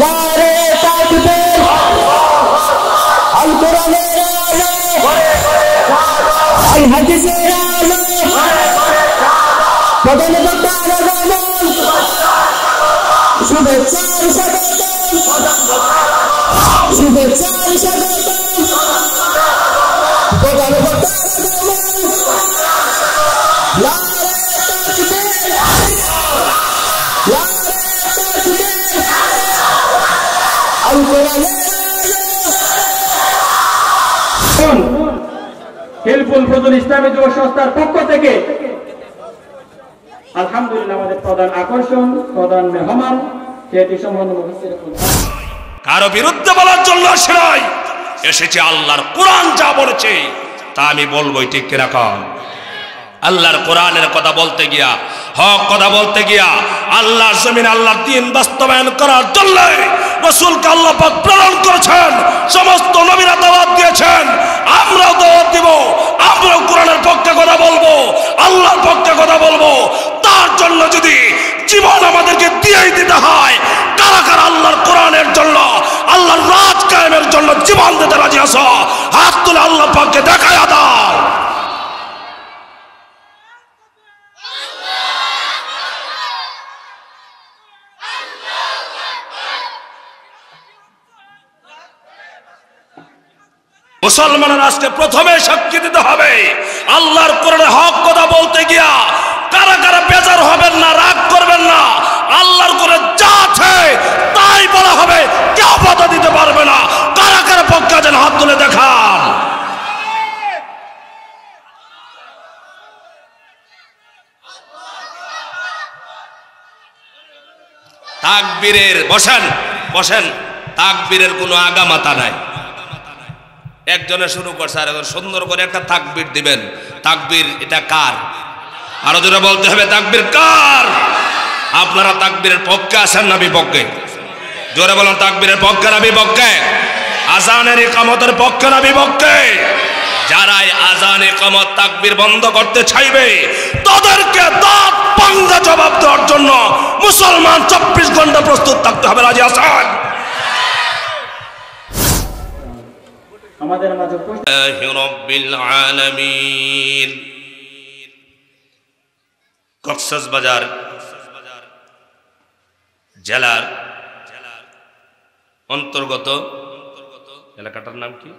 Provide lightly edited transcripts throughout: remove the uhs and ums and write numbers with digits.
নারে তাকবীর আল কোরআনের আলো আল হাদিসের আলো প্রধান বক্তার আগমন শুভেচ্ছার স্বাগতম শুভেচ্ছার স্বাগতম প্রধান বক্তার আগমন নারে তাকবীর হেল্পফুল ফজল ইসলামী যুব সংস্থার পক্ষ থেকে আলহামদুলিল্লাহ আমাদের প্রধান আকর্ষণ প্রধান মেহমান সেটি সম্বন্ধ কারো বিরুদ্ধে বলার জন্য নয়, এসেছে আল্লাহর কোরআন যা বলেছে তা আমি বলবোই, ঠিক কিনা কন? আল্লাহর কোরআনের কথা বলতে গিয়া, হক কথা বলতে গিয়া, আল্লাহর জমিন আল্লাহর দ্বীন বাস্তবায়ন করার জন্য রাসূলকে আল্লাহ পাক প্রেরণ করেছেন, সমস্ত নবীরা দাওয়াত দিয়েছেন, আমরাও দাওয়াত দিব, আমরাও কোরআনের পক্ষে কথা বলবো, আল্লাহর পক্ষে কথা বলবো। তার জন্য যদি জীবন আমাদেরকে দিয়েই দিতে হয়, কারা কারা আল্লাহর কোরআনের জন্য, আল্লাহর রাজ কায়েমের জন্য জীবন দিতে রাজি আছো? হাত তুলে আল্লাহ পাককে দেখায়া দাও। মুসলমানের আজকে প্রথমে সাক্ষী দিতে হবে, আল্লাহর কোরআনে হক কথা বলতে গিয়া কারা কারা বেজার হবেন না, রাগ করবেন না। আল্লাহর কোরআনে যা আছে তাই বলা হবে, কেউ বাধা দিতে পারবে না। কারা কারা পক্ষে আছেন হাত তুলে দেখান। তাকবীরের বসেন বসেন, তাকবীরের কোনো আগামাতা নাই। একজনে শুরু করছে, আর সুন্দর করে একটা তাকবীর দিবেন। তাকবীর এটা কার? আরো জোরে বলতে হবে, তাকবীর কার? আপনারা তাকবীরের পক্ষে আছেন না বিপক্ষে? জোরে বলেন, তাকবীরের পক্ষে না বিপক্ষে? আজানের ইকামতের পক্ষে না বিপক্ষে? যারাই আজান ইকামত তাকবীর বন্ধ করতে চাইবে তাদেরকে দাঁত ভাঙা জবাব দেওয়ার জন্য মুসলমান 24 ঘন্টা প্রস্তুত থাকতে হবে। রাজি আছেন? আমাদের মাঝে রাব্বিল আলামিন। কক্সবাজার জেলার অন্তর্গত এলাকাটার নাম কি?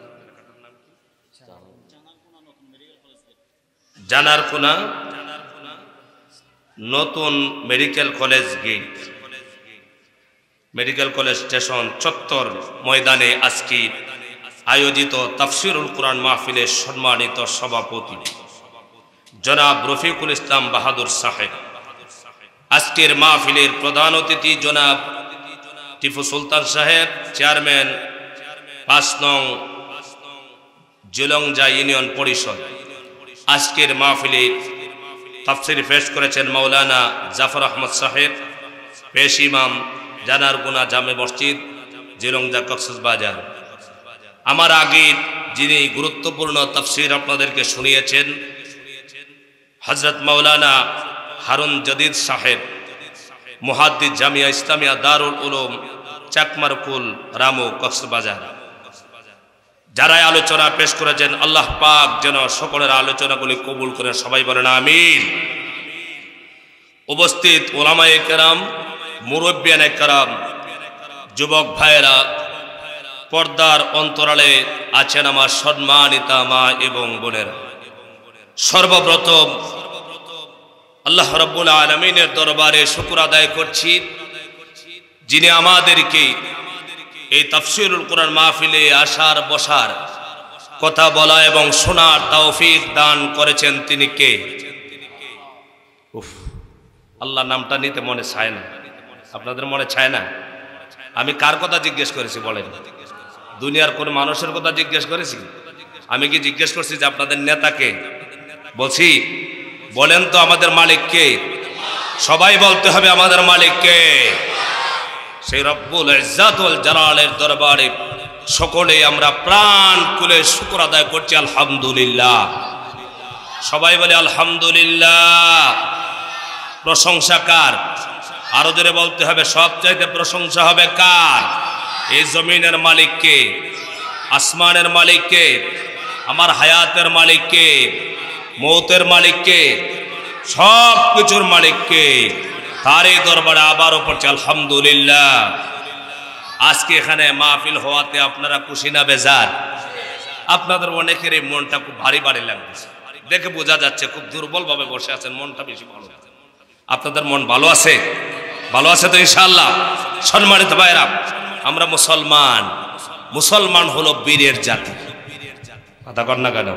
জানারকোনা নতুন medical college gate, medical college station চত্বর ময়দানে আজকে আয়োজিত তাফসিরুল কোরআন মাহফিলের সম্মানিত সভাপতি জনাব রফিকুল ইসলাম বাহাদুর সাহেব, আজকের মাহফিলের প্রধান অতিথি জনাব টিপু সুলতান সাহেব, চেয়ারম্যান 5 নং জুলংজা ইউনিয়ন পরিষদ। আজকের মাহফিলে তাফসির পেশ করেছেন মাওলানা জাফর আহমদ সাহেব, পেশ ইমাম জানারকোনা জামে মসজিদ জুলংজা কক্সবাজার। আমার আগে যিনি গুরুত্বপূর্ণ তাফসির আপনাদেরকে শুনিয়েছেন হযরত মাওলানা হারুন জদিদ সাহেব, মুহাদ্দিস জামিয়া ইসলামিয়া দারুল উলুম চাকমারকুল রামু কক্সবাজার। যারাই আলোচনা পেশ করেছেন আল্লাহ পাক যেন সকলের আলোচনাগুলি কবুল করে, সবাই বলেন আমিন। উপস্থিত ওলামায়ে কেরাম, মুরব্বিয়ানে কেরাম, যুবক ভাইয়েরা, পর্দার অন্তরালে আছেন আমার সম্মানিতা মা এবং বোনেরা, সর্বপ্রথম আল্লাহ রাব্বুল আলামিনের দরবারে শুকর আদায় করছি যিনি আমাদেরকে এই তাফসিরুল কোরআন মাহফিলে আসার, বসার, কথা বলা এবং শোনার তৌফিক দান করেছেন। তিনি কে? আল্লাহ নামটা নিতে মনে চায় না। আপনাদের মনে চায় না? আমি কার কথা জিজ্ঞেস করেছি বলেন? দুনিয়ার কোন মানুষের কথা জিজ্ঞেস করেছি? আমি কি জিজ্ঞেস করছি যে আপনাদের নেতাকে? বলছি বলেন তো আমাদের মালিক কে? সবাই বলতে হবে আমাদের মালিক কে? সেই রব্বুল ইজ্জাত ওয়াল জালালের দরবারে সকলে আমরা প্রাণ খুলে শুকর আদায় করছি আলহামদুলিল্লাহ। সবাই বলে আলহামদুলিল্লাহ। প্রশংসা কার? আরো জোরে বলতে হবে সবচাইতে প্রশংসা হবে কার? এই জমিনের মালিককে, আসমানের মালিককে, আমার হায়াতের মালিককে, মৌতের মালিককে, সব কিছুর মালিককে। তারই দরবারে আবারও পড়ছে আলহামদুলিল্লাহ। আজকে এখানে মাহফিল হওয়াতে আপনারা খুশি না বেজার? আপনাদের অনেকের এই মনটা খুব ভারী ভারী লাগছে, দেখে বোঝা যাচ্ছে খুব দুর্বল ভাবে বসে আছেন, মনটা বেশি ভালো। আপনাদের মন ভালো আছে? ভালো আছে তো ইনশাআল্লাহ? সম্মানিত ভাইরা, আমরা মুসলমান, মুসলমান হলো বীরের জাতি। কথা কর না কেন?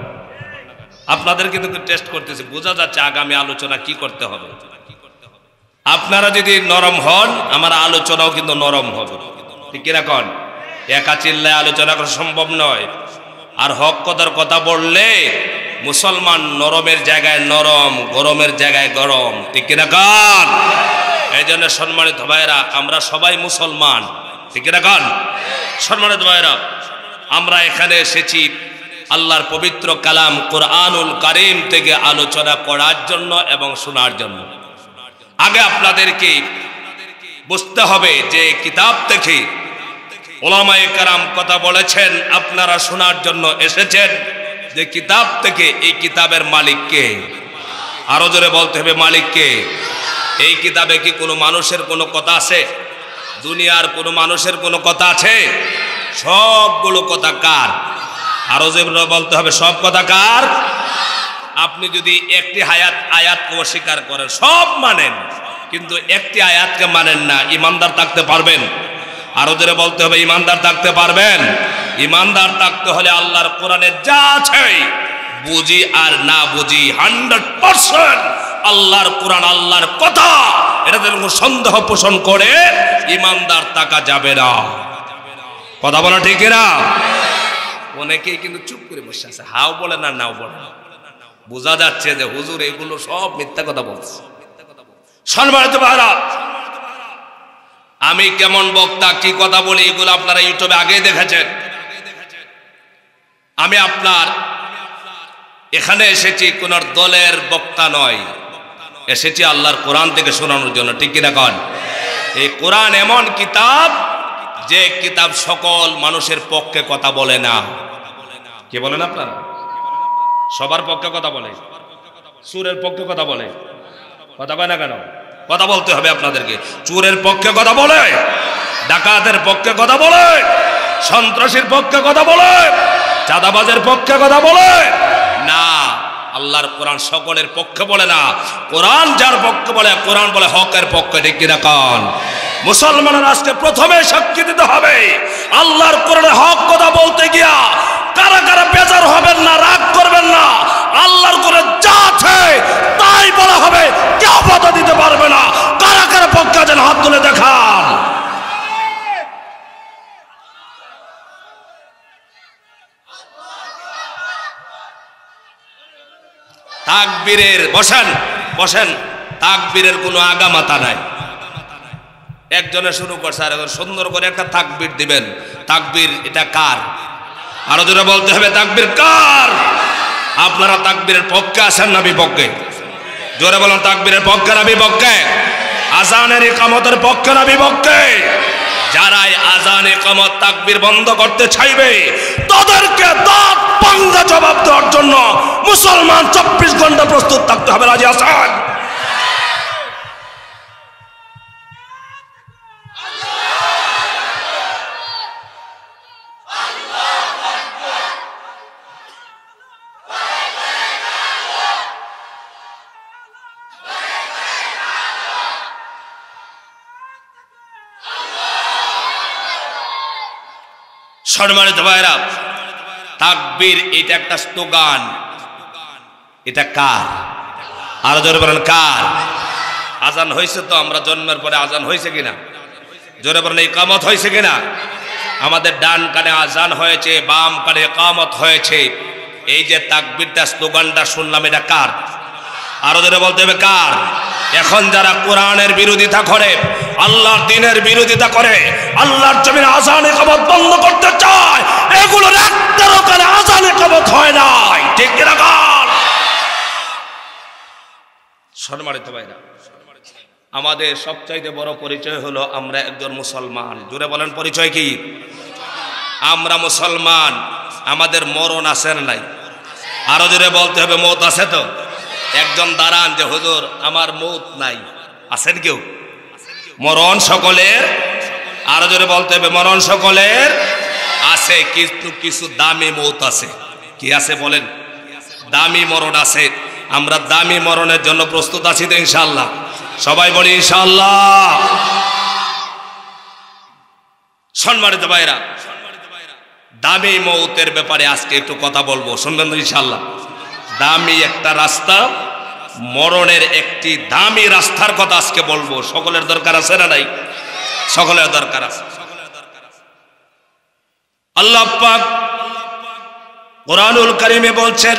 আপনাদের কিন্তু টেস্ট করতেছে, বোঝা যাচ্ছে আগামী আলোচনা কি করতে হবে। আপনারা যদি নরম হন, আমার আলোচনাও কিন্তু নরম হবে, ঠিক কিনা কন? একা চিল্লায় আলোচনা করা সম্ভব নয়। আর হক কথার কথা বললে মুসলমান নরমের জায়গায় নরম, গরমের জায়গায় গরম, ঠিক কিনা কন? এই জন্য সম্মানিত ভাইরা, আমরা সবাই মুসলমান, ঠিক কিনা কন? সম্মানিত ভাইরা, আমরা এখানে এসেছি আল্লাহর পবিত্র কালাম কোরআনুল কারীম থেকে আলোচনা করার জন্য এবং শোনার জন্য। আগে আপনাদেরকে বুঝতে হবে যে কিতাব থেকে উলামায়ে কেরাম কথা বলেছেন, আপনারা শোনার জন্য এসেছেন যে কিতাব থেকে। এই কিতাবের মালিক কে? আরো জোরে বলতে হবে মালিক কে? এই কিতাবে কি কোনো মানুষের কোনো কথা আছে? দুনিয়ার কোনো মানুষের কোনো কথা আছে? সবগুলো কথা কার? আরো জোরে বলতে হবে সব কথা কার? আপনি যদি একটি আয়াতকে অস্বীকার করেন, সব মানেন, কিন্তু একটি আয়াতকে মানেন না, ইমানদার থাকতে পারবেন? আরো জোরে বলতে হবে ইমানদার থাকতে পারবেন? ইমানদার থাকতে হলে আল্লাহর কোরআনে যা আছে বুঝি আর না বুঝি 100% আল্লাহর কোরআন আল্লাহর কথা, এটাতে কোনো সন্দেহ পোষণ করে ইমানদার থাকা যাবে না। কথা বলা ঠিক না? অনেকেই কিন্তু চুপ করে বসে আছে, হাও বলে না নাও বলে না। বোঝা যাচ্ছে যে হুজুর এগুলো সব মিথ্যা কথা বলছে। সম্মানিত ভাইরা, আমি কেমন বক্তা, কি কথা বলি, এগুলো আপনারা ইউটিউবে আগেই দেখেছেন। আমি আপনার এখানে এসেছি কোন দলের বক্তা নয়, এসেছি আল্লাহর কোরআন থেকে শোনানোর জন্য, ঠিক কিনা কন? এই কোরআন এমন কিতাব যে কিতাব সকল মানুষের পক্ষে কথা বলে না। কে বলেন আপনারা? সবার পক্ষে কথা বলে, সুরের পক্ষে কথা বলে, কথা কয় না কেন? কথা বলতে হবে আপনাদেরকে। চোরের পক্ষে কথা বলে, ডাকাতের পক্ষে কথা বলে, সন্ত্রাসীর পক্ষে কথা বলে, চাঁদাবাজের পক্ষে কথা বলে না। আল্লাহর কোরআন সকলের পক্ষে বলে না। কোরআন যার পক্ষে বলে, কোরআন বলে হকের পক্ষে, ঠিক কিনা কন? মুসলমানের আজকে প্রথমে সাক্ষী দিতে হবে আল্লাহর কোরআনে হক কথা বলতে গিয়া কারা কারা বেজার হবেন না, রাগ করবেন না। আল্লাহর কোরআনে যা আছে তাই বলা হবে, কেউ বাধা দিতে পারবে না। কারা কারা পক্ষে আছেন হাত তুলে দেখান। তাকবীরের বসেন বসেন, তাকবীরের কোনো আগামাতা নাই। একজনে শুরু করছে, আর সুন্দর করে একটা তাকবীর দিবেন। তাকবীর এটা কার? আরো জোরে বলতে হবে তাকবীর কার? আপনারা তাকবীরের পক্ষে আছেন না বিপক্ষে? জোরে বলেন, তাকবীরের পক্ষে না বিপক্ষে? আজানের ইকামতের পক্ষে না বিপক্ষে? যারাই আজান ইকামত তাকবীর বন্ধ করতে চাইবে তাদেরকে দাঁত ভাঙা জবাব দেওয়ার জন্য মুসলমান 24 ঘন্টা প্রস্তুত থাকতে হবে। রাজি আছেন? সম্মানিত ভাইরা, তাকবীর এটা একটা স্লোগান। এটা কার? আরো জোরে বলেন কার? আজান হয়েছে তো, আমরা জন্মের পরে আজান হয়েছে কিনা? জোরে বলেন ইকামত হয়েছে কিনা? আমাদের ডান কানে আজান হয়েছে, বাম কানে ইকামত হয়েছে। এই যে তাকবীরটা স্লোগানটা শুনলাম, এটা কার? আরো জোরে বলতে হবে কার? এখন যারা কোরআনের বিরোধিতা করে, আল্লাহর দ্বীনের বিরোধিতা করে, আল্লাহর জমিনে আজান ইকামত বন্ধ করতে চায়, এগুলোর একটারও কানে আজান ইকামত হয় নাই, ঠিক কিনা? সম্মানিত ভাইরা, আমাদের সবচাইতে বড় পরিচয় হলো আমরা একজন মুসলমান। জোরে বলেন পরিচয় কি? আমরা মুসলমান। আমাদের মরণ আছে না নাই? আরো জোরে বলতে হবে মৌত আছে তো? একজন দাঁড়ান যে হুজুর আমার মৌত নাই, আছেন কেউ? মরণ সকলের, আরো জোরে বলতে হবে মরণ সকলের আছে, কিন্তু কিছু দামি মৌত আছে। কি আছে বলেন? দামি মরণ আছে। আমরা দামি মরণের জন্য প্রস্তুত আছি তো ইনশাআল্লাহ? সবাই বলি ইনশাআল্লাহ। সম্মানিত ভাইরা, দামি মৌতের ব্যাপারে আজকে একটু কথা বলবো, শুনবেন তো ইনশাআল্লাহ? দামি একটা রাস্তা, মরণের একটি দামি রাস্তার কথা আজকে বলবো। সকলের দরকার আছে না নাই? সকলের দরকার আছে। আল্লাহ পাক কোরআনুল কারীমে বলছেন,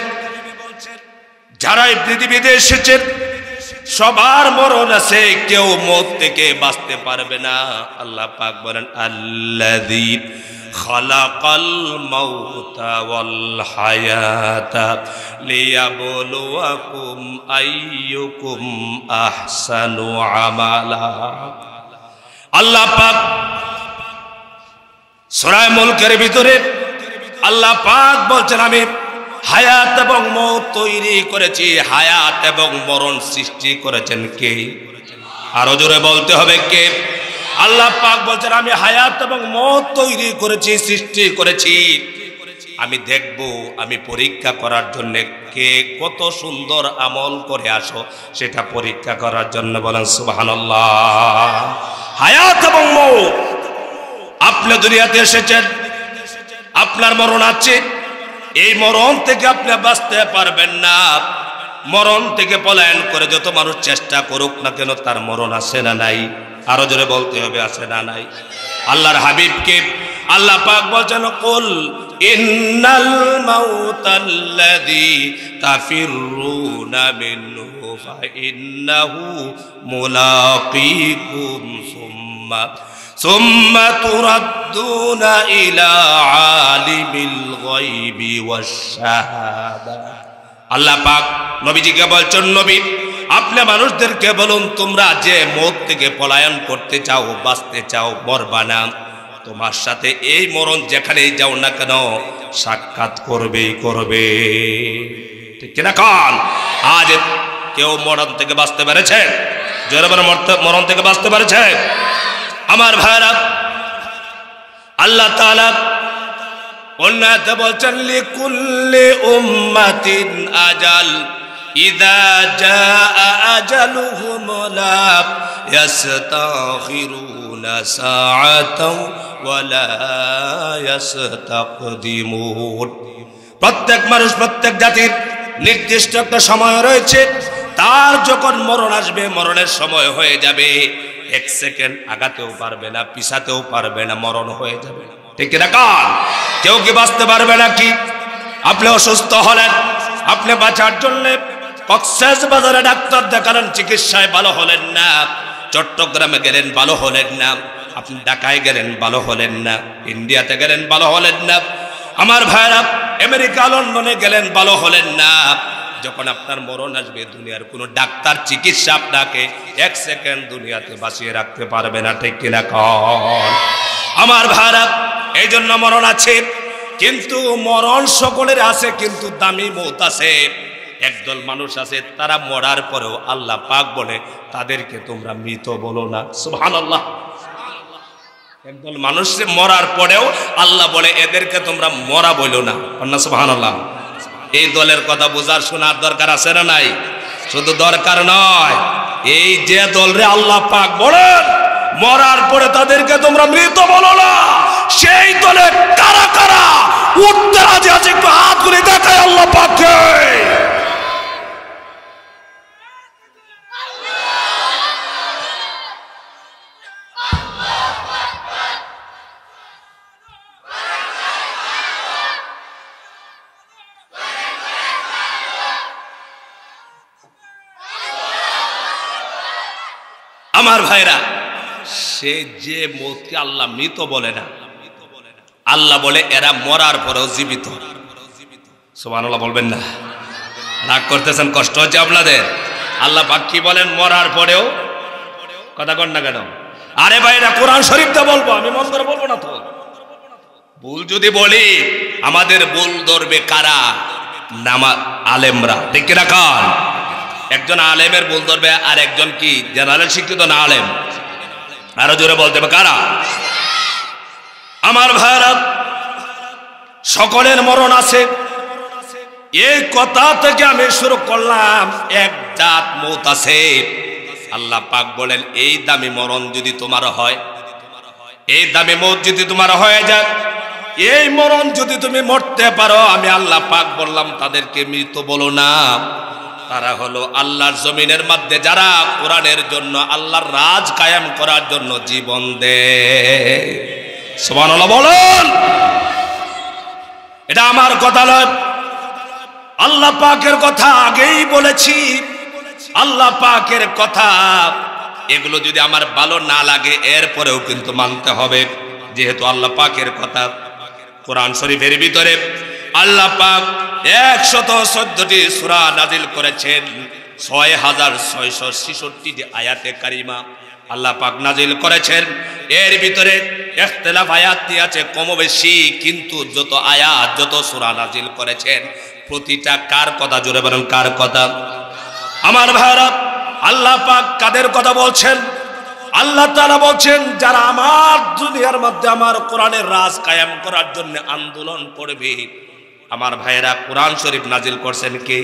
যারা এই পৃথিবীতে এসেছেন সবার মরণ আছে, কেউ মৌত থেকে বাঁচতে পারবে না। আল্লাহ পাক বলেন, আল্লাযী খালাকাল মাউতা ওয়াল হায়াতা লিয়াবলুয়াকুম আইয়ুকুম আহসানু আমালা। আল্লাহ পাক সূরা মুলকের ভিতরে আল্লাহ পাক বলছেন, আমি হায়াত এবং মৌত তৈরি করেছি। হায়াত এবং মরণ সৃষ্টি করেছেন কে? আরো জোরে বলতে হবে কে? আল্লাহ পাক বলছেন, আমি হায়াত এবং মৌত তৈরি করেছি, সৃষ্টি করেছি। আমি দেখব, আমি পরীক্ষা করার জন্য কে কত সুন্দর আমল করে আসো, সেটা পরীক্ষা করার জন্য। বলেন সুবহানাল্লাহ। হায়াত এবং মৌত, আপনি দুনিয়াতে এসেছেন, আপনার মরণ আছে। এই মরণ থেকে আপনি বাঁচতে পারবেন না। মরণ থেকে পলায়ন করে যত মানুষ চেষ্টা করুক না কেন, তার মরণ আছে না নাই? আরো জোরে বলতে হবে আছে না নাই? আল্লাহর হাবিবকে আল্লাহ পাক বলেন, কুল ইন্নাল মাউতাল্লাযী তাফিরুনা মিনহু ফাইন্নাহু মুলাকীকুম সুম্মা তুরাদ্দুনা ইলা আলিমিল গায়বি ওয়াশ শাহাদা। আল্লাহ পাক নবীজিকে বলছেন, নবী আপনি মানুষদেরকে বলুন, তোমরা যে মৌত থেকে পলায়ন করতে চাও, বাঁচতে চাও, মরবা না, তোমার সাথে এই মরণ যেখানেই যাও না কেন সাক্ষাৎ করবেই করবে। ঠিক কিনা কাল? আজ কেউ মরণ থেকে বাঁচতে পেরেছে? জোরে বলে মরণ থেকে বাঁচতে পেরেছে? আমার ভাইরা, আল্লাহ তাআলা অন্যতে বলছেন, লিকুল্লি উম্মাতিন আজাল ইযা জাআ আজালুহুম লা ইস্তাখিরুনা সাআতাও ওয়া লা ইস্তাকদিমুন। প্রত্যেক মানুষ, প্রত্যেক জাতির নির্দিষ্ট একটা সময় রয়েছে। তার যখন মরণ আসবে, মরণের সময় হয়ে যাবে, এক সেকেন্ড আগাতেও পারবে না, পিছাতেও পারবে না, মরণ হয়ে যাবে। ঠিক না কাল? কেউ কি বাঁচতে পারবে নাকি? আপনি অসুস্থ হলেন, আপনি বাঁচার জন্য কক্সবাজারে ডাক্তার দেখালেন, চিকিৎসায় ভালো হলেন না। চট্টগ্রামে গেলেন, ভালো হলেন না। আপনি ঢাকায় গেলেন, ভালো হলেন না। ইন্ডিয়াতে গেলেন, ভালো হলেন না। আমার ভাইরা, আমেরিকা লন্ডনে গেলেন, ভালো হলেন না। যখন আপনার মরণ আসবে, দুনিয়ার কোনো ডাক্তার চিকিৎসা আপনাকে এক সেকেন্ড দুনিয়াতে বাঁচিয়ে রাখতে পারবে না। ঠিক কিনা কন? আমার ভাইরা, এই জন্য মরণ আছে, কিন্তু মরণ সকলের আছে, কিন্তু দামি মৌত আছে। একদল মানুষ আছে, তারা মরার পরেও আল্লাহ পাক বলে তাদেরকে তোমরা মৃত বলো না। সুবহানাল্লাহ। একদল মানুষ মরার পরেও আল্লাহ বলে এদেরকে তোমরা মরা বলো না। সুবহানাল্লাহ। এই দলের কথা বোঝার শোনার দরকার আছে না নাই? শুধু দরকার নয়, এই যে দলরে আল্লাহ পাক বলেন মরার পরে তাদেরকে তোমরা মৃত বলো না, সেই দলে কারা কারা উঠতে রাজি আছে? একটু হাত তুলে দেখায় আল্লাহ পাককে। আমার ভাইরা, সে যে মৌতকে আল্লাহ মৃত বলে না, আল্লাহ বলে এরা মরার পরেও জীবিত। সুবহানাল্লাহ বলবেন না? রাগ করতেছেন? কষ্ট হচ্ছে আপনাদের? আল্লাহ পাক কি বলেন? মরার পরেও কথা কন না কেন? আরে ভাই এটা কোরআন শরীফটা বলবো, আমি মন করে বলবো না তো। ভুল যদি বলি আমাদের ভুল ধরবে কারা? নামা আলেমরা, ঠিক না কান? একজন আলেমের ভুল ধরবে আর একজন কি জেনারেল শিক্ষিত না আলেম? আরো জোরে বলতে হবে কারা? আমার ভাইরা, সকলের মরণ আছে, এই কথা থেকে আমি শুরু করলাম। এক জাত মৌত আছে। আল্লাহ পাক বলেন এই দামি মরণ যদি তোমার হয়, এই দামি মৌত যদি তোমার হয়ে যায়, এই মরণ যদি তুমি মরতে পারো, আমি আল্লাহ পাক বললাম তাদেরকে মৃত বলো না। তারা হলো আল্লাহর জমিনের মধ্যে যারা কোরআনের জন্য, আল্লাহর রাজ কায়েম করার জন্য জীবন দেয়। সুবহানাল্লাহ বলেন। এটা আমার কথা নয়, আল্লাহ পাকের কথা আগেই বলেছি। আল্লাহ পাকের কথা, এগুলো যদি আমার ভালো না লাগে এরপরেও কিন্তু মানতে হবে, যেহেতু আল্লাহ পাকের কথা। কোরআন শরীফের ভিতরে আল্লাহ পাক 114টি সূরা নাজিল করেছেন, 6666টি আয়াতে কারিমা আল্লাহ পাক নাজিল করেছেন। এর ভিতরে ইখতিলাফ আয়াত আছে কম বেশি, কিন্তু যত আয়াত, যত সূরা নাজিল করেছেন প্রতিটা কার কথা? জোরে বলেন কার কথা? আমার ভাইরা, আল্লাহ পাক কাদের কথা বলছেন? আল্লাহ তাআলা বলছেন যারা আমার দুনিয়ার মধ্যে আমার কোরআনের রাজ কায়েম করার জন্য আন্দোলন করবে। আমার ভাইরা, কোরআন শরীফ নাজিল করছেন কে?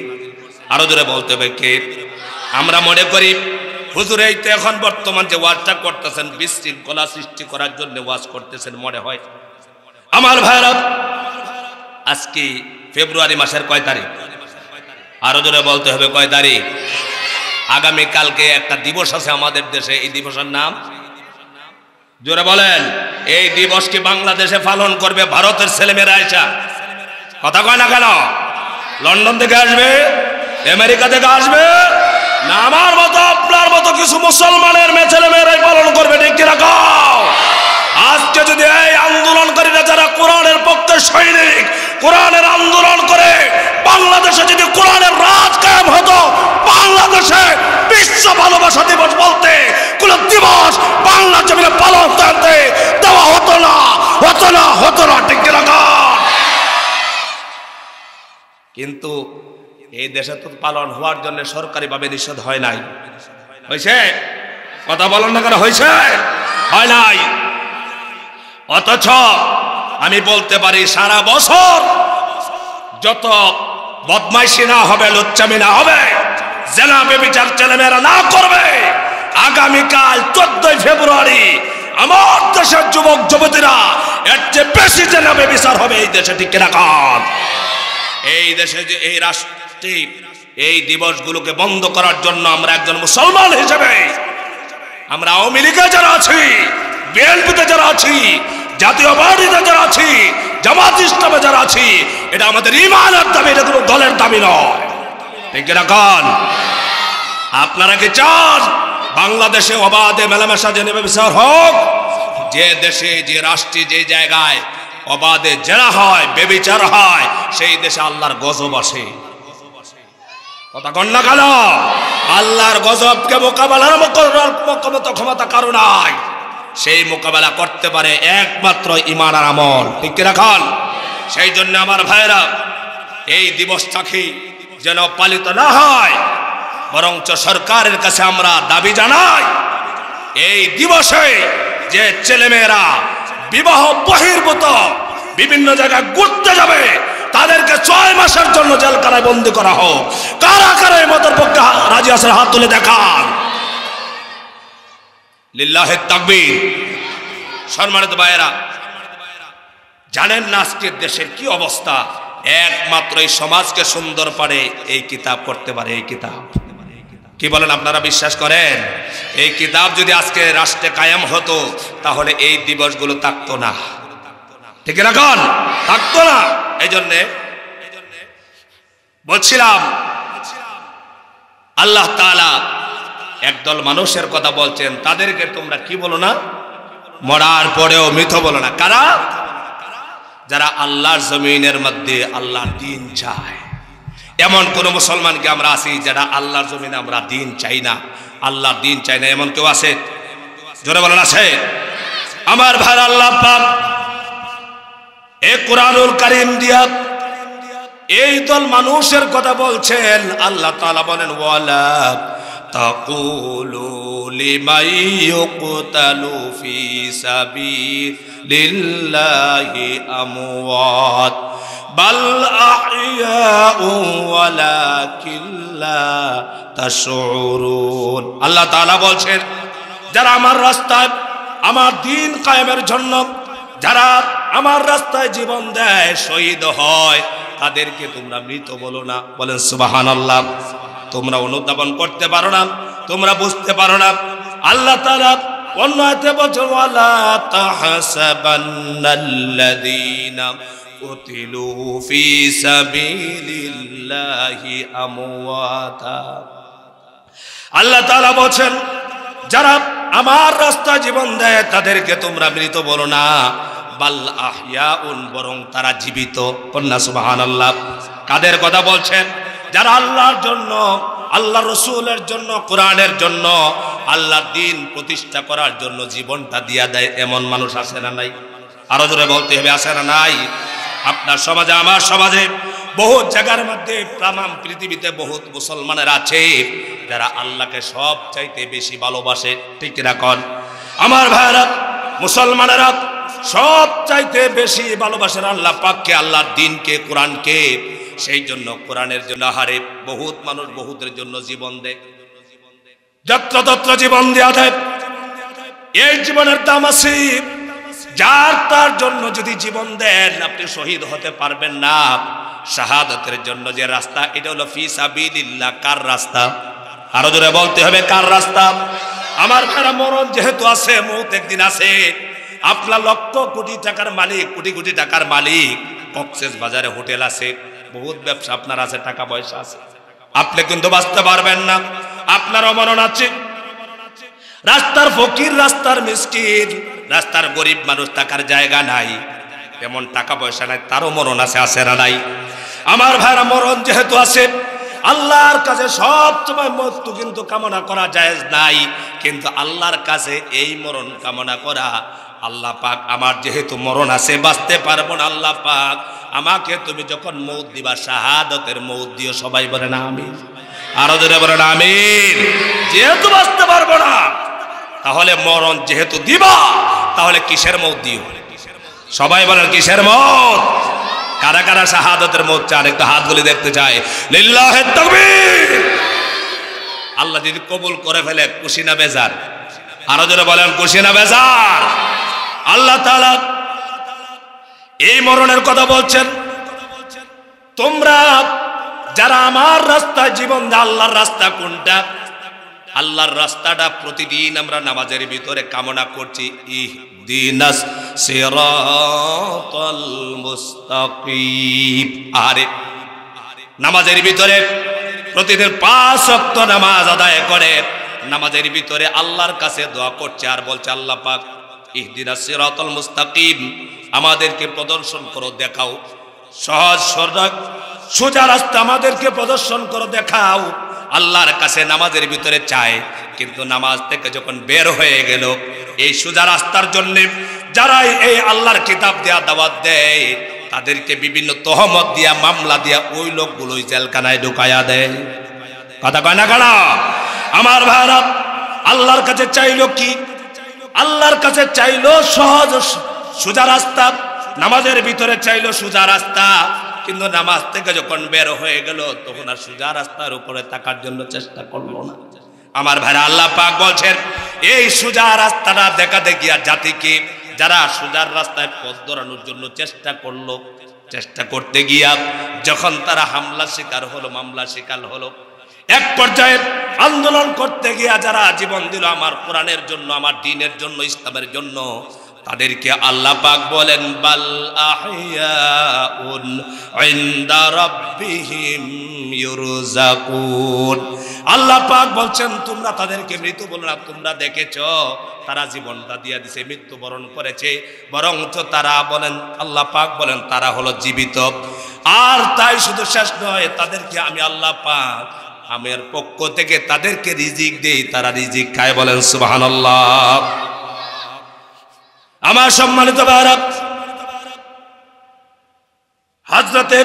আরো জোরে বলতে হবে কে? আমরা মনে করি হুজুর এই তো এখন বর্তমান যে ওয়াজটা করতেছেন বিশৃঙ্খলা সৃষ্টি করার জন্য ওয়াজ করতেছেন মনে হয়। আমার ভাইরা, আজকে ফেব্রুয়ারি মাসের কয় তারিখ? আরো জোরে বলতে হবে কয় তারিখ? আগামী কালকে একটা দিবস আছে আমাদের দেশে। এই দিবসের নাম জোরে বলেন। এই দিবস কি বাংলাদেশে পালন করবে ভারতের ছেলেমেয়েরা? আইসা কথা কয় না কেন? লন্ডন থেকে আসবে, আমেরিকা থেকে আসবে না, আমার মতো আপনার মতো কিছু মুসলমানের মেয়ে ছেলেমেয়েরাই পালন করবে, ঠিক কি রাখো? আজকে যদি এই আন্দোলনকারীরা যারা কোরআনের পক্ষে সৈনিক, কোরআনের আন্দোলন করে বাংলাদেশে যদি কোরআনের রাজ কায়েম হতো, বাংলাদেশে বিশ্ব ভালোবাসা দিবস বলতে কোন দিবস বাংলা জমিনে পালন করতে দেওয়া হতো না, হতো না, হতো না, ঠিক না? কিন্তু এই দেশে তো পালন হওয়ার জন্য সরকারিভাবে নিষেধ হয় নাই। হয়েছে? কথা বলেন না কেন? হয়েছে? হয় নাই। অথচ আমি বলতে পারি সারা বছর যত বদমাইশি না হবে, লুচ্চামি না হবে, জেনা বেবিচার ছেলেমেয়েরা না করবে, আগামীকাল 14 ফেব্রুয়ারি আমার দেশের যুবক যুবতীরা এর চেয়ে বেশি জেনা বেবিচার হবে এই দেশে, ঠিক কিনা? এই দেশে যে এই রাষ্ট্রে এই দিবসগুলোকে বন্ধ করার জন্য আমরা একজন মুসলমান হিসেবে, আমরা আওয়ামী লীগে যারা আছি, বিএনপিতে যারা আছি, জাতীয় পার্টিতে যারা আছি, জামাত ইসলামে যারা আছি, এটা আমাদের ঈমানের দাবি, এটা কোনো দলের দাবি নয়, ঠিক না? আপনারা কি চান বাংলাদেশে অবাধে মেলামেশা জেনে বিচার হোক? যে দেশে, যে রাষ্ট্রে, যে জায়গায় অবাধে জেনা হয়, বেবিচার হয়, সেই দেশে আল্লাহর গজব আসে। কথা কন না কেন? আল্লাহর গজবকে মোকাবেলার মতো ক্ষমতা কারো নাই। সেই মোকাবেলা করতে পারে একমাত্র ঈমান আর আমল, ঠিক রাখান। সেই জন্য আমার ভাইরা, এই দিবসটাকে যেন পালিত না হয়, বরঞ্চ সরকারের কাছে আমরা দাবি জানাই এই দিবসে যে ছেলেমেয়েরা বিবাহ বহির্ভূত বিভিন্ন জায়গায় ঘুরতে যাবে তাদেরকে 6 মাসের জন্য জেলখানায় বন্দী করা হোক। কারা কারা এই মতের পক্ষে রাজি আছেন? হাত তুলে দেখান। লিল্লাহে তাকবীর। সম্মানিত ভাইয়েরা, জানেন না আজকের দেশের কি অবস্থা? একমাত্র এই সমাজকে সুন্দর পারে এই কিতাব করতে পারে। এই কিতাব কি বলেন আপনারা? বিশ্বাস করেন? এই কিতাব যদি আজকে রাষ্ট্রে কায়েম হতো তাহলে এই দিবসগুলো থাকতো না, ঠিক না? থাকতো না। এই জন্যে বলছিলাম আল্লাহ তাআলা একদল মানুষের কথা বলছেন, তাদেরকে তোমরা কি বলো না? মরার পরেও মৃত বলো না। কারা? যারা আল্লাহর জমিনের মধ্যে আল্লাহর দ্বীন চায়। এমন কোন মুসলমানকে আমরা আছি যারা আল্লাহর জমিনে আমরা দ্বীন চাই না, আল্লাহর দ্বীন চাই না? এমন কেউ আছে? জোরে বলেন আছে? আমার ভাই আল্লাহ পাক এই কোরআনুল কারীম দিয়া এই দল মানুষের কথা বলছেন। আল্লাহ তাআলা বলেন ওয়ালা তাকুলু লিমান ইউকতালু ফি সাবিলিল্লাহি আমওয়াত বাল আহইয়াউ ওয়ালাকিন লা তাশউরুন। আল্লাহ তাআলা বলছেন যারা আমার রাস্তায় আমার দ্বীন কায়েমের জন্য যারা আমার রাস্তায় জীবন দেয় শহীদ হয় তাদেরকে তোমরা মৃত বলো না। বলেন সুবহানাল্লাহ। তোমরা অনুধাবন করতে পারো না, তোমরা বুঝতে পারো না। আল্লাহ তাআলা অন্য আয়াতে বলেন ওয়ালা তাহসাবান্নাল্লাযীনা কুতিলু ফি সাবিলিল্লাহি আমওয়াতা। আল্লাহ তাআলা বলেন যারা আমার রাস্তায় জীবন দেয় তাদেরকে তোমরা মৃত বলো না, বাল আহইয়াউন, বরং তারা জীবিত। কন্যা সুবহানাল্লাহ। কাদের কথা বলছেন? যারা আল্লাহর জন্য, আল্লাহর রাসূলের জন্য, কোরআনের জন্য, আল্লাহর দ্বীন প্রতিষ্ঠা করার জন্য জীবনটা দিয়া দেয়। এমন মানুষ আছে না নাই? আরো জোরে বলতে হবে, আছে না নাই? আপনার সমাজে, আমার সমাজে, বহু জায়গার মধ্যে তামাম পৃথিবীতে বহুত মুসলমানের আছে যারা আল্লাহকে সব চাইতে বেশি ভালোবাসে। ঠিক না কোন? আমার ভাইরা মুসলমানেরা সব চাইতে বেশি ভালোবাসেন আল্লাহ পাককে, আল্লাহর দ্বীনকে, কোরআনকে। সেই জন্য কোরআনের জন্য হারে বহুত মানুষ বহুতের জন্য জীবন দেয়, যত্রতত্র জীবন দেয়া দেয়। এই জীবনের দাম আছে, যার তার জন্য যদি জীবন দেন আপনি শহীদ হতে পারবেন না। শাহাদাতের জন্য যে রাস্তা, এটা হলো ফি সাবিলিল্লাহ। কার রাস্তা? আরো জোরে বলতে হবে, কার রাস্তা? আমার ভাইরা মরণ যেহেতু আছে, মৌত একদিন আছে। আপনার লক্ষ কোটি টাকার মালিক, কোটি কোটি টাকার মালিক, কক্সেস বাজারে হোটেল আছে, বহুত ব্যবসা আপনার আছে, টাকা পয়সা আছে, আপনি কিন্তু বাঁচতে পারবেন না। আপনারও মরণ আছে। রাস্তার ফকির, রাস্তার মিসকিন, রাস্তার গরিব মানুষ, টাকার জায়গা নাই, তেমন টাকা পয়সা নাই, তারও মরণ আছে, আছে না নাই? আমার ভাইরা মরণ যেহেতু আছে, আল্লাহর কাছে সব সময় মৃত্যু কিন্তু কামনা করা জায়েজ নাই, কিন্তু আল্লাহর কাছে এই মরণ কামনা করা। আল্লাহ পাক আমার যেহেতু মরণ আছে, বাঁচতে পারবো না, আল্লাহ পাক আমাকে তুমি যখন মৌত দিবা শাহাদাতের মৌত দিও। সবাই বলেন আমিন। আরো জোরে বলেন আমিন। যেহেতু বাঁচতে পারবো না, তাহলে মরণ যেহেতু দিবা, তাহলে কিসের মৌত দিও? সবাই বলেন কিসের মৌত? কারা কারা শাহাদাতের মৌত চান? একটু হাতগুলি দেখতে চাই। লিল্লাহি তাকবীর। আল্লাহ যদি কবুল করে ফেলে, খুশি না বেজার? আরো জোরে বলেন খুশি না বেজার? আল্লাহ তাআলা এই মরণের কথা বলছেন, তোমরা যারা আমার রাস্তায় জীবন দেয়। আল্লাহর রাস্তা কোনটা? আল্লাহর রাস্তাটা প্রতিদিন আমরা নামাজের ভিতরে কামনা করছি, ইহদিনাস সিরাতাল মুস্তাকিম। আরে নামাজের ভিতরে প্রতিদিন 5 ওয়াক্ত নামাজ আদায় করে নামাজের ভিতরে আল্লাহর কাছে দোয়া করছে আর বলছে, আল্লাহ পাক ইহদিনাস সিরাতাল মুস্তাকিম, আমাদেরকে প্রদর্শন করো, দেখাও সহজ সরল সোজা রাস্তা, আমাদেরকে প্রদর্শন করো, দেখাও। আল্লাহর কাছে নামাজের ভিতরে চায়, কিন্তু নামাজ থেকে যখন বের হয়ে গেল এই সোজা রাস্তার জন্য যারা এই আল্লাহর কিতাব দেয়া দাওয়াত দেয়, তাদেরকে বিভিন্ন তহমত দিয়া, মামলা দিয়া ওই লোকগুলোই জেলখানায় ঢুকায়া দেয়। কথা কয় না কেন? আমার ভাইরা আল্লাহর কাছে চাইলো কি? আল্লাহর কাছে চাইলো সহজ সোজা রাস্তা, নামাজের ভিতরে চাইলো সোজা রাস্তা, কিন্তু নামাজ থেকে যখন বের হয়ে গেল তখন আর সোজা রাস্তার উপরে থাকার জন্য চেষ্টা করলো না। আমার ভাইরা আল্লাহ পাক বলছেন, এই সোজা রাস্তাটা দেখাতে গিয়া জাতিকে যারা সোজার রাস্তায় পথ ধরানোর জন্য চেষ্টা করলো, চেষ্টা করতে গিয়া যখন তারা হামলা শিকার হলো, মামলা শিকার হলো, এক পর্যায়ে আন্দোলন করতে গিয়া যারা জীবন দিল আমার কোরআনের জন্য, আমার দ্বীনের জন্য, ইসলামের জন্য, তাদেরকে আল্লাহ পাক বলেন বাল আহইয়াউন ইনদা রাব্বিহিম ইউরযাকুন। আল্লাহ পাক বলছেন তোমরা তাদেরকে মৃত বলো না, তোমরা দেখেছো তারা জীবনটা দিয়ে দিছে, মৃত্যুবরণ করেছে, বরঞ্চ তারা বলেন, আল্লাহ পাক বলেন তারা হলো জীবিত। আর তাই শুধু শেষ নয়, তাদেরকে আমি আল্লাহ পাক আমার পক্ষ থেকে তাদেরকে রিজিক দেই, তারা রিজিক খায়। বলেন সুবহানাল্লাহ। আমার সম্মানিত ভাইরা, হযরতে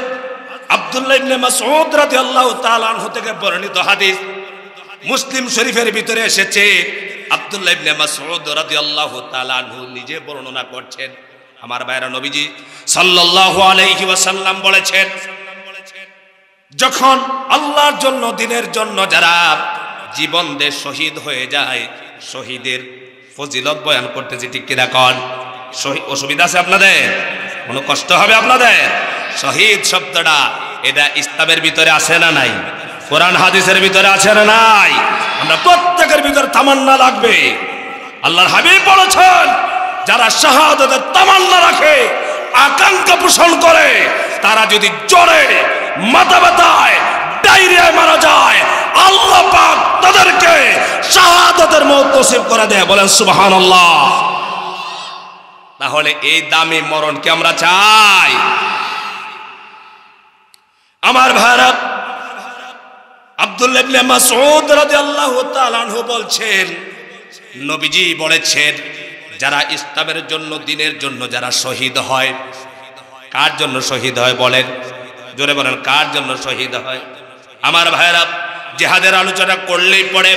আব্দুল্লাহ ইবনে মাসউদ রাদিয়াল্লাহু তাআলা আনহু থেকে বর্ণিত হাদিস মুসলিম শরীফের ভিতরে এসেছে। আব্দুল্লাহ ইবনে মাসউদ রাদিয়াল্লাহু তাআলা আনহু নিজে বর্ণনা করছেন, আমার ভাইরা নবীজি সাল্লাল্লাহু আলাইহি ওয়াসাল্লাম বলেছেন, যখন আল্লাহর জন্য দ্বীনের জন্য যারা জীবন দিয়ে শহীদ হয়ে যায়, শহীদের ফজিলত বয়ান করতেছি, ঠিক কিনা কোন? অসুবিধা আছে আপনাদের? কোনো কষ্ট হবে আপনাদের? শহীদ শব্দটা এটা ইসলামের ভিতরে আছে না নাই? কোরআন হাদিসের ভিতরে আছে না নাই? আমরা প্রত্যেকের ভিতরে তামান্না লাগবে। আল্লাহর হাবিব বলেছেন, যারা শাহাদাতের তামান্না রাখে, আকাঙ্ক্ষা পোষণ করে, তারা যদি জ্বরে, মাথা ব্যথায়, ডায়রিয়ায় মারা যায়, আল্লাহ পাক তাদেরকে শাহাদাতের মওত নসিব করে দেয়। বলেন সুবহানাল্লাহ। তাহলে এই দামি মরণ কি আমরা চাই? আমার ভাইরা, আব্দুল্লাহ ইবনে মাসউদ রাদিয়াল্লাহু তাআলা আনহু বলছেন, নবীজি বলেছেন, যারা ইসলামের জন্য দ্বীনের জন্য যারা শহীদ হয়, কার জন্য শহীদ হয় বলেন? জোরে বলেন, কার জন্য শহীদ হয়? আমার ভাইরা, জিহাদের আলোচনা করলেই পড়ে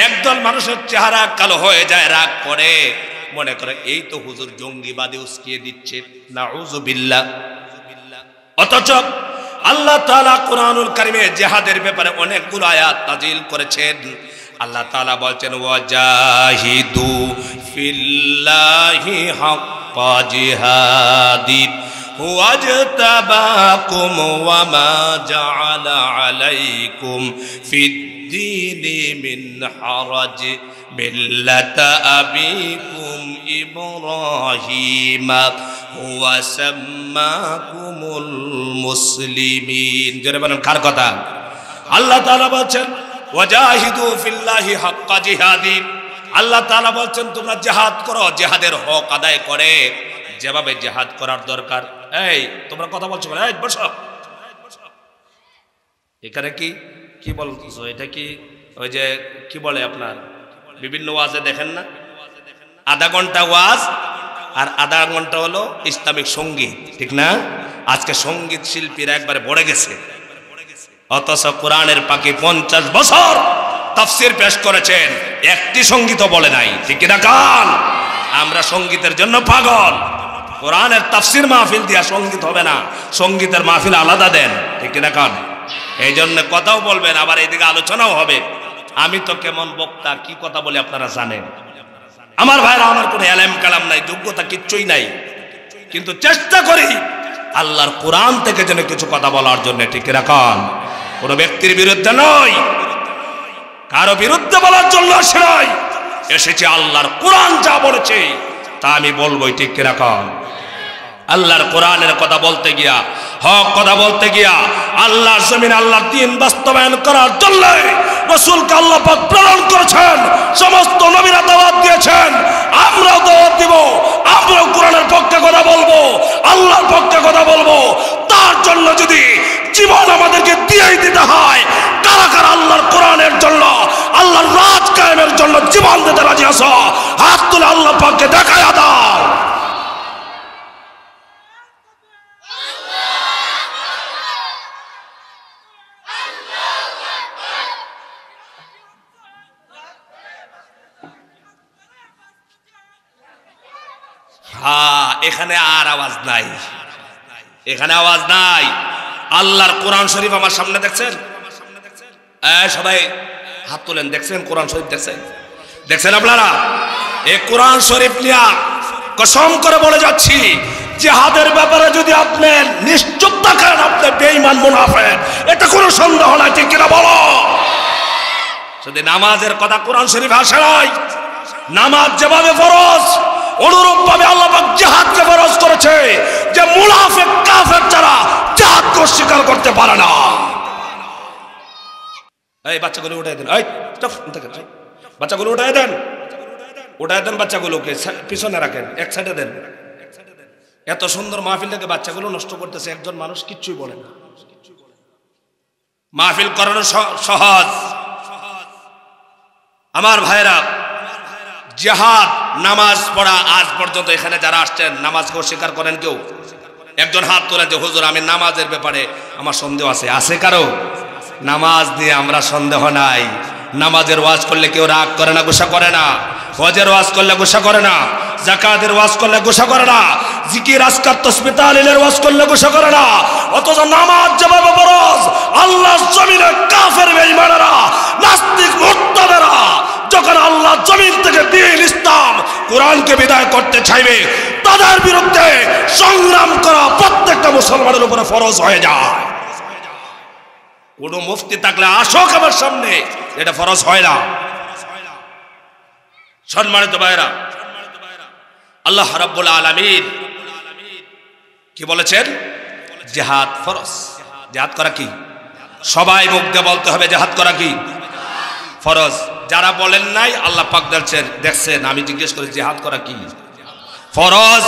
একদল মানুষের চেহারা কালো হয়ে যায়, রাগ করে, মনে করে এই তো হুজুর জঙ্গিবাদী উস্কিয়ে দিচ্ছে, নাউযুবিল্লাহ। অথচ আল্লাহ তাআলা কুরআনুল কারীমে জিহাদের ব্যাপারে অনেকগুলো আয়াত নাযিল করেছেন। আল্লাহ তাআলা বলছেন, ওয়াজাহিদু ফিল্লাহি হাক্কা জিহাদি ওয়াজতাবাকুম ওয়ামা জাআলা আলাইকুম ফিদ্দীনি মিন হারাজ মিল্লাতা আবিকুম ইব্রাহিম ওয়া সাম্মাকুমুল মুসলিমিন। জোরে বলেন, কার কথা? আল্লাহ তাআলা বলছেন, ওয়াজাহিদু ফিল্লাহি হাক্কা জিহাদি। আল্লাহ তাআলা বলছেন, তোমরা জিহাদ করো, জিহাদের হক আদায় করে যেভাবে জিহাদ করার দরকার। এই তোমরা কথা বলছো, এই বসো। এখানে কি কি বলছো? এটা কি ওই যে কি বলে আপনার বিভিন্ন ওয়াজে দেখেন না, আধা ঘন্টা ওয়াজ আর আধা ঘন্টা হলো ইসলামিক সঙ্গীত, ঠিক না? আজকে সঙ্গীত শিল্পীরা একবারে ভরে গেছে, অথচ কোরআনের পাখি 50 বছর তাফসীর পেশ করেছেন, একটি সঙ্গীতও বলে নাই, ঠিক কিনা কান? আমরা সঙ্গীতের জন্য পাগল। কোরআনের তাফসীর মাহফিল দিয়া সঙ্গীত হবে না, সঙ্গীতের মাহফিল আলাদা দেন, ঠিক কিনা কান? এই জন্য কথাও বলবেন, আবার এইদিকে আলোচনাও হবে। আমি তো কেমন বক্তা, কি কথা বলি আপনারা জানেন। আমার ভাইরা, আমার কোনো এলেম কালাম নাই, যোগ্যতা কিচ্ছুই নাই, কিন্তু চেষ্টা করি আল্লাহর কোরআন থেকে যেন কিছু কথা বলার জন্য, ঠিক রাখান। কোনো ব্যক্তির বিরুদ্ধে নয়, কারো বিরুদ্ধে বলার জন্য আসে নাই, এসেছে আল্লাহর কোরআন যা বলেছে তা আমি বলবোই, ঠিক রাখান। আল্লাহর কোরআনের কথা বলতে গিয়া, হক কথা বলতে গিয়া, আল্লাহর জমিন আল্লাহর দ্বীন বাস্তবায়ন করার জন্য রাসূলকে আল্লাহ পাক প্রেরণ করেছেন। সমস্ত নবীরা দাওয়াত দিয়েছেন, আমরাও দাওয়াত দিব, আমরাও কোরআনের পক্ষে কথা বলবো, আল্লাহর পক্ষে কথা বলবো। তার জন্য যদি জীবন আমাদেরকে দিয়েই দিতে হয়, কারা কারা আল্লাহর কোরআনের জন্য, আল্লাহর রাজ কায়েমের জন্য জীবন দিতে রাজি আছো? হাত তুলে আল্লাহ পাককে দেখায়া দাও। হ্যাঁ, এখানে আর আওয়াজ নাই, এখানে আওয়াজ নাই। আল্লাহর কোরআন শরীফ আমার সামনে দেখছেন? সবাই হাত তোলেন, দেখছেন কোরআন শরীফ? দেখছেন? দেখছেন আপনারা? এই কোরআন শরীফ নিয়ে কসম করে বলে যাচ্ছি, জিহাদের ব্যাপারে যদি আপনি নিশ্চুপ থাকেন, আপনি বেঈমান মুনাফিক, এটা কোনো সন্দেহ নাই, ঠিক কিনা বলো? যদি নামাজের কথা কোরআন শরীফ আসে নাই, নামাজ যেভাবে ফরজ, অনুরূপ ভাবে আল্লাহ পাক জিহাদকে ফরজ করেছে, যে মুনাফিক কাফের যারা জিহাদকে অস্বীকার করতে পারে না। এই বাচ্চাগুলো উঠাই দেন, এই বাচ্চাগুলো উঠাই দেন, উঠাই দেন, বাচ্চাগুলোকে পিছনে রাখেন, এক সাইডে দেন। এত সুন্দর মাহফিল থেকে বাচ্চাগুলো নষ্ট করতেছে, একজন মানুষ কিচ্ছুই বলে না। মাহফিল করানো সহজ। আমার ভাইরা, জিহাদ নামাজ পড়া, আজ পর্যন্ত এখানে যারা আসছেন নামাজকে অস্বীকার করেন কেউ? একজন হাত তোলেন যে হুজুর আমি নামাজের ব্যাপারে আমার সন্দেহ আছে। আছে কারো? নামাজ নিয়ে আমরা সন্দেহ নাই। নামাজের ওয়াজ করলে কেউ রাগ করে না, গুসা করে না। হজের ওয়াজ করলে গুসা করে না। যাকাতের ওয়াজ করলে গুসা করে না। জিকির আজকার তাসবিহ তাহলিলের ওয়াজ করলে গুসা করে না। অথচ নামাজ যেভাবে ফরজ, আল্লাহর জমিনে কাফের বেঈমানেরা, নাস্তিক মুরতাদেরা যখন আল্লাহর জমিন থেকে দ্বীন ইসলাম কোরআনকে বিদায় করতে চাইবে, তাদের বিরুদ্ধে সংগ্রাম করা প্রত্যেকটা মুসলমানের উপরে ফরজ হয়ে যায়। কোন মুফতি থাকলে আসুক আমার সামনে, এটা ফরজ হয় না। সম্মানিত ভাইরা, আল্লাহ রাব্বুল আলামিন কি বলেছেন? জিহাদ ফরজ। জিহাদ করা কি? সবাই মুখ দিয়ে বলতে হবে জিহাদ করা কি? ফরজ। যারা বলেন নাই আল্লাহ পাক দেখছেন, আমি জিজ্ঞেস করি জিহাদ করা কি? ফরজ।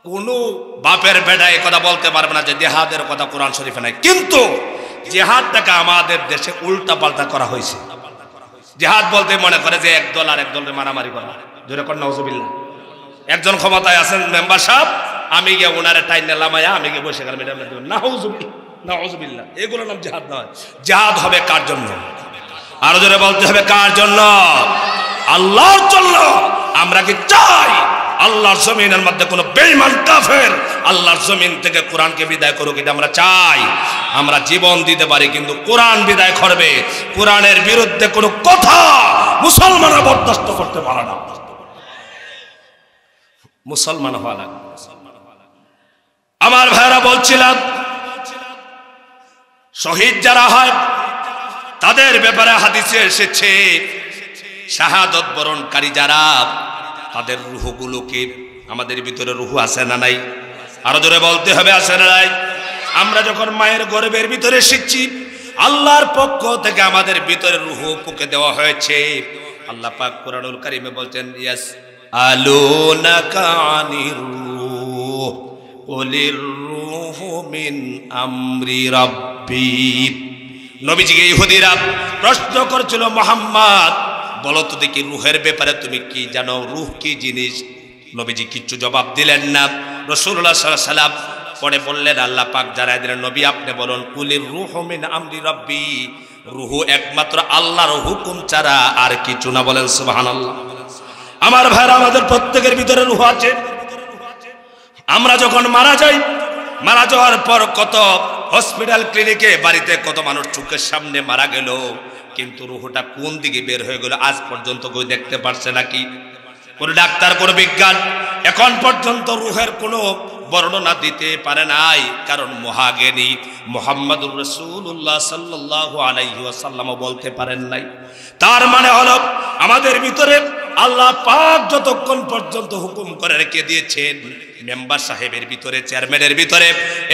কোন বাপের বেটা এই কথা বলতে পারবে না যে জিহাদের কথা কোরআন শরীফে নাই। কিন্তু জিহাদটাকে আমাদের দেশে উল্টা পাল্টা করা হয়েছে। জিহাদ বলতে মনে করে যে এক দল আর এক দলের মারামারি করা। জোরে কর নাউজুবিল্লাহ। একজন ক্ষমতায় আছেন মেম্বার সাহেব, আমি গিয়ে ওনারে টাইন লামায়া আমি গিয়ে বসে গেলাম, এটা নাউজুবিল্লাহ। এগুলো নাম জিহাদ নয়। জিহাদ হবে কার জন্য? আরো জোরে বলতে হবে কার জন্য? আল্লাহর জন্য। আমরা কি চাই আল্লাহর জমিনের মধ্যে কোনো বেঈমান কাফের আল্লাহর জমিন থেকে কোরআনকে বিদায় করুক? এটা আমরা চাই। আমরা জীবন দিতে পারি, কিন্তু কোরআন বিদায় করবে, কোরআনের বিরুদ্ধে কোনো কথা মুসলমানরা বরদাস্ত করতে পারে না। মুসলমান হওয়া লাগবে। আমার ভাইরা, বলছিলাম শহীদ যারা হয় তাদের ব্যাপারে হাদিসে এসেছে, শাহাদত বরণকারী যারা, তাদের রূহগুলোকে, আমাদের ভিতরে রূহ আছে না নাই? আরো জোরে বলতে হবে আছে না নাই? আমরা যখন মায়ের গর্ভের ভিতরে এসেছি, আল্লাহর পক্ষ থেকে আমাদের ভিতরে রূহ পুকে দেওয়া হয়েছে। আল্লাহ পাক কোরআনুল কারীমে বলতেন, ইয়াস আলুনাকা আনির রূহ কুলির রূহু মিন আমরি রাব্বি। নবীজিকে ইহুদিরা প্রশ্ন করেছিল, মুহাম্মদ বলো তো দেখি রূহের ব্যাপারে তুমি কি জানো, রূহ কি জিনিস? নবীজি কিচ্ছু জবাব দিলেন না। রাসূলুল্লাহ সাল্লাল্লাহু আলাইহি ওয়াসাল্লাম পরে বললেন, আল্লাহ পাক জানায় দিলেন, নবী আপনি বলুন, কুলির রূহু মিন আমরি রাব্বি, রূহ একমাত্র আল্লাহর হুকুম ছাড়া আর কিছু না। বলেন সুবহানাল্লাহ। আমার ভাইরা, আমাদের প্রত্যেকের ভিতরে রূহ আছে। আমরা যখন মারা যাই, মারা যাওয়ার পর কত হসপিটাল, ক্লিনিকে, বাড়িতে কত মানুষ চোখের সামনে মারা গেল, কিন্তু রূহটা কোন দিকে বের হয়ে গেল আজ পর্যন্ত কেউ দেখতে পারছে নাকি? কোন ডাক্তার, কোন বিজ্ঞান এখন পর্যন্ত রূহের কোনো বর্ণনা দিতে পারে নাই, কারণ মহাজ্ঞানী মুহাম্মদুর রাসূলুল্লাহ সাল্লাল্লাহু আলাইহি ওয়াসাল্লাম বলতে পারেন নাই। তার মানে হলো আমাদের ভিতরে আল্লাহ পাক যতক্ষণ পর্যন্ত হুকুম করে রেখে দিয়েছেন, মেম্বার সাহেবের ভিতরে, চেয়ারম্যানের ভিতরে,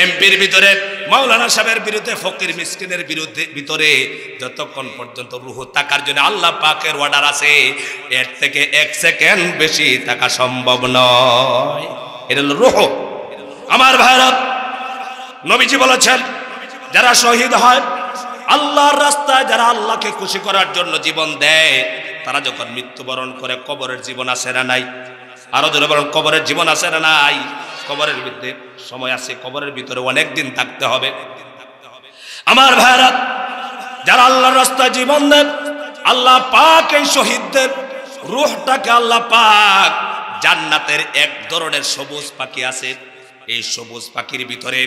এমপির ভিতরে, মাওলানা সাহেবের বিরুদ্ধে, ফকির মিসকিনের ভিতরে যতক্ষণ পর্যন্ত রূহ থাকার জন্য আল্লাহ পাকের অর্ডার আছে, এর থেকে এক সেকেন্ড বেশি থাকা সম্ভব নয়। এটা হলো রূহ। আমার ভাইরা, নবীজি বলেছেন, যারা শহীদ হয়, আল্লাহর রাস্তায় যারা আল্লাহকে খুশি করার জন্য জীবন দেয়, তারা যখন মৃত্যুবরণ করে কবরের জীবন আছে না নাই? আরো জোরে বলেন, কবরের জীবন আছে না নাই? কবরের ভিতরে সময় আছে, কবরের ভিতরে অনেক দিন থাকতে হবে। আমার ভাইরা, যারা আল্লাহর রাস্তায় জীবন দেন, আল্লাহ পাক এই শহীদদের রূহটাকে আল্লাহ পাক জান্নাতের এক ধরনের সবুজ পাখি আছে, এই সবুজ পাখির ভিতরে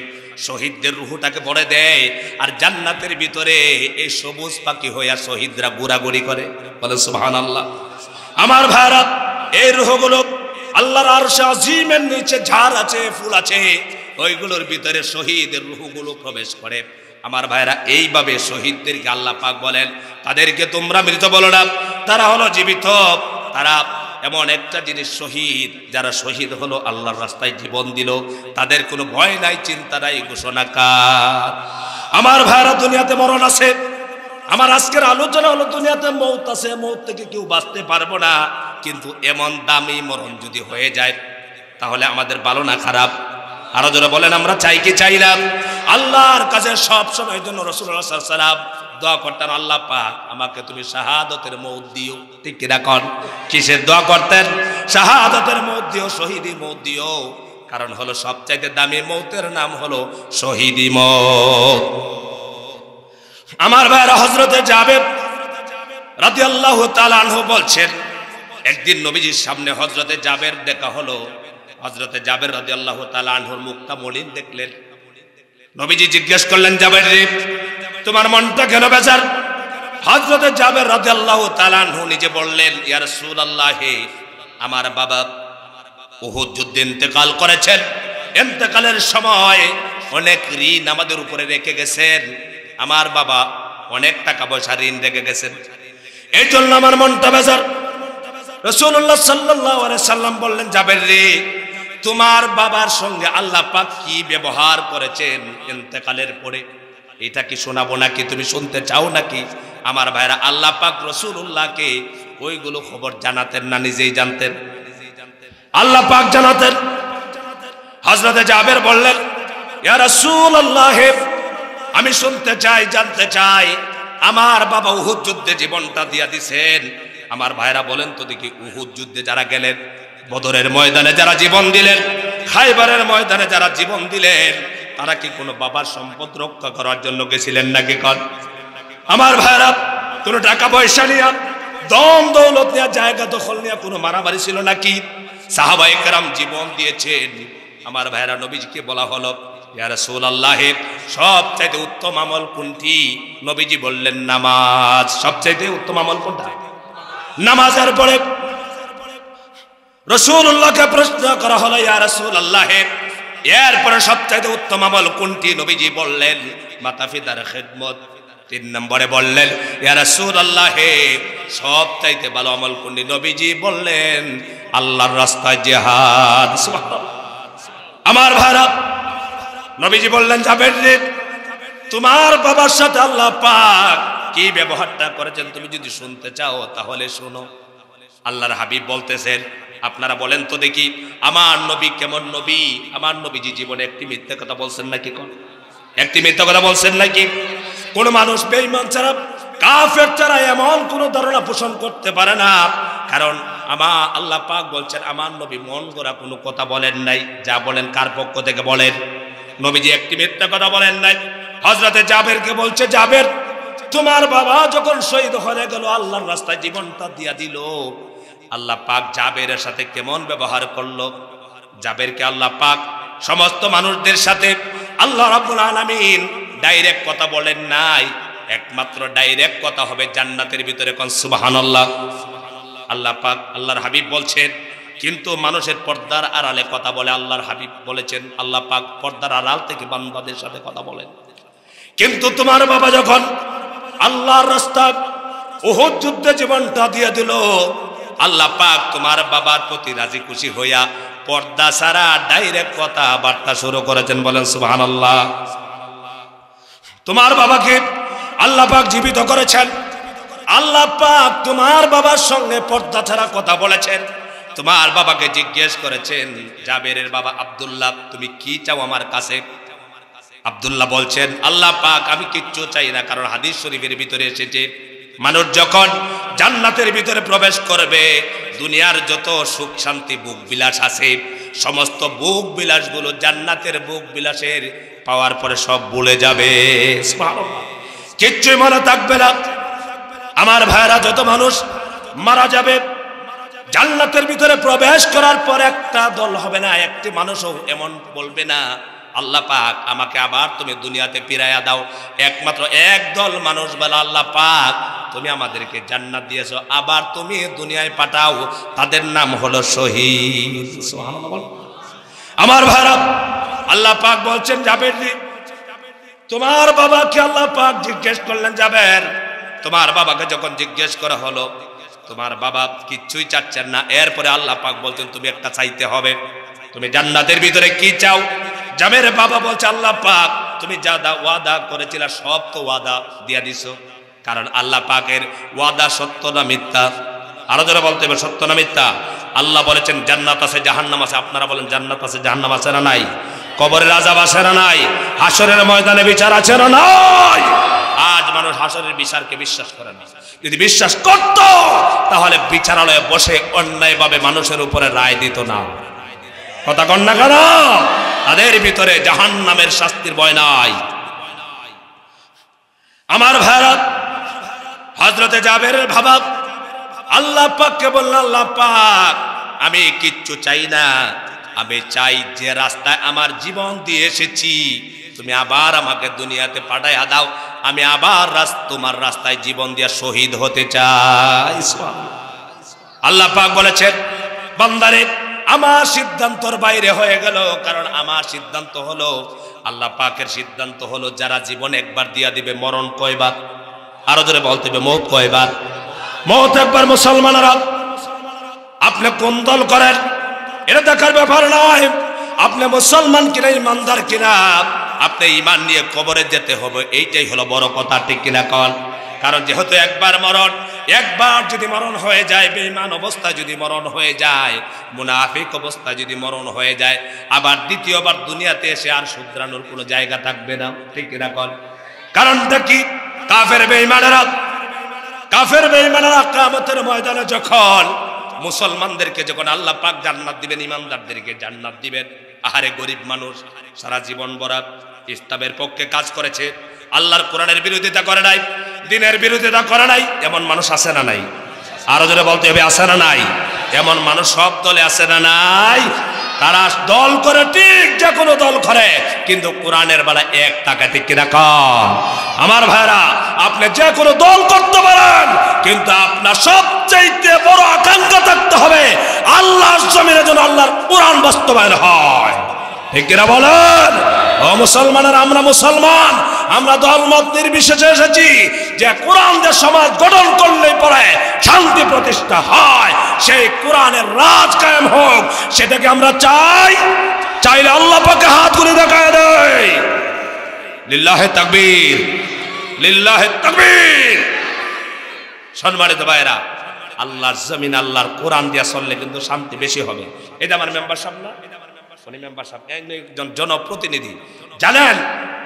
শহীদদের রূহটাকে ভরে দেয়, আর জান্নাতের ভিতরে এই সবুজ পাখি হইয়া শহীদরা ঘোরাঘুরি করে। বলে সুবহানাল্লাহ। আমার ভাইরা, এই রূহগুলো আল্লাহর আরশে আজিমের নিচে ঝাড় আছে, ফুল আছে, ওইগুলোর ভিতরে শহীদের রূহগুলো প্রবেশ করে। আমার ভাইরা, এইভাবে শহীদদেরকে আল্লাহ পাক বলেন, তাদেরকে তোমরা মৃত বলো না, তারা হলো জীবিত। তারা এমন একটা জিনিস শহীদ, যারা শহীদ হলো, আল্লাহর রাস্তায় জীবন দিল, তাদের কোনো ভয় নাই, চিন্তা নাই, ঘোষণাকার। আমার ভাইরা, দুনিয়াতে মরণ আছে। আমার আজকের আলোচনা হলো দুনিয়াতে মৌত আছে, মৌত থেকে কেউ বাঁচতে পারবো না। কিন্তু এমন দামি মরণ যদি হয়ে যায়, তাহলে আমাদের ভালো না খারাপ? আরো যারা বলেন, আমরা চাই কি চাই না? আল্লাহর কাছে সব সময় জন্য রাসূলুল্লাহ সাল্লাল্লাহু আলাইহি ওয়াসাল্লাম দোয়া করতেন, আল্লাহ পাক আমাকে তুমি শাহাদাতের মওত দিও। ঠিক কি না কোন? কিসের দোয়া করতেন? শাহাদাতের মওত দিও, শহীদি মওত দিও। কারণ হলো সবচাইতে দামি মওতের নাম হলো শহীদি মওত। আমার ভাইরা, হযরতে জাবের রাদিয়াল্লাহু তাআলা আনহু বলছেন, একদিন নবীজির সামনে হযরতে জাবের দেখা হলো। হযরতে জাবের রাদিয়াল্লাহু তাআলা আনহুর মুখটা মলিন দেখলেন। নবীজি জিজ্ঞেস করলেন, জাবের রে, তোমার মনটা কেন বেজার? হযরতে জাবের রাদিয়াল্লাহু তাআলা আনহু নিজে বললেন, ইয়া রাসূলুল্লাহ, আমার বাবা উহুদ যুদ্ধে ইন্তেকাল করেছেন। ইন্তেকালের সময় অনেক ঋণ আমাদের উপরে রেখে গেছেন। আমার বাবা অনেক টাকা পয়সা ঋণ রেখে গেছেন, এই জন্য আমার মনটা বেজার। রাসূলুল্লাহ সাল্লাল্লাহু আলাইহি সাল্লাম বললেন, জাবের রে, তোমার বাবার সঙ্গে আল্লাহ পাক কি ব্যবহার করেছেন ইন্তেকালের পরে, এটা কি শোনাবো নাকি? তুমি শুনতে চাও নাকি? আমার ভাইরা, আল্লাহ পাক রাসূলুল্লাহকে ওইগুলো খবর জানাতেন না, নিজেই জানতেন? আল্লাহ পাক জানাতেন। হযরতে জাবের বললেন, ইয়া রাসূলুল্লাহ, আমি শুনতে চাই, জানতে চাই, আমার বাবা উহুদ যুদ্ধে জীবনটা দিয়া দিছেন। আমার ভাইরা বলেন তো দেখি, উহুদ যুদ্ধে যারা গেলেন, বদরের ময়দানে যারা জীবন দিলেন, খাইবারের ময়দানে যারা জীবন দিলেন, তারা কি কোনো বাবার সম্পদ রক্ষা করার জন্য গেছিলেন নাকি? কন আমার ভাইরা, কোনো টাকা পয়সা নিয়ে, দম দৌলত নিয়ে, জায়গা দখল নিয়ে কোনো মারামারি ছিল নাকি? সাহাবায়ে কেরাম জীবন দিয়েছেন। আমার ভাইরা, নবীজিকে বলা হলো, ইয়া রাসূলুল্লাহ, সবচাইতে উত্তম আমল কোনটি? নবীজি বললেন, নামাজ। সবচাইতে উত্তম আমল কোনটা? নামাজের পরে রাসূলুল্লাহকে প্রশ্ন করা হলো, ইয়া রাসূলুল্লাহ, এরপরে সবচাইতে উত্তম আমল কোনটি? নবীজি বললেন, মাতা পিতার খেদমত। 3 নম্বরে বললেন, ইয়া রাসূলুল্লাহ, সবচাইতে ভালো আমল কোনটি? নবীজি বললেন, আল্লাহর রাস্তায় জিহাদ। সুবহানাল্লাহ। আমার ভাইরা, নবীজি বললেন, জাবের রে, তোমার বাবার সাথে আল্লাহ পাক কি ব্যবহারটা করেছেন তুমি যদি শুনতে চাও তাহলে শোনো। আল্লাহর হাবিব বলতেছেন, আপনারা বলেন তো দেখি, আমার নবী কেমন নবী? আমার নবীজি জীবনে একটি মিথ্যা কথা বলছেন নাকি? কোন একটি মিথ্যা কথা বলছেন নাকি? কোন মানুষ বেঈমান ছাড়া, কাফের ছাড়া এমন কোন ধারণা পোষণ করতে পারে না। কারণ আমার আল্লাহ পাক বলছেন, আমার নবী মন গড়া কোনো কথা বলেন নাই। যা বলেন কার পক্ষ থেকে বলেন? নবীজি একটি মিথ্যা কথা বলেন নাই। হযরতে জাবেরকে বলছে, জাবের, তোমার বাবা যখন শহীদ হয়ে গেল, আল্লাহর রাস্তায় জীবনটা দিয়া দিল, আল্লাহ পাক জাবেরের সাথে কেমন ব্যবহার করলো? জাবেরকে আল্লাহ পাক সমস্ত মানুষদের সাথে আল্লাহ রাব্বুল আলামিন ডাইরেক্ট কথা বলেন নাই। একমাত্র ডাইরেক্ট কথা হবে জান্নাতের ভিতরে। কোন সুবহানাল্লাহ। আল্লাহ পাক, আল্লাহর হাবিব বলছেন, কিন্তু মানুষের পর্দার আড়ালে কথা বলে। আল্লাহর হাবিব বলেছেন, আল্লাহ পাক পর্দার আড়াল থেকে বান্দাদের সাথে কথা বলেন। কিন্তু তোমার বাবা যখন আল্লাহর রাস্তায় উহুদ যুদ্ধে জীবনটা দিয়ে দিল, আল্লাহ পাক তোমার বাবার প্রতি রাজি খুশি হইয়া পর্দা ছাড়া ডাইরেক্ট কথা বার্তা শুরু করেছেন। বলেন সুবহানাল্লাহ। তোমার বাবাকে আল্লাহ পাক জীবিত করেছেন। আল্লাহ পাক তোমার বাবার সঙ্গে পর্দা ছাড়া কথা বলেছেন। তোমার বাবাকে জিজ্ঞেস করেছেন, জাবেরের বাবা আব্দুল্লাহ, তুমি কি চাও আমার কাছে? আব্দুল্লাহ বলছেন, আল্লাহ পাক আমি কিচ্ছু চাই না। কারণ হাদিস শরীফের ভিতরে এসেছে, মানুষ যখন জান্নাতের ভিতরে প্রবেশ করবে, দুনিয়ার যত সুখ শান্তি বুক বিলাস আছে, সমস্ত বুক বিলাসগুলো জান্নাতের বুক বিলাসের পাওয়ার পরে সব ভুলে যাবে। সুবহানাল্লাহ। কিচ্ছুই মনে থাকবে না। আমার ভাইরা, যত মানুষ মারা যাবে, জান্নাতের ভিতরে প্রবেশ করার পর একটা দল হবে না, একটি মানুষও এমন বলবে না, আল্লাহ পাক আমাকে আবার তুমি দুনিয়াতে ফিরাইয়া দাও। একমাত্র একদল মানুষ বলে, আল্লাহ পাক তুমি আমাদেরকে জান্নাত দিয়েছো, আবার তুমি দুনিয়ায় পাঠাও। তাদের নাম হলো শহীদ। সুবহানাল্লাহ। আমার ভাইরা, আল্লাহ পাক বলছেন, জাবের, তোমার বাবাকে আল্লাহ পাক জিজ্ঞেস করলেন, জাবের, তোমার বাবাকে যখন জিজ্ঞেস করা হলো, তোমার বাবা কিচ্ছুই চাচ্ছেন না। এরপরে আল্লাহ পাক বলছেন, তুমি একটা চাইতে হবে। তুমি জান্নাতের ভিতরে কি চাও? জাবের বাবা বলছে, আল্লাহ পাক তুমি যা ওয়াদা করেছিলে সব তো ওয়াদা দিয়া দিছো। কারণ আল্লাহ পাকের ওয়াদা সত্য না মিথ্যা? আরো যারা বলতে হবে সত্য না মিথ্যা? আল্লাহ বলেছেন জান্নাত আছে জাহান্নাম আছে। আপনারা বলেন জান্নাত আছে জাহান্নাম আছে না নাই? কবরের আযাব আছে না নাই? হাসরের ময়দানে বিচার আছে না নাই? আজ মানুষ হাসরের বিচারকে বিশ্বাস করে না। যদি বিশ্বাস করত তাহলে বিচারালয়ে বসে অন্যায়ভাবে মানুষের উপরে রায় দিত না। কথা কন না কেন? তাদের ভিতরে জাহান্নামের শাস্তির ভয় নাই। আমার ভাইরা, হযরতে জাবেরের বাবা আল্লাহ পাককে বললেন, আল্লাহ পাক আমি কিচ্ছু চাই না, আমি চাই যে রাস্তায় আমার জীবন দিয়ে এসেছি তুমি আবার আমাকে দুনিয়াতে পাঠাইয়া দাও, আমি আবার তোমার রাস্তায় জীবন দিয়ে শহীদ হতে চাই। আল্লাহ পাক বলেছেন, বান্দারে আমার সিদ্ধান্তর বাইরে হয়ে গেল, কারণ আমার সিদ্ধান্ত হলো, আল্লাহ পাকের সিদ্ধান্ত হলো যারা জীবন একবার দিয়া দিবে মরণ কয়বার? আরো জোরে বলতে হবে, মৌত কয়বার? মৌত একবার। মুসলমানেরা আপনি কোন দল করেন এটা দেখার ব্যাপার নয়, আপনি মুসলমান কিনা ইমানদার কিনা, আপনি ইমান নিয়ে কবরে যেতে হবে, এইটাই হলো বড় কথা, ঠিক কিনা কন? কারণ যেহেতু একবার মরণ, একবার যদি মরণ হয়ে যায়, বেঈমান অবস্থায় যদি মরণ হয়ে যায়, মুনাফিক অবস্থায় যদি মরণ হয়ে যায়, আবার দ্বিতীয়বার দুনিয়াতে এসে আর শুধরানোর কোনো জায়গা থাকবে না, ঠিক কিনা কন? কারণটা কি? কাফের বেঈমানেরা কিয়ামতের ময়দানে যখন মুসলমানদেরকে যখন আল্লাহ পাক জান্নাত দিবেন, ইমানদারদেরকে জান্নাত দিবেন, আহারে গরিব মানুষ সারা জীবন বরাত ইসলামের পক্ষে কাজ করেছে, আল্লাহর কোরআনের বিরোধিতা করে নাই, দ্বীনের বিরোধিতা করে নাই, এমন মানুষ আছে না নাই? আরো জোরে বলতে হবে, আছে না নাই? এমন মানুষ সব দলে আছে না নাই? তারা দল করে, ঠিক যে কোনো দল করে, কিন্তু কোরআনের বেলা এক টাকা, ঠিক কিনা কম? আমার ভাইরা, আপনি যে কোনো দল করতে পারেন, কিন্তু আপনার সবচাইতে বড় আকাঙ্ক্ষা থাকতে হবে আল্লাহর জমিনে যেন আল্লাহর কোরআন বাস্তবায়ন হয়, ঠিক কিনা বলেন? ও মুসলমানের, আমরা মুসলমান, আমরা দলমত নির্বিশেষে এসেছি যে কোরআন যে সমাজ গঠন করলেই পরে শান্তি প্রতিষ্ঠা হয়, সেই কোরআনের রাজ কায়েম হোক, সেটাকে আমরা চাই। চাইলে আল্লাহ পাকে হাত তুলে দেখায় দেয়। লিল্লাহে তাকবীর, লিল্লাহে তাকবীর। সম্মানিত ভাইরা, আল্লাহর জমিন আল্লাহর কোরআন দিয়া চললে কিন্তু শান্তি বেশি হবে। এটা আমার মেম্বার সাহেব না, উনি মেম্বার সাহেব, একজন জনপ্রতিনিধি। জানেন,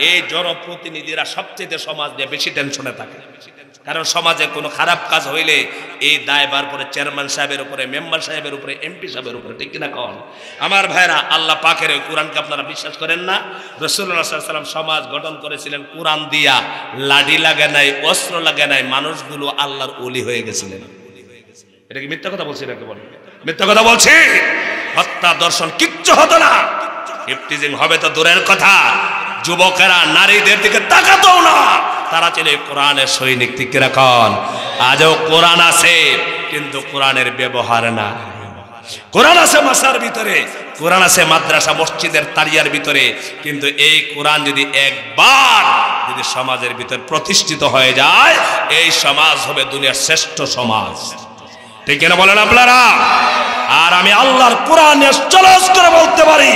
এই জনপ্রতিনিধিরা সবচেয়ে সমাজ দিয়ে বেশি টেনশনে থাকে, কারণ সমাজে কোনো খারাপ কাজ হইলে এই দায়ভার পরে চেয়ারম্যান সাহেবের উপরে, মেম্বার সাহেবের উপরে, এমপি সাহেবের উপরে, ঠিক কিনা কন? আমার ভাইরা, আল্লাহ পাকের ওই কোরআনকে আপনারা বিশ্বাস করেন না? রাসূলুল্লাহ সাল্লাল্লাহু আলাইহি ওয়াসাল্লাম সমাজ গঠন করেছিলেন কোরআন দিয়া, লাঠি লাগে নাই, অস্ত্র লাগে নাই, মানুষগুলো আল্লাহর ওলি হয়ে গেছিলেন। এটা কি মিথ্যা কথা বলছি নাকি? বলেন, মিথ্যা কথা বলছি? হত্যা দর্শন কিচ্ছু হতো না, ইফতিজিং হবে তো দূরের কথা, যুবকেরা নারীদের দিকে তাকাতো না, তারা ছিল কোরআনের সৈনিক, ঠিক রাখন। আজও কোরআন আছে, কিন্তু কোরআনের ব্যবহার না। কোরআন আছে মাসার ভিতরে, কোরআন আছে মাদ্রাসা মসজিদের তারিয়ার ভিতরে, কিন্তু এই কোরআন যদি একবার যদি সমাজের ভিতর প্রতিষ্ঠিত হয়ে যায়, এই সমাজ হবে দুনিয়ার শ্রেষ্ঠ সমাজ, ঠিক কিনা বলেন আপনারা? আর আমি আল্লাহর কোরআনে চলস করে বলতে পারি,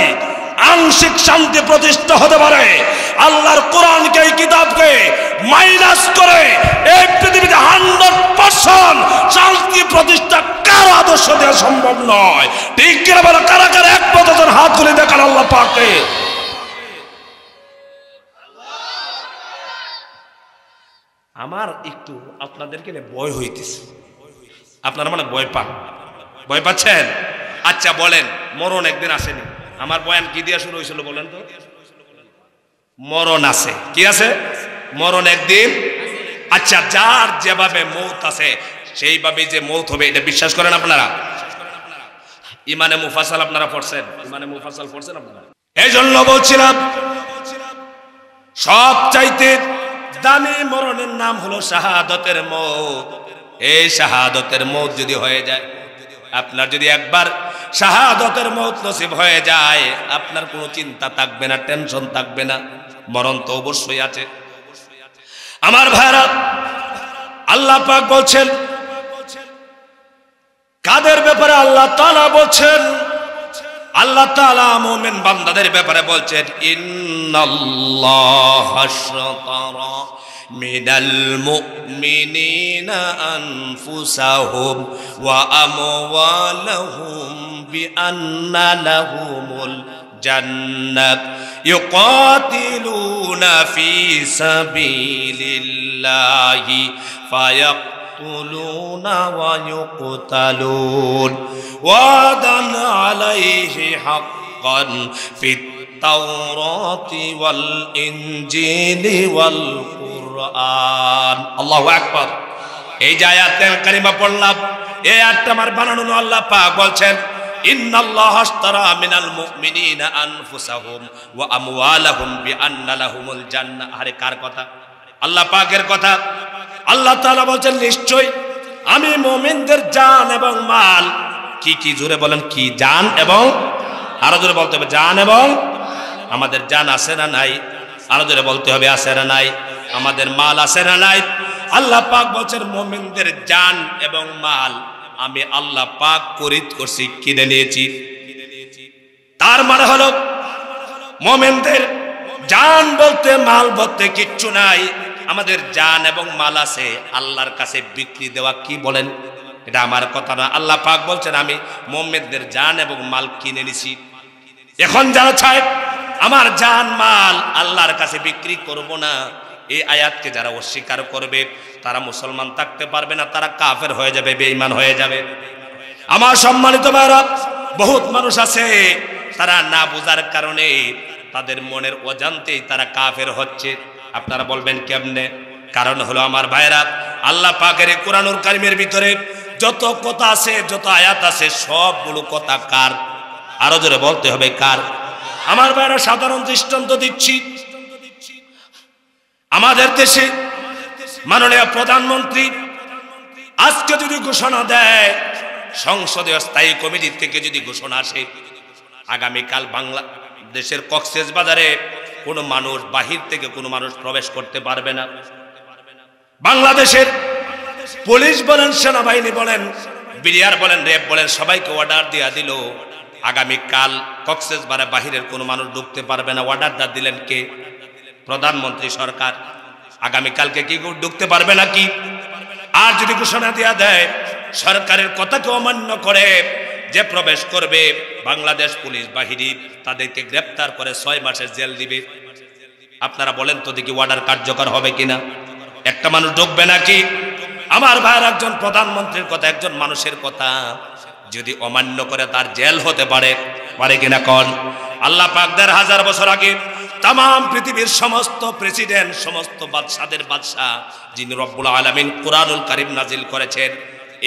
আংশিক শান্তি প্রতিষ্ঠা হতে পারে। আল্লাহর কোরআনকে, এই কিতাবকে মাইনাস করে এই পৃথিবীতে 100% শান্তি প্রতিষ্ঠা কারো আদর্শ দেওয়া সম্ভব নয়, ঠিক কিনা বলে? কারা কারা এক পথের হাত তুলে দেখান আল্লাহ পাকে। আমার একটু আপনাদেরকে ভয় হইতেছে, আপনারা মানে ভয় পান, ভয় পাচ্ছেন? আচ্ছা বলেন, মরণ একদিন আসেনি? আমার বয়ান কি দিয়ে শুরু হয়েছিল বলেন তো? মরণ আছে, কি আছে? মরণ একদিন। আচ্ছা, যার যেভাবে মৌত আছে সেইভাবে যে মৌত হবে, এটা বিশ্বাস করেন আপনারা? ইমানে মুফাসাল আপনারা পড়ছেন? ইমানে মুফাসাল পড়ছেন আপনারা? এই জন্য বলছিলাম, সব চাইতে দামি মরণের নাম হলো শাহাদতের মৌত। এই শাহাদতের মৌত যদি হয়ে যায়, আপনার যদি একবার শাহাদতের মৌত নসিব হয়ে যায়, আপনার কোনো চিন্তা থাকবে না, টেনশন থাকবে না। মরণ তো অবশ্যই আছে। আমার ভাইরা, আল্লাহ পাক বলছেন কাদের ব্যাপারে? আল্লাহ তাআলা বলছেন, আল্লাহ তাআলা মুমিন বান্দাদের ব্যাপারে বলছেন, ইন্নাল্লাহা আশতারা মিনাল মুমিনিনা আনফুসাহুম ওয়া আমওয়ালাহুম বিআন্না লাহুমুল জান্নাত ইউকাতিলুনা ফি সাবিলিল্লাহি ফায়াকতুলুনা ওয়া ইউকতালুন ওয়াদান আলাইহি হাক্কান ফিত তাওরাতি ওয়াল ইনজিলি ওয়াল কুরআন। আল্লাহু আকবার। এই যে আয়াতের কারিমা পড়লাম, এই আয়াতটা আমার বানানো আল্লাহ পাক বলছেন ইন্নাল্লাহা আশতারা মিনাল মুমিনিনা আনফুসাহুম ওয়া আমওয়ালাহুম বিআন্না লাহুমুল জান্নাহ। আরে কার কথা? আল্লাহ পাকের কথা। আল্লাহ তাআলা বলছেন নিশ্চয় আমি মুমিনদের জান এবং মাল, কি কি জোরে বলেন, কি জান এবং, আরো জোরে বলতে হবে জান এবং, আমাদের জান আছে না নাই? আরো জোরে বলতে হবে আছে না নাই? আমাদের মাল আছে না নাই? আল্লাহ পাক বলছেন মুমিনদের জান এবং মাল আমি আল্লাহ পাক খরিদ করছি, কিনে নিয়েছি। তার মানে হলো মুমিনদের জান বলতে মাল বলতে কিচ্ছু নাই। আমাদের জান এবং মাল আছে আল্লাহর কাছে বিক্রি দেওয়া। কি বলেন? এটা আমার কথা না, আল্লাহ পাক বলছেন আমি মুমিনদের জান এবং মাল কিনে নিছি। এখন যারা চায় আমার জান মাল আল্লাহর কাছে বিক্রি করব না, এই আয়াতকে যারা অস্বীকার করবে তারা মুসলমান থাকতে পারবে না, তারা কাফের হয়ে যাবে, বেঈমান হয়ে যাবে। আমার সম্মানিত ভাইরা, বহুত মানুষ আছে তারা না বুঝার কারণে তাদের মনের অজান্তেই তারা কাফের হচ্ছে। আপনারা বলবেন কেমনে? কারণ হলো আমার ভাইরা, আল্লাহ পাকের কোরআনুল কারীমের ভিতরে যত কথা আছে, যত আয়াত আছে, সবগুলো কথা কার? আরো জোরে বলতে হবে কার? আমার ভাইরা সাধারণ দৃষ্টান্ত দিচ্ছি। আমাদের দেশে মাননীয় প্রধানমন্ত্রী আজকে যদি ঘোষণা দেয়, সংসদীয় স্থায়ী কমিটি থেকে যদি ঘোষণা আসে আগামীকাল বাংলাদেশের কক্সবাজারে কোনো মানুষ, বাহির থেকে কোনো মানুষ প্রবেশ করতে পারবে না। বাংলাদেশের পুলিশ বলেন, সেনাবাহিনী বলেন, বিডিআর বলেন, র্যাব বলেন, সবাইকে অর্ডার দিয়া দিল আগামীকাল কক্সবাজারে বাহিরের কোনো মানুষ ঢুকতে পারবে না। অর্ডারটা দিলেন কে? প্রধানমন্ত্রী সরকার। আগামীকালকে কি ঢুকতে পারবে নাকি? আর যদি ঘোষণা দেওয়া দেয় সরকারের কথাকে অমান্য করে যে প্রবেশ করবে বাংলাদেশ পুলিশ বাহিনী তাদেরকে গ্রেপ্তার করে 6 মাসের জেল দিবে। আপনারা বলেন তো দেখি অর্ডার কার্যকর হবে কিনা? একটা মানুষ ঢুকবে নাকি? আমার ভাইয়ের একজন প্রধানমন্ত্রীর কথা, একজন মানুষের কথা যদি অমান্য করে তার জেল হতে পারে, পারে কিনা কোন? আল্লাহ পাক 1000 বছর আগে তাম পৃথিবীর সমস্ত প্রেসিডেন্ট, সমস্ত বাদশাদের বাদশাহ যিনি রব্বুল আলামিন কোরআনুল কারীম নাজিল করেছেন,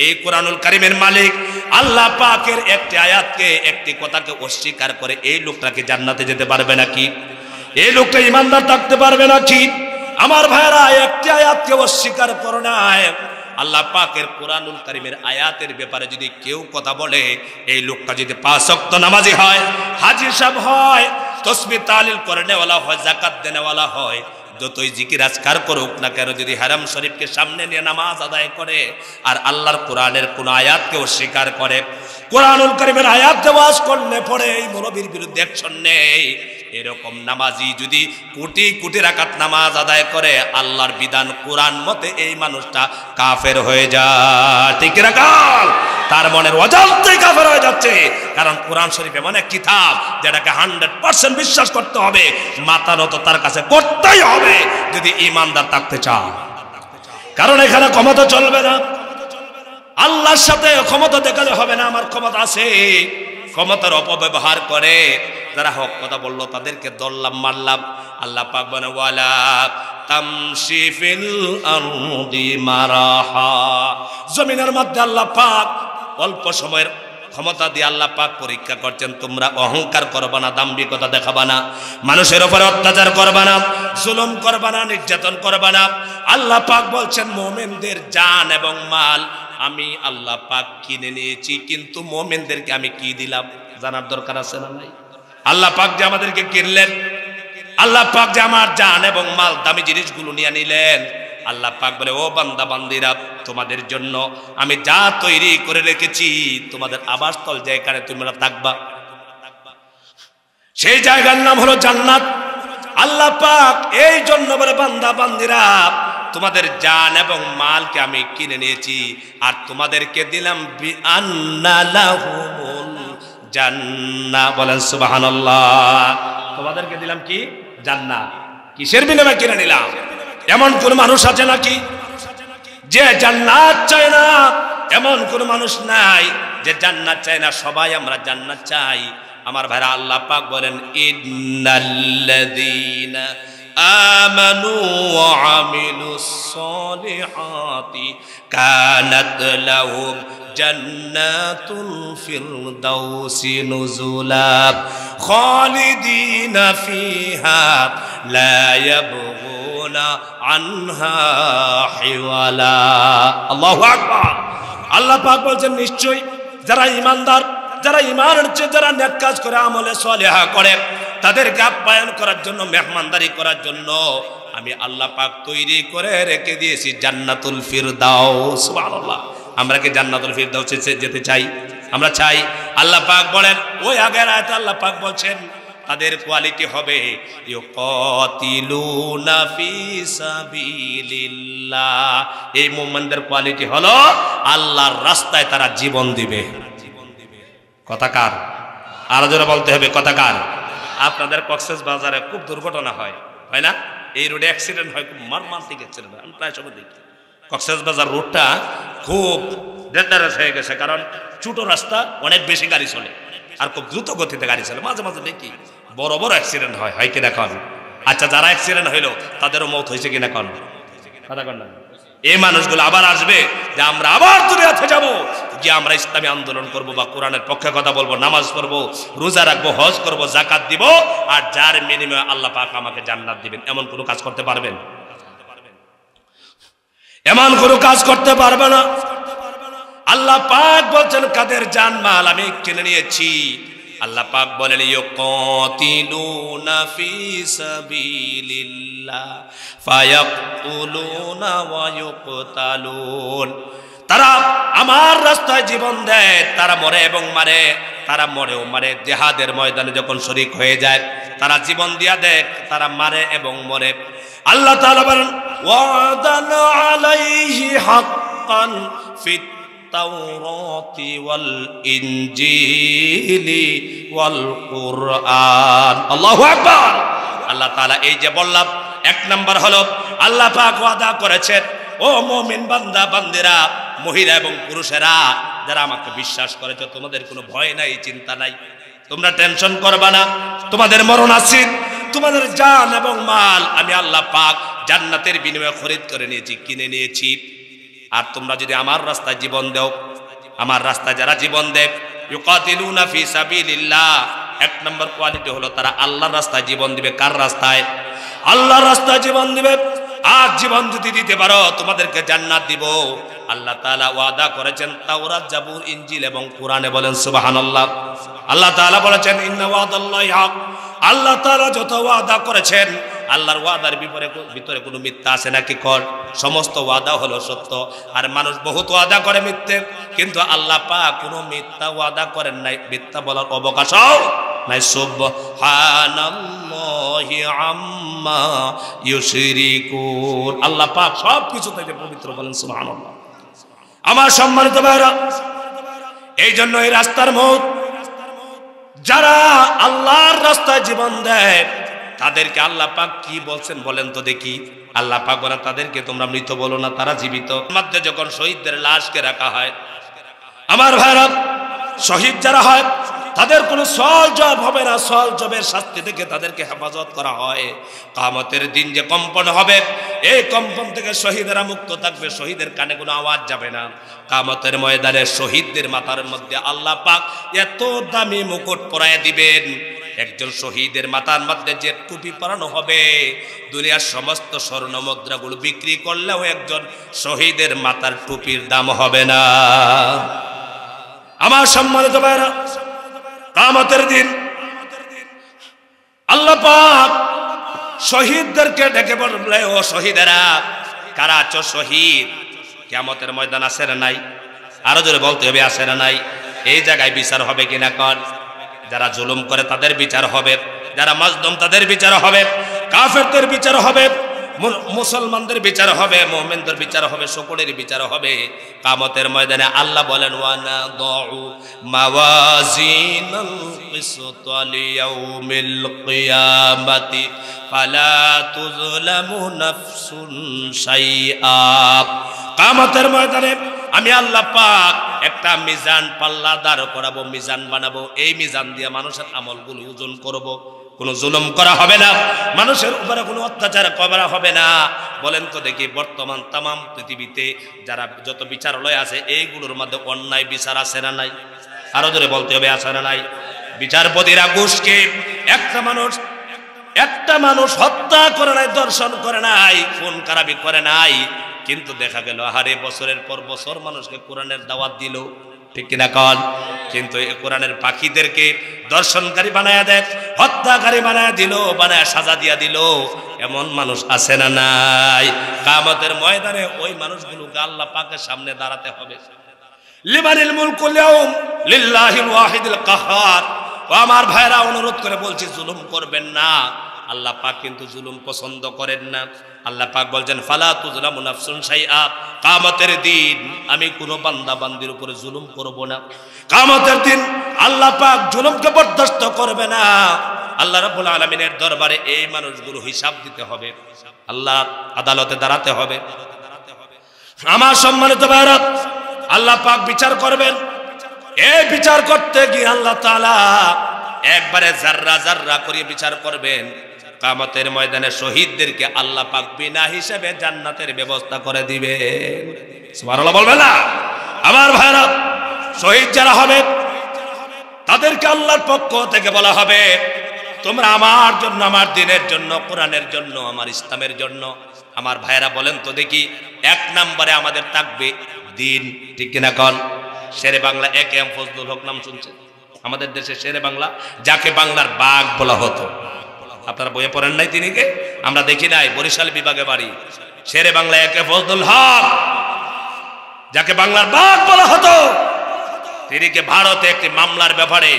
এই কোরআনুল কারীমের মালিক আল্লাহ পাকের একটি আয়াতকে, একটি কথাকে অস্বীকার করে এই লোকটাকে জান্নাতে যেতে পারবে নাকি? এই লোকটা ইমানদার থাকতে পারবে নাকি? আমার ভাইরা, একটি আয়াতকে অস্বীকার করো না। আল্লাহ পাকের কোরআনুল কারীমের আয়াতের ব্যাপারে যদি কেউ কথা বলে, এই লোকটা যদি 5 ওয়াক্ত নামাজি হয়, হাজী সাহেব হয়, তসবিহ তাহলিল করেনেওয়ালা হয়, যাকাত দেনেওয়ালা হয়, যতই জিকির আজকার করুক না কেন, যদি হারাম শরীফকে সামনে নিয়ে নামাজ আদায় করে আর আল্লাহর কোরআনের কোন আয়াতকে অস্বীকার করে, কোরআনুল কারীমের আয়াত ওয়াজ করলে পরে এই মুরব্বির বিরুদ্ধে অ্যাকশন নেই, এরকম নামাজি যদি কোটি কোটি রাকাত নামাজ আদায় করে আল্লাহর বিধান কোরআন মতে, এই মানুষটা কাফের হয়ে যায়। ঠিক রাখাল, তার মনের অজান্তেই কাফের হয়ে যাচ্ছে। কারণ কোরআন শরীফ এমন এক কিতাব যেটাকে 100% বিশ্বাস করতে হবে, মাথা নত তার কাছে করতেই হবে যদি ঈমানদার থাকতে চান। কারণ এখানে ক্ষমতা চলবে না, আল্লাহর সাথে ক্ষমতা দেখালে হবে না। আমার ক্ষমতা আছে, ক্ষমতার অপব্যবহার করে যারা হক কথা বললো তাদেরকে ধরলাম, মারলাম। আল্লাহ পাক বলে ওয়ালা তামশি ফিল আরদি মারাহা, জমিনের মধ্যে আল্লাহ পাক অল্প সময়ের ক্ষমতা দিয়ে আল্লাহ পাক পরীক্ষা করছেন। তোমরা অহংকার করবা না, দাম্ভিকতা দেখাবা না, মানুষের উপরে অত্যাচার করবা না, জুলুম করবা না, নির্যাতন করবা না। আল্লাহ পাক বলছেন মুমিনদের জান এবং মাল আমি আল্লাহ পাক কিনে নিয়েছি, কিন্তু মুমিনদেরকে আমি কি দিলাম জানার দরকার আছে না নাই? আল্লাহ পাক যে আমাদেরকে কিনলেন, আল্লাহ পাক যে আমার জান এবং মাল দামি জিনিসগুলো নিয়ে নিলেন, আল্লাহ পাক বলে ও বান্দা বান্দিরা, তোমাদের জন্য আমি যা তৈরি করে রেখেছি তোমাদের আবাসস্থল, যেখানে তোমরা থাকবা, সেই জায়গার নাম হলো জান্নাত। আল্লাহ পাক এই জন্য বলে বান্দা বান্দিরা, তোমাদের জান এবং মালকে আমি কিনে নিয়েছি আর তোমাদেরকে দিলাম বিআন্না লাহুমুল জান্নাহ। বলেন সুবহানাল্লাহ। তোমাদেরকে দিলাম কি? জান্নাত। কিসের বিনিময়ে কিনে নিলাম? এমন কোন মানুষ আছে নাকি যে জান্নাত চায় না? এমন কোন মানুষ নাই যে জান্নাত চায় না। সবাই আমরা জান্নাত চাই। আমার ভাইরা, আল্লাহ পাক বলেন ইন্নাল্লাযীনা আমানু ওয়া আমিলুস সালিহাতি কানাত লাহুম জান্নাতুল ফিরদাউসি নুজুলা খালিদিনা ফিহা লা ইয়াবগুনা আনহা হিওয়ালা। আল্লাহু আকবার। আল্লাহ পাক বলেন নিশ্চয়ই যারা ঈমানদার, যারা ঈমান আনছে, যারা নেক কাজ করে, আমলে সালেহা করে, তাদেরকে আপ্যায়ন করার জন্য, মেহমানদারি করার জন্য আমি আল্লাহ পাক তৈরি করে রেখে দিয়েছি জান্নাতুল ফিরদাউস। সুবহানাল্লাহ। আমরা কি জান্নাতুল ফিরদাউসে যেতে চাই? আমরা চাই। আল্লাহ পাক বলেন, ওই আগের আয়াতে আল্লাহ পাক বলছেন তাদের কোয়ালিটি হবে ইউকাতিলুনা ফি সাবিলিল্লাহ। এই মুমিনদের কোয়ালিটি হলো আল্লাহর রাস্তায় তারা জীবন দিবে। কথা কার? আরো জোরে বলতে হবে, কথা কার? আপনাদের কক্সবাজারে খুব দুর্ঘটনা হয় না? এই রোডে অ্যাক্সিডেন্ট হয়, খুব মর্মান্তিক অ্যাক্সিডেন্ট হয়। আমি প্রায় সময় দেখি কক্সবাজার রোডটা খুব ডেঞ্জারাস হয়ে গেছে, কারণ ছোট রাস্তা, অনেক বেশি গাড়ি চলে আর খুব দ্রুত গতিতে গাড়ি চলে। মাঝে মাঝে দেখি বড় বড় অ্যাক্সিডেন্ট হয় কিনা কন? আচ্ছা, যারা অ্যাক্সিডেন্ট হইলো তাদেরও মৌত হয়েছে কিনা কন? কথা কন না? এই মানুষগুলো আবার আসবে যে আমরা আবার দুনিয়াতে যাব, যে আমরা ইসলামী আন্দোলন করব বা কোরআনের পক্ষে কথা বলবো, নামাজ পড়বো, রোজা রাখবো, হজ করব, যাকাত দিব, আর যার বিনিময়ে আল্লাহ পাক আমাকে জান্নাত দিবেন। এমন কোনো কাজ করতে পারবেন? এমন কোনো কাজ করতে পারবে না। আল্লাহ পাক বলছেন কাদের জানমাল আমি কিনে নিয়েছি। আল্লাহ পাক বলেন ইউকাতিলুনা ফি সাবিলিল্লাহ ফায়াকতুলুনা ওয়া ইউকতালুন। তারা আমার রাস্তায় জীবন দেয়, তারা মরে এবং মারে, তারা মরেও মারে। জিহাদের ময়দানে যখন শরীক হয়ে যায়, তারা জীবন দিয়া দেয়, তারা মারে এবং মরে। আল্লাহ তাআলা বলেন ওয়াদান আলাইহি হাক্কান ফিত তাওরাতি ওয়াল ইনজিলি ওয়াল কুরআন। আল্লাহু আকবার। আল্লাহ তাআলা এই যে বললাম, এক নাম্বার হলো আল্লাহ পাক ওয়াদা করেছেন, ও মুমিন বান্দা বান্দিরা, মহিলা এবং পুরুষেরা যারা আমাকে বিশ্বাস করেছো, তোমাদের কোনো ভয় নাই, চিন্তা নাই, তোমরা টেনশন করবা না। তোমাদের মরণ আসিন, তোমাদের জান এবং মাল আমি আল্লাহ পাক জান্নাতের বিনিময়ে খরিদ করে নিয়েছি, কিনে নিয়েছি। আর তোমরা যদি আমার রাস্তায় জীবন দাও, আমার রাস্তায় যারা জীবন দেয়, ইউকাতিলুনা ফি সাবিলিল্লাহ, এক নম্বর কোয়ালিটি হলো তারা আল্লাহর রাস্তায় জীবন দিবে। কার রাস্তায়? আল্লাহর রাস্তায় জীবন দিবে। আর জীবন যদি দিতে পারো তোমাদেরকে জান্নাত দিব। আল্লাহ তাআলা ওয়াদা করেছেন তাওরাত, জাবুর, ইনজিল এবং কোরআনে। বলেন সুবহানাল্লাহ। আল্লাহ তাআলা বলেছেন ইন্না ওয়াদাল্লাহি হক। আল্লাহ তাআলা যত ওয়াদা করেছেন, আল্লাহর ওয়াদার ভিতরে কোনো মিথ্যা আছে নাকি? কর সমস্ত ওয়াদা হলো সত্য। আর মানুষ বহুত ওয়াদা করে মিথ্যে, কিন্তু আল্লাহ পাক কোনো মিথ্যা ওয়াদা করেন নাই, মিথ্যা বলার অবকাশও নাই। সুবহানাল্লাহি আম্মা ইউশরিকুন। আল্লাহ পাক সব কিছু থেকে পবিত্র। বলেন সুবহানাল্লাহ। আমার সম্মানিত ভাইরা, এই জন্য এই রাস্তার মত যারা আল্লাহর রাস্তায় জীবন দেয় তাদেরকে আল্লাহ পাক কি বলছেন বলেন তো দেখি? আল্লাহ পাক বলেন তাদেরকে তোমরা মৃত বলো না, তারা জীবিত। মধ্যে যখন শহীদদের লাশকে রাখা হয়, আমার ভাইরা, শহীদ যারা হয় তাদের কোনো সওয়াল জবাব হবে না। সওয়াল জবের শাস্তি থেকে তাদেরকে হেফাজত করা হয়। কিয়ামতের দিন যে কম্পন হবে, এই কম্পন থেকে শহীদেরা মুক্ত থাকবে, শহীদের কানে কোনো আওয়াজ যাবে না। কিয়ামতের ময়দানে শহীদদের মাথার মধ্যে আল্লাহ পাক এত দামি মুকুট পরায় দিবেন, একজন শহীদের মাথার মধ্যে যে টুপি পরানো হবে, দুনিয়ার সমস্ত স্বর্ণ মুদ্রাগুলো বিক্রি করলেও একজন শহীদের মাথার টুপির দাম হবে না। আমার সম্মানিত ভাইরা, কিয়ামতের দিন আল্লাহ পাক শহীদদেরকে ডেকে বলবে, ও শহীদেরা, কারা আছো শহীদ? কিয়ামতের ময়দান আছে না নাই? আরো জোরে বলতে হবে, আছে না নাই? এই জায়গায় বিচার হবে কিনা কন? যারা জুলুম করে তাদের বিচার হবে, যারা মাজলুম তাদের বিচার হবে, কাফেরদের বিচার হবে, মুসলমানদের বিচার হবে, মুমিনদের বিচার হবে, সকলের বিচার হবে কিয়ামতের ময়দানে। আল্লাহ বলেন ওয়ানা দাউ মাওয়াজিনাল কিসত লিয়াউমিল কিয়ামাতি ফালা তুযলামু নাফসুন শাইআ। কিয়ামতের ময়দানে আমি আল্লাহ পাক একটা মিজান পাল্লা দাঁড় করাবো, মিজান বানাবো। এই মিজান দিয়ে মানুষের আমলগুলো ওজন করব। কোনো জুলুম করা হবে না, মানুষের উপরে কোনো অত্যাচার করা হবে না। বলেন তো দেখি, বর্তমান তামাম পৃথিবীতে যারা যত বিচারালয় আছে এইগুলোর মধ্যে অন্যায় বিচার আছে না নাই? আরো জোরে বলতে হবে, আছে না নাই? বিচারপতিরা ঘুষকে একটা মানুষ হত্যা করে নাই, দর্শন করে নাই, খুন খারাপি করে নাই, কিন্তু দেখা গেল আরে বছরের পর বছর মানুষকে কোরআনের দাওয়াত দিল, ঠিক কিনা কন? কিন্তু এই কোরআনের পাখিদেরকে দর্শনকারী বানায়া দেয়, হত্যাকারী বানায়া দিল, বানায়া সাজা দিয়া দিল। এমন মানুষ আছে না নাই? কিয়ামতের ময়দানে ওই মানুষগুলোকে আল্লাহ পাকের সামনে দাঁড়াতে হবে। লিমানিল মুলকুল ইয়াউম লিল্লাহিল ওয়াহিদিল কাহ্হার। ও আমার ভাইরা, অনুরোধ করে বলছি, জুলুম করবেন না। আল্লাহ পাক কিন্তু জুলুম পছন্দ করেন না। আল্লাহ পাক বলছেন ফালা তুযলামু নাফসুন শাইআ। কিয়ামতের দিন আমি কোনো বান্দা বান্দির উপরে জুলুম করব না। কিয়ামতের দিন আল্লাহ পাক জুলুমকে বরদাস্ত করবে না। আল্লাহ রাব্বুল আলামিনের দরবারে এই মানুষগুলো হিসাব দিতে হবে, আল্লাহ আদালতে দাঁড়াতে হবে। আমার সম্মানিত ভাইরা, আল্লাহ পাক বিচার করবেন। এই বিচার করতে গিয়ে আল্লাহ তাআলা একবারে জাররা জাররা করে বিচার করবেন। কিয়ামতের ময়দানে শহীদদেরকে আল্লাহ পাক বিনা হিসাবে জান্নাতের ব্যবস্থা করে দিবেন। সুবহানাল্লাহ বলবেন না? আমার ভাইরা, শহীদ যারা হবে তাদেরকে আল্লাহর পক্ষ থেকে বলা হবে, তোমরা আমার জন্য, আমার দ্বীনের জন্য, কোরআনের জন্য, আমার ইসলামের জন্য। আমার ভাইরা বলেন তো দেখি, এক নম্বরে আমাদের থাকবে দ্বীন, ঠিক কিনা কন? শেরে বাংলা একে এম ফজলুল হক নাম শুনছেন? আমাদের দেশে শেরে বাংলা, যাকে বাংলার বাঘ বলা হতো। আপনারা বইয়ে পড়েন নাই তিনিকে? আমরা দেখি নাই, বরিশাল বিভাগে বাড়ি। শেরে বাংলা একে ফজলুল হক, যাকে বাংলার বাঘ বলা হতো, তিনিকে ভারতে একটি মামলার ব্যাপারে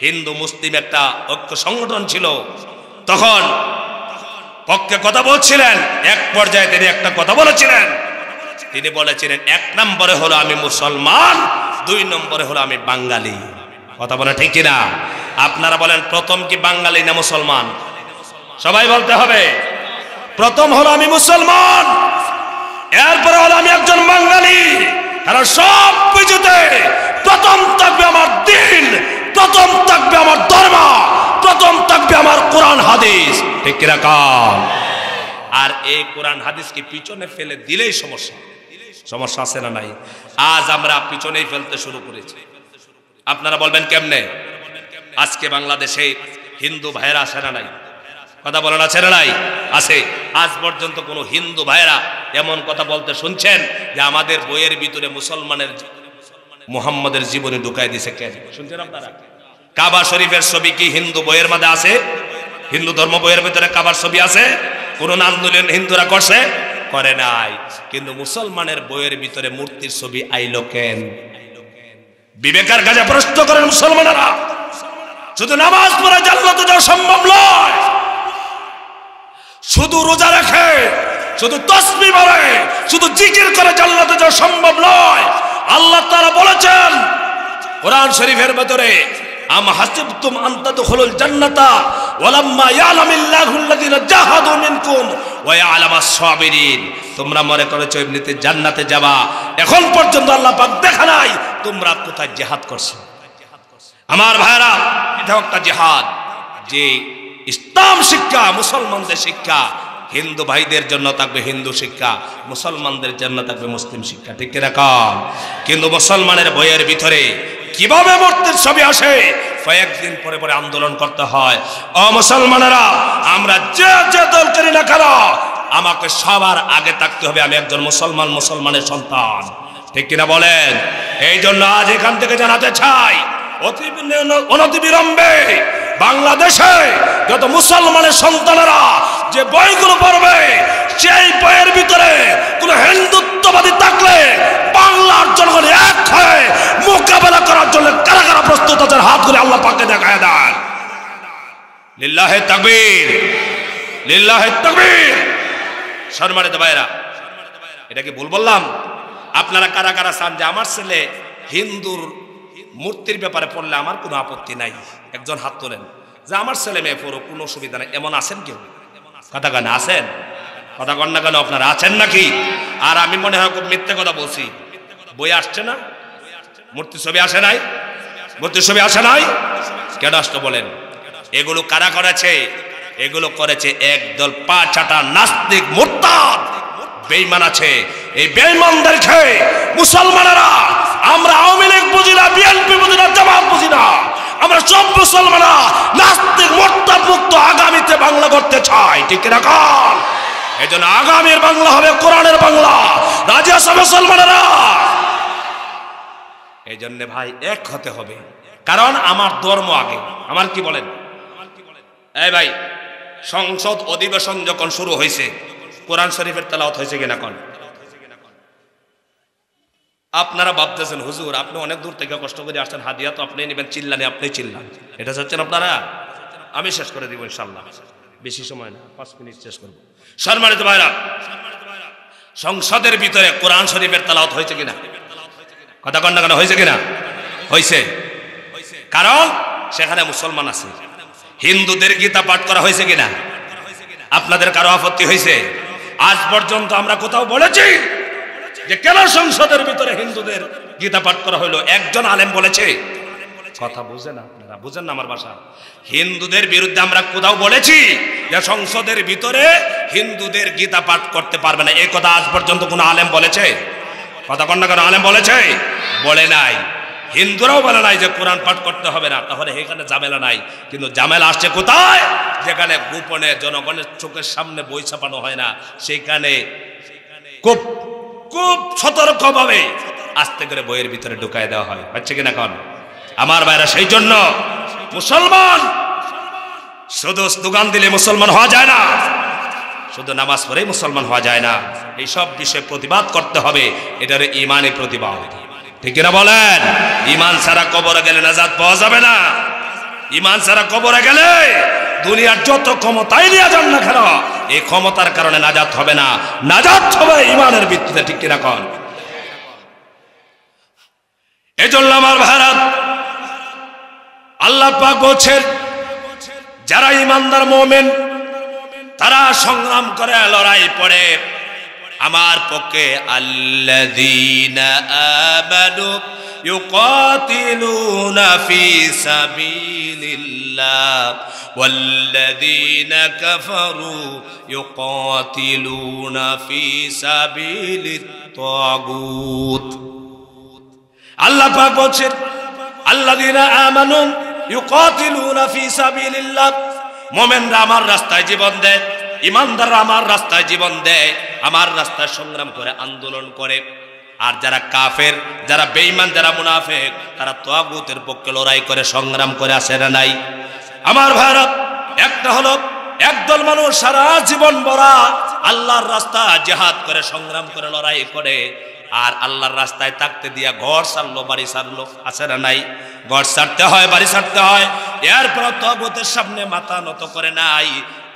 হিন্দু মুসলিম একটা ঐক্য সংগঠন ছিল, তখন পক্ষে কথা বলছিলেন। এক পর্যায়ে তিনি একটা কথা বলেছিলেন। তিনি বলেছিলেন, এক নম্বরে হলো আমি মুসলমান, দুই নম্বরে হলো আমি বাঙালি। কথা বলে ঠিক কিনা? আপনারা বলেন, প্রথম কি বাঙালি না মুসলমান? সবাই বলতে হবে, প্রথম হলো আমি মুসলমান, এরপরে হলো আমি একজন বাঙালি। কারণ সব কিছুতে প্রথম থাকবে আমার দ্বীন, প্রথম থাকবে আমার ধর্ম, প্রথম থাকবে আমার কোরআন হাদিস, ঠিক কিনা কন? আর এই কোরআন হাদিসকে পিছনে ফেলে দিলেই সমস্যা। সমস্যা আছে না নাই? আজ আমরা পিছনেই ফেলতে শুরু করেছি। আপনারা বলবেন কেমনে? আজকে বাংলাদেশে হিন্দু ভাইরা আছে না নাই? কথা বলেন, আছে না নাই? আছে। আজ পর্যন্ত কোন হিন্দু ভাইরা এমন কথা বলতে শুনছেন যে আমাদের বইয়ের ভিতরে মুসলমানের মুহাম্মদের জীবনী ঢুকাই দিছে? কেন শুনছেন আপনারা? কাবা শরীফের ছবি কি হিন্দু বইয়ের মধ্যে আছে? হিন্দু ধর্ম বইয়ের ভিতরে কাবার ছবি আছে? কোন আন্দোলন হিন্দুরা করছে? করে নাই। কিন্তু মুসলমানের বইয়ের ভিতরে মূর্তির ছবি আইলো কেন? বিবেকের কাছে প্রশ্ন করেন মুসলমানেরা। শুধু নামাজ পড়ে জান্নাতে যাওয়া সম্ভব নয়, শুধু রোজা রাখে, শুধু তাসবিহ পড়ে, শুধু জিকির করে জান্নাতে যাওয়া সম্ভব নয়। আল্লাহ তাআলা বলেছেন কোরআন শরীফের ভিতরে, আম হাসিবতুম আন তাদখুলুল জান্নাতা ওয়ালাম্মা ইয়ালামিল্লাহু আল্লাযিনা জাহাদু মিনকুম ওয়া ইয়ালামাস সাবিরিন। তোমরা মনে করেছো এমনিতে জান্নাতে যাবা, এখন পর্যন্ত আল্লাহ পাক দেখা নাই তোমরা কোথায় জিহাদ করছো। আমার ভাইরা, এটা একটা জিহাদ, যে ইসলাম শিক্ষা, মুসলমানদের শিক্ষা, হিন্দু ভাইদের জন্য থাকবে হিন্দু শিক্ষা, মুসলমানদের জন্য থাকবে মুসলিম শিক্ষা, ঠিক কিরকম? কিন্তু মুসলমানের বইয়ের ভিতরে কিভাবে মূর্তির ছবি আসে, কয়েকদিন পরে পরে আন্দোলন করতে হয়। ও মুসলমানেরা, আমরা যে যে দল করি না কেন, আমাকে সবার আগে থাকতে হবে আমি একজন মুসলমান, মুসলমানের সন্তান, ঠিক কিনা বলেন? এই জন্য আজ এখান থেকে জানাতে চাই, অনতিবিলম্বে বাংলাদেশে যত মুসলমানের সন্তানেরা যে বইগুলো পড়বে, সেই বইয়ের ভিতরে কোন হিন্দুত্ববাদী থাকলে বাংলার জনগণ এক হয়ে মোকাবেলা করার জন্য কারা কারা প্রস্তুত আছেন হাত করে আল্লাহ পাককে দেখায় দেন। লিল্লাহে তাকবীর, লিল্লাহে তাকবীর। সম্মানিত ভাইরা, এটা কি ভুল বললাম? আপনারা কারা কারা চান যে আমার ছেলে হিন্দুর মূর্তির ব্যাপারে পড়লে আমার কোনো আপত্তি নাই? একজন হাত তোলেন যে আমার ছেলে মেয়ে পড়ো, কোনো অসুবিধা নেই। এমন আছেন কেউ? কথা গান আছেন? কথা কন না কেন? আপনারা আছেন নাকি? আর আমি মনে হয় খুব মিথ্যে কথা বলছি। বই আসছে না? মূর্তির ছবি আসে নাই? মূর্তির ছবি আসে নাই? কেন আসতো বলেন? এগুলো কারা করেছে? এগুলো করেছে একদল পা চাটা নাস্তিক মুরতাদ বেঈমান আছে। এই বেঈমানদেরকে মুসলমানেরা, আমরা আওয়ামী লীগ বুঝি না, বিএনপি বুঝি না, জামাত বুঝি না, আমরা সব মুসলমানরা নাস্তিক মুরতাদ মুক্ত আগামীতে বাংলা করতে চাই, ঠিক কিনা কন? এজন্য আগামীর বাংলা হবে কোরআনের বাংলা। রাজি আছে মুসলমানেরা? এই জন্য ভাই এক হতে হবে, কারণ আমার ধর্ম আগে। আমার কি বলেন? এই ভাই, সংসদ অধিবেশন যখন শুরু হয়েছে, কোরআন শরীফের তেলাওয়াত হয়েছে কিনা কোন? আপনারা ভাবতেছেন হুজুর আপনি অনেক দূর থেকে কষ্ট করে আসছেন, হাদিয়া তো আপনি নেবেন, চিল্লানি আপনি চিল্লান, এটা চাচ্ছেন আপনারা? আমি শেষ করে দিব ইনশাআল্লাহ, বেশি সময় না, 5 মিনিট শেষ করব। সম্মানিত ভাইরা, সংসদের ভিতরে কোরআন শরীফের তেলাওয়াত হয়েছে কিনা? কথা কন না কেন? হয়েছে কিনা? হয়েছে। কারণ সেখানে মুসলমান আছে। হিন্দুদের গীতা পাঠ করা হয়েছে কিনা? আপনাদের কারো আপত্তি হয়েছে? আজ পর্যন্ত আমরা কোথাও বলেছি যে কেন সংসদের ভিতরে হিন্দুদের গীতা পাঠ করা হইলো? একজন আলেম বলেছে? কথা বুঝেন আপনারা? বুঝেন না আমার ভাষা? হিন্দুদের বিরুদ্ধে আমরা কোথাও বলেছি যে সংসদের ভিতরে হিন্দুদের গীতা পাঠ করতে পারবে না? এই কথা আজ পর্যন্ত কোন আলেম বলেছে? কথা কন না কেন? আলেম বলেছে? বলে নাই। হিন্দুরাও বলে নাই যে কোরআন পাঠ করতে হবে না। তাহলে এখানে ঝামেলা নাই। কিন্তু ঝামেলা আসছে কোথায়? যেখানে গোপনে জনগণের চোখের সামনে বই ছাপানো হয় না, সেখানে খুব খুব সতর্কভাবে আস্তে করে বইয়ের ভিতরে ঢুকায় দেওয়া হয়। হচ্ছে কিনা কন আমার ভাইরা? সেই জন্য মুসলমান শুধু স্লোগান দিলে মুসলমান হওয়া যায় না, শুধু নামাজ পড়েই মুসলমান হওয়া যায় না। এইসব বিষয়ে প্রতিবাদ করতে হবে। এটার ইমানি প্রতিবাদ, ঠিক না বলেন? ইমান ছাড়া কবরে গেলে নাজাত পাওয়া যাবে না। ইমান ছাড়া কবরে গেলে দুনিয়ার যত ক্ষমতাই নিয়ে যান না কেন, এই ক্ষমতার কারণে নাজাত হবে না। নাজাত হবে ইমানের ভিত্তিতে, ঠিক কিনা কন? এজন্য আমার ভারত আল্লাহ পাক বলছেন, যারা ইমানদার মুমিন তারা সংগ্রাম করে, লড়াই পড়ে আমার পক্ষে। আল্লাযীনা আমানু ইউকাতিলুনা ফি সাবিলিল্লাহ ওয়াল্লাযীনা কাফারু ইউকাতিলুনা ফি সাবিলিত তাগুত। আল্লাহ পাক বলেন, আল্লাযীনা আমানু ইউকাতিলুনা ফি সাবিলিল্লাহ, মুমিনরা আমার রাস্তায় জীবন দেয়, ইমানদাররা আমার রাস্তায় জীবন দেয়, আমার রাস্তায় সংগ্রাম করে, আন্দোলন করে। আর যারা কাফের, যারা বেঈমান, যারা মুনাফিক, তারা তাগুতের পক্ষে লড়াই করে, সংগ্রাম করে, আসে না নাই? আমার ভারত একটা হলো একদল মানুষ সারা জীবন ভরা আল্লাহর রাস্তা জিহাদ করে, সংগ্রাম করে, লড়াই করে, আর আল্লাহর রাস্তায় থাকতে দিয়া ঘর ছাড়লো, বাড়ি ছাড়লো, আছে না নাই? ঘর ছাড়তে হয়, বাড়ি ছাড়তে হয়, এরপর তাগুতের সামনে মাথা নত করে নাই।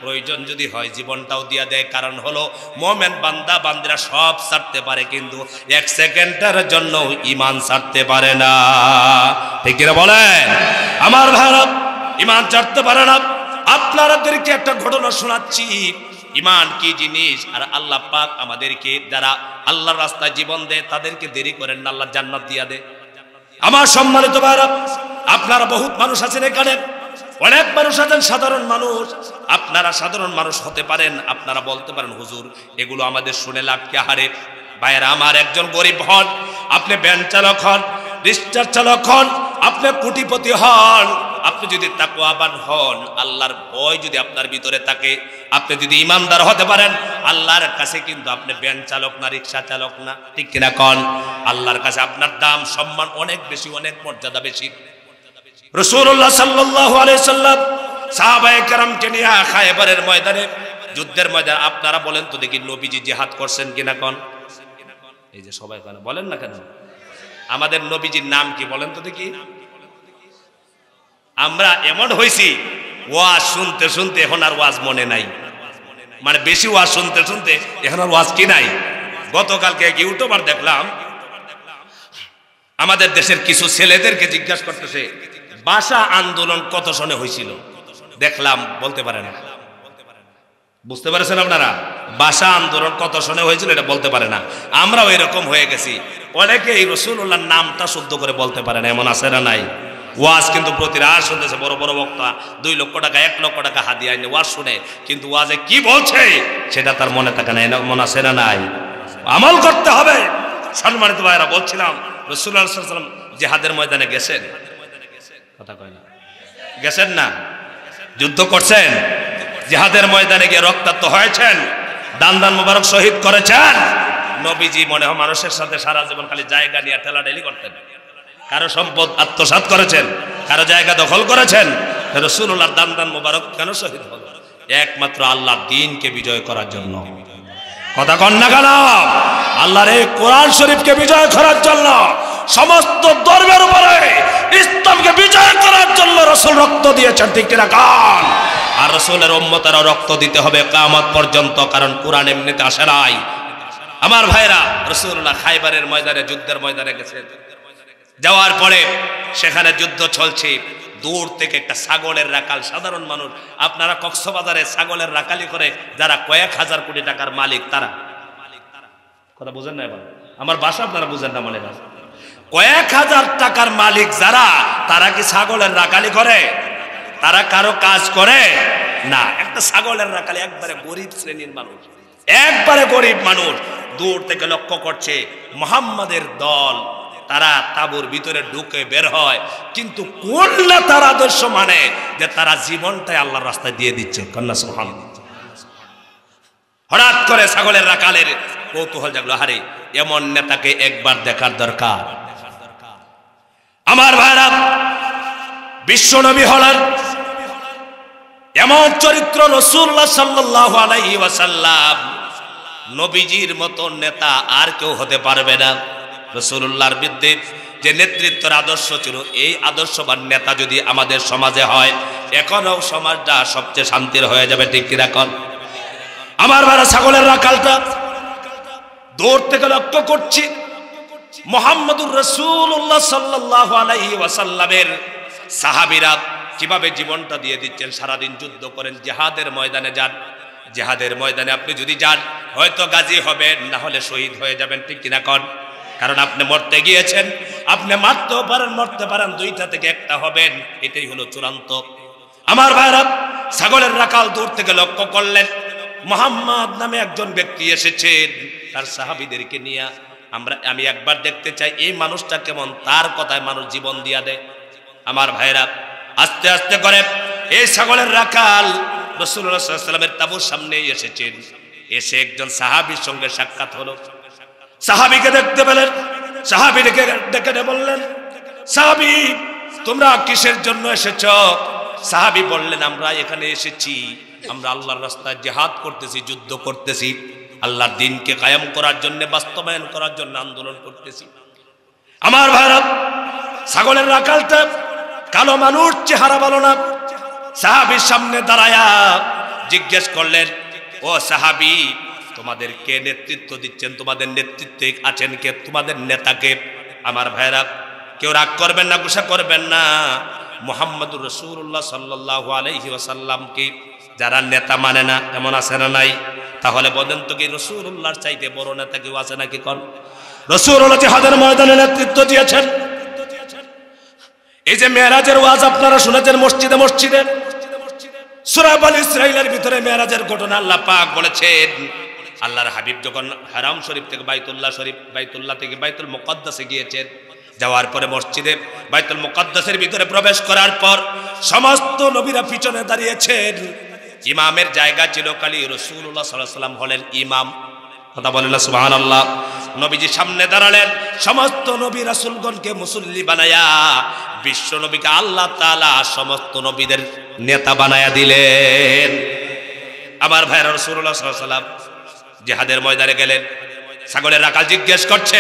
প্রয়োজন যদি হয় জীবনটাও দিয়া দেয়। কারণ হলো মুমিন বান্দা বান্দিরা সব ছাড়তে পারে, কিন্তু 1 সেকেন্ডের জন্য ঈমান ছাড়তে পারে না, ঠিক কি না বলেন? আমার ভারত ঈমান ছাড়তে পারে না। আপনাদেরকে একটা ঘটনা শোনাচ্ছি, ঈমান কি জিনিস। আর আল্লাহ পাক আমাদেরকে, যারা আল্লাহর রাস্তায় জীবন দেয়, তাদেরকে দেরি করেন না, আল্লাহ জান্নাত দিয়া দেয়। আমার সম্মানিত ভাইরা, আপনারা বহুত মানুষ আছেন এখানে, অনেক মানুষ আছেন সাধারণ মানুষ। আপনারা সাধারণ মানুষ হতে পারেন, আপনারা বলতে পারেন হুজুর এগুলো আমাদের শুনে লাভ কি? হারে ভাইরা আমার, একজন গরিব হন, আপনি ভ্যান চালক হন, রিক্সা চালক হন, আপনি কোটিপতি হন, আপনি যদি তাকওয়াবান হন, আল্লাহর ভয় যদি আপনার ভিতরে থাকে, আপনি যদি ইমানদার হতে পারেন, আল্লাহর কাছে কিন্তু আপনি ভ্যান চালক না, রিক্সা চালক না, ঠিক কিনা কন? আল্লাহর কাছে আপনার দাম, সম্মান অনেক বেশি, অনেক মর্যাদা বেশি। রাসূলুল্লাহ সাল্লাল্লাহু আলাইহি সাল্লাম সাহাবায়ে কেরামকে নিয়ে খায়বারের ময়দানে, যুদ্ধের ময়দানে, আপনারা বলেন তো দেখি নবীজি জিহাদ করছেন কিনা কন? এই যে সবাই কেন বলেন না কেন? আমাদের নবীজির নাম কি বলেন তো দেখি? আমরা এমন হইছি ওয়াজ শুনতে শুনতে এখন আর ওয়াজ মনে নাই। মানে বেশি ওয়াজ শুনতে শুনতে এখন আর ওয়াজ কি নাই। গতকালকে এক ইউটিউবার দেখলাম আমাদের দেশের কিছু ছেলেদেরকে জিজ্ঞাসা করতেছে ভাষা আন্দোলন কত সনে হয়েছিল, দেখলাম বলতে পারে না। বুঝতে পারছেন আপনারা? ভাষা আন্দোলন কত সনে হয়েছিল এটা বলতে পারে না। আমরাও এরকম হয়ে গেছি, অনেকে এই রাসূলুল্লাহর নামটা শুদ্ধ করে বলতে পারে না, এমন আছে না নাই? ওয়াজ কিন্তু প্রতি রাত শুনতেছে, বড় বড় বক্তা 2 লক্ষ টাকা 1 লক্ষ টাকা হাদিয়া এনে ওয়াজ শুনে, কিন্তু ওয়াজে কি বলছে সেটা তার মনে থাকে না, মনে আছে না নাই? আমল করতে হবে। সম্মানিত ভাইরা, বলছিলাম রাসূলুল্লাহ সাল্লাল্লাহু আলাইহি ওয়াসাল্লাম জিহাদের ময়দানে গেছেন, কথা কয় না, গেছেন না? যুদ্ধ করছেন, জিহাদের ময়দানে গিয়ে রক্তাক্ত হয়েছেন, দান মোবারক শহীদ করেছেন। নবীজি মনে হয় মানুষের সাথে সারা জীবন খালি জায়গা নিয়ে ঠেলাঠেলি করতেন, কারো সম্পদ আত্মসাৎ করেছেন, কারো জায়গা দখল করেছেন। রাসূলুল্লাহর দান মোবারক কেন শহীদ হল? একমাত্র আল্লাহর দ্বীনকে বিজয় করার জন্য। কথা কন না কেন? আল্লাহর এই কোরআন শরীফকে বিজয় করার জন্য, সমস্ত ধর্মের উপরে ইসলামকে বিজয় করার জন্য রাসূল রক্ত দিয়েছেন, ঠিক কিনা কান? আর রাসূলের উম্মতেরও রক্ত দিতে হবে কিয়ামত পর্যন্ত, কারণ কোরআন এমনিতে আসে নাই। আমার ভাইরা, রাসূলুল্লাহ খাইবারের ময়দানে, যুদ্ধের ময়দানে গেছেন। যাওয়ার পরে সেখানে যুদ্ধ চলছে, দূর থেকে একটা ছাগলের রাখাল, সাধারণ মানুষ, আপনারা কক্সবাজারে ছাগলের রাখালি করে যারা কয়েক হাজার কোটি টাকার মালিক, তারা, কথা বুঝেন না? এবার আমার ভাষা আপনারা বুঝেন না মনে হয়। কয়েক হাজার টাকার মালিক যারা, তারা কি ছাগলের রাখালি করে? তারা কারো কাজ করে না। একটা ছাগলের রাখালি, একবারে গরিব শ্রেণীর মানুষ, একবারে গরিব মানুষ, দূর থেকে লক্ষ্য করছে মুহাম্মাদের দল, তারা তাঁবুর ভিতরে ঢুকে বের হয়, কিন্তু কোন নেতার আদর্শ মানে যে তারা জীবনটাই আল্লাহর রাস্তায় দিয়ে দিচ্ছে। কন্যা সুবহানাল্লাহ। হঠাৎ করে ছাগলের রাখালের কৌতূহল জাগলো, হারে এমন নেতাকে একবার দেখার দরকার। আমার ভাইরা, বিশ্বনবী হলেন এমন চরিত্র, রাসূলুল্লাহ সাল্লাল্লাহু আলাইহি ওয়াসাল্লাম, নবীজির মতো নেতা আর কেউ হতে পারবে না। রাসূলুল্লাহর বিরুদ্ধে যে নেতৃত্বের আদর্শ ছিল, এই আদর্শবান নেতা যদি আমাদের সমাজে হয়, এখনো সমাজটা সবচেয়ে শান্তির হয়ে যাবে, ঠিক কি রাখুন? আমার ভাইরা, ছাগলের রাখালটা দূর থেকে লক্ষ্য করছি, মুহাম্মদুর রাসূলুল্লাহ সাল্লাল্লাহু আলাইহি ওয়াসাল্লামের সাহাবীরা কিভাবে জীবনটা দিয়ে দিচ্ছেন। সারাদিন যুদ্ধ করেন, জিহাদের ময়দানে যান, জিহাদের ময়দানে আপনি যদি যান হয়তো গাজী হবেন, না হলে শহীদ হয়ে যাবেন, ঠিক কিনা কন? কারণ আপনি মরতে গিয়েছেন, আপনি মারতেও পারেন, মরতে পারেন, দুইটা থেকে একটা হবেন, এটাই হলো চূড়ান্ত। আমার ভাইরা, ছাগলের রাখাল দূর থেকে লক্ষ্য করলেন মুহাম্মদ নামে একজন ব্যক্তি এসেছেন তার সাহাবীদেরকে নিয়ে। আমি একবার দেখতে চাই এই মানুষটা কেমন, তার কথায় মানুষ জীবন দিয়া দেয়। আমার ভাইরা, আস্তে আস্তে করে এই ছাগলের রাখাল রাসূলুল্লাহ সাল্লাল্লাহু আলাইহি ওয়াসাল্লামের তাঁবুর সামনে এসেছেন। এসে একজন সাহাবীর সঙ্গে সাক্ষাৎ হলো। সাহাবীকে দেখতে পেলেন, সাহাবীকে ডেকে বললেন, সাহাবী তোমরা কিসের জন্য এসেছো? সাহাবী বললেন, আমরা এখানে এসেছি, আমরা আল্লাহর রাস্তায় জিহাদ করতেছি, যুদ্ধ করতেছি, আল্লাহর দ্বীনকে কায়েম করার জন্য, বাস্তবায়ন করার জন্য আন্দোলন করতেছি। আমার ভাইরা, ছাগলের রাখালটা কালো মানুষ, চেহারা ভালো না, সাহাবীর সামনে দাঁড়ায়া জিজ্ঞেস করলেন, ও সাহাবী তোমাদের কে নেতৃত্ব দিচ্ছেন? তোমাদের নেতৃত্বে আছেন কে? তোমাদের নেতাকে? আমার ভাইরা, কেউ রাগ করবেন না, গুসা করবেন না। মুহাম্মদুর রাসূলুল্লাহ সাল্লাল্লাহু আলাইহি ওয়াসাল্লামকে যারা নেতা মানে না, এমন আছে না নাই? তাহলে বলেন তো, কি রাসূলুল্লাহর চাইতে বড় নেতা কেউ আছে নাকি? কোন? রাসূলুল্লাহ জিহাদের ময়দানে নেতৃত্ব দিয়েছেন। এই যে মেরাজের ওয়াজ আপনারা শুনেছেন মসজিদে মসজিদে, সূরা বনী ইসরাঈলের ভিতরে মেরাজের ঘটনা আল্লাহ পাক বলেছেন। আল্লাহর হাবিব যখন হারাম শরীফ থেকে বাইতুল্লাহ থেকে বাইতুল মুকদ্দাসে গিয়েছেন, যাওয়ার পরে মসজিদে বাইতুল মুকদ্দাসের ভিতরে প্রবেশ করার পর সমস্ত নবীরা পিছনে দাঁড়িয়েছেন। ইমামের জায়গা ছিল খালি রাসূলুল্লাহ সাল্লাল্লাহু আলাইহি ওয়াসাল্লাম হলেন ইমাম। কথা বলেন না সুবহানাল্লাহ। নবীজি সামনে দাঁড়ালেন, সমস্ত নবী রাসূলগণকে মুসল্লি বানায়া বিশ্ব নবীকে আল্লাহ তাআলা সমস্ত নবীদের নেতা বানায়া দিলেন। আমার ভাইরা, রাসূলুল্লাহ সাল্লাল্লাহু আলাইহি ওয়াসাল্লাম জিহাদের ময়দানে গেলেন। ছাগলের রাখাল জিজ্ঞেস করছে,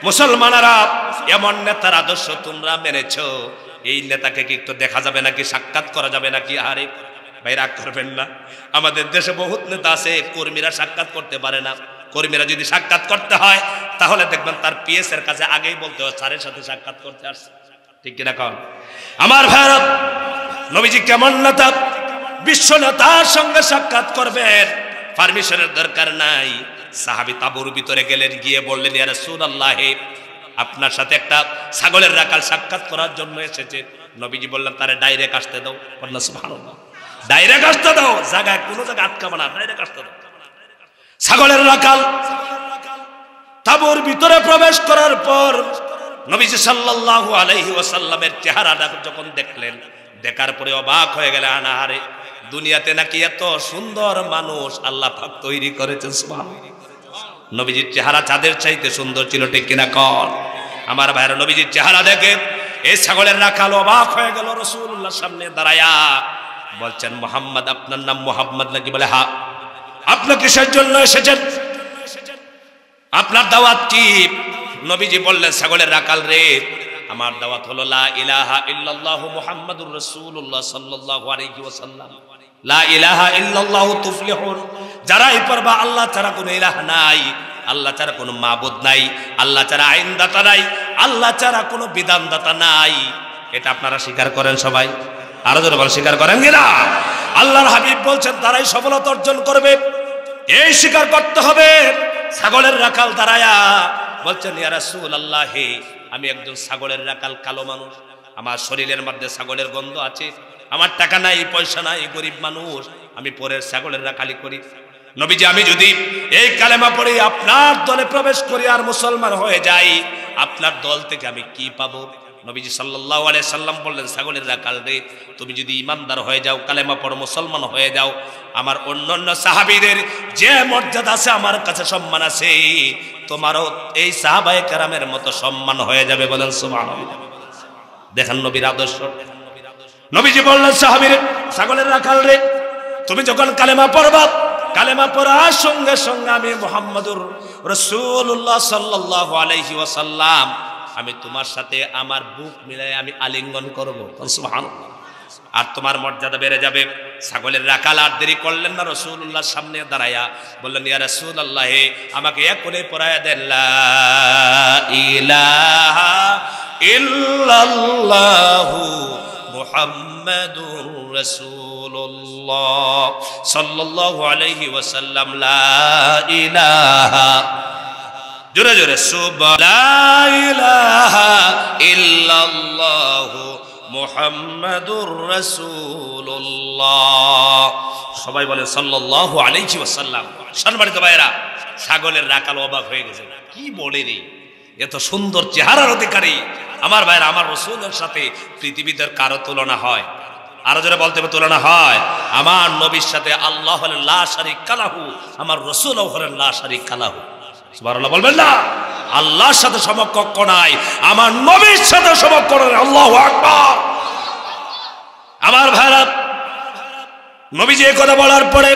মুসলমানেরা এমন নেতার আদর্শ তোমরা মেনেছো, এই নেতাকে কি একটু দেখা যাবে নাকি, সাক্ষাৎ করা যাবে নাকি? আরে ভাই রাগ করবেন না, আমাদের দেশে বহুত নেতা আছে কর্মীরা সাক্ষাৎ করতে পারে না। কর্মীরা যদি সাক্ষাৎ করতে হয় তাহলে দেখবেন তার পিএস এর কাছে আগেই বলতে হয় স্যারের সাথে সাক্ষাৎ করতে আসছে, ঠিক কিনা কন? আমার ভারত নবীজি কেমন নেতা, বিশ্ব নেতার সঙ্গে সাক্ষাৎ করবেন, পারমিশনের দরকার নাই। সাহাবী তাঁবুর ভিতরে গেলেন, গিয়ে বললেন ইয়া রাসূলুল্লাহ, আপনার সাথে একটা ছাগলের রাখাল সাক্ষাৎ করার জন্য এসেছে। নবীজি বললেন তারে ডাইরেক্ট আসতে দাও। বললেন সুবহানাল্লাহ, ডাইরেক্ট আসতে দাও, জায়গায় কোনো জায়গায় আটকাবে না, ডাইরেক্ট আসতে দাও। ছাগলের রাখাল তাঁবুর ভিতরে প্রবেশ করার পর নবীজি সাল্লাল্লাহু আলাইহি ওয়াসাল্লামের চেহারাটা যখন দেখলেন, দেখার পরে অবাক হয়ে গেলেন, আনাহারে দুনিয়াতে নাকি এত সুন্দর মানুষ আল্লাহ পাক তৈরি করেছেন। সুবহানাল্লাহ, নবীজির চেহারা চাঁদের চাইতে সুন্দর ছিল, ঠিক কিনা কন? আমার ভাইরা নবীজির চেহারা দেখে এই ছাগলের রাখাল অবাক হয়ে গেল। রাসূলুল্লাহর সামনে দাঁড়ায়া বলছেন, মুহাম্মদ আপনার নাম মুহাম্মদ নাকি? বলে হ্যাঁ। আপনি কিসের জন্য এসেছেন? আপনার দাওয়াত কি? নবীজি বললেন, ছাগলের রাখাল রে, আমার দাওয়াত হলো লা ইলাহা ইল্লাল্লাহু মুহাম্মাদুর রাসূলুল্লাহ সাল্লাল্লাহু আলাইহি ওয়াসাল্লাম। লা ইলাহা ইল্লাল্লাহু তুফলিহুন, যারাই পড়বা আল্লাহ ছাড়া কোনো ইলাহ নাই, আল্লাহ ছাড়া কোনো মাবুদ নাই, আল্লাহ ছাড়া আইনদাতা নাই, আল্লাহ ছাড়া কোনো বিধানদাতা নাই। এটা আপনারা স্বীকার করেন সবাই? আরো জোরে বলেন, স্বীকার করেন কিনা? আল্লাহর হাবিব বলছেন তারাই সফলতা অর্জন করবে, এই স্বীকার করতে হবে। ছাগলের রাখাল দাঁড়ায়া বলছেন, ইয়া রাসূলুল্লাহ, আমি একজন ছাগলের রাখাল, কালো মানুষ, আমার শরীরের মধ্যে ছাগলের গন্ধ আছে, আমার টাকা নাই, পয়সা নাই, গরিব মানুষ, আমি পরের ছাগলের রাখালি করি। নবীজি, আমি যদি এই কালেমা পড়ে আপনার দলে প্রবেশ করি আর মুসলমান হয়ে যাই, আপনার দল থেকে আমি কি পাবো? নবীজি সাল্লাল্লাহু আলাইহি সাল্লাম বললেন, ছাগলের রাখাল রে, তুমি যদি ইমানদার হয়ে যাও, কালেমা পড়ো, মুসলমান হয়ে যাও, আমার অন্যান্য সাহাবীদের যে মর্যাদা আছে, আমার কাছে সম্মান আছে, তোমারও এই সাহাবায়ে কেরামের মতো সম্মান হয়ে যাবে। বলেন সুবহানাল্লাহ। দেখেন নবীর আদর্শ। নবীজি বললেন, সাহাবীরে, ছাগলের রাখাল রে, তুমি যখন কালেমা পড়বা, কালেমা পড়ার সঙ্গে সঙ্গে আমি মুহাম্মাদুর রাসূলুল্লাহ সাল্লাল্লাহু আলাইহি ওয়াসাল্লাম, আমি তোমার সাথে আমার বুক মিলাই আমি আলিঙ্গন করব। সুবহানাল্লাহ। আর তোমার মর্যাদা বেড়ে যাবে। ছাগলের রাখাল আর দেরি করলেন না, রাসূলুল্লাহর সামনে দাঁড়ায়া বললেন, ইয়া রাসূলুল্লাহ, আমাকে এখনই পড়ায়া দেন, লা ইলাহা ইল্লাল্লাহু মুহাম্মাদুর রাসূলুল্লাহ সাল্লাল্লাহু আলাইহি ওয়াসাল্লাম, লা ইলাহা, জোরে জোরে, লা ইলাহা ইল্লাল্লাহু মুহাম্মাদুর রাসূলুল্লাহ। সবাই বলে সাল্লাল্লাহু আলাইহি ওয়াসাল্লাম। সম্মানিত ভাইরা, ছাগলের রাখাল অবাক হয়ে গেছে, কি বলে রে, এত সুন্দর চেহারার অধিকারী আমার ভাইরা, আমার রাসূলের সাথে পৃথিবীতে কারো তুলনা হয়? আরো যারা বলতে হবে তুলনা হয়? আমার নবীর সাথে আল্লাহ হলেন লা শারীকা লাহু, আমার রাসূলও হলেন লা শারীকা লাহু। সুবহানাল্লাহ বলবেন না? আল্লাহর সাথে সমকক্ষ নাই, আমার নবীর সাথে সমকক্ষ নাই। আল্লাহু আকবার। আমার ভাইরা, নবীজি এই কথা বলার পরে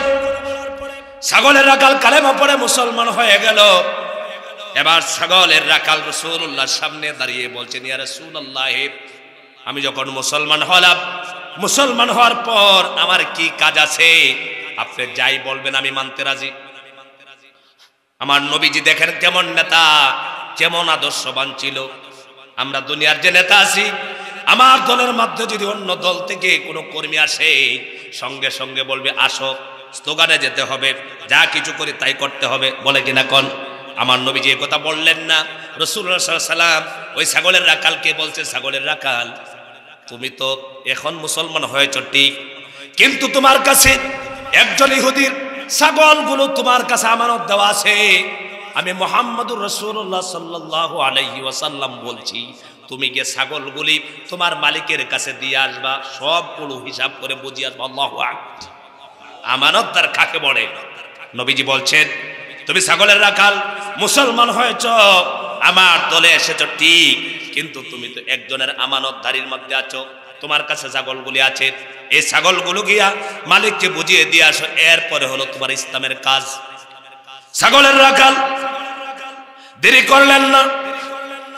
ছাগলের রাখাল কালেমা পড়ে মুসলমান হয়ে গেল। এবার ছাগলের রাখাল রাসূলুল্লাহর সামনে দাঁড়িয়ে বলছেন, ইয়া রাসূলুল্লাহ, আমি যখন মুসলমান হলাম, মুসলমান হওয়ার পর আমার কি কাজ আছে? আপনি যাই বলবেন আমি মানতে রাজি। আমার নবীজি দেখেন কেমন নেতা, কেমন আদর্শবান ছিল। আমরা দুনিয়ার যে নেতা আছি, আমার দলের মধ্যে যদি অন্য দল থেকে কোনো কর্মী আসে, সঙ্গে সঙ্গে বলবে আসো, স্লোগানে যেতে হবে, যা কিছু করি তাই করতে হবে, বলে কিনা কোন? আমার নবীজি এই কথা বললেন না। রাসূলুল্লাহ সাল্লাল্লাহু আলাইহি ওয়াসাল্লাম ওই ছাগলের রাখালকে বলছে, ছাগলের রাখাল, তুমি তো এখন মুসলমান হয়েছ ঠিক, কিন্তু তোমার কাছে একজন ইহুদির ছাগলগুলো তোমার কাছে আমানত দেওয়া আছে। আমি মুহাম্মাদুর রাসূলুল্লাহ সাল্লাল্লাহু আলাইহি ওয়াসাল্লাম বলছি, তুমি গিয়ে ছাগলগুলি তোমার মালিকের কাছে দিয়ে আসবা, সবগুলো হিসাব করে বুঝিয়ে আসবা। আল্লাহু আকবার। আমানতদার কাকে বলে? নবীজি বলছেন, তুমি ছাগলের রাখাল, মুসলমান হয়েছ, আমার দলে এসেছো ঠিক, কিন্তু তুমি তো একজনের আমানতদারির মধ্যে আছো। তোমার কাছে ছাগলগুলি আছে, এই ছাগলগুলো গিয়া মালিককে বুঝিয়ে দিয়ে আসো, এরপরে হলো তোমার ইসলামের কাজ। ছাগলের রাখাল দেরি করলেন না।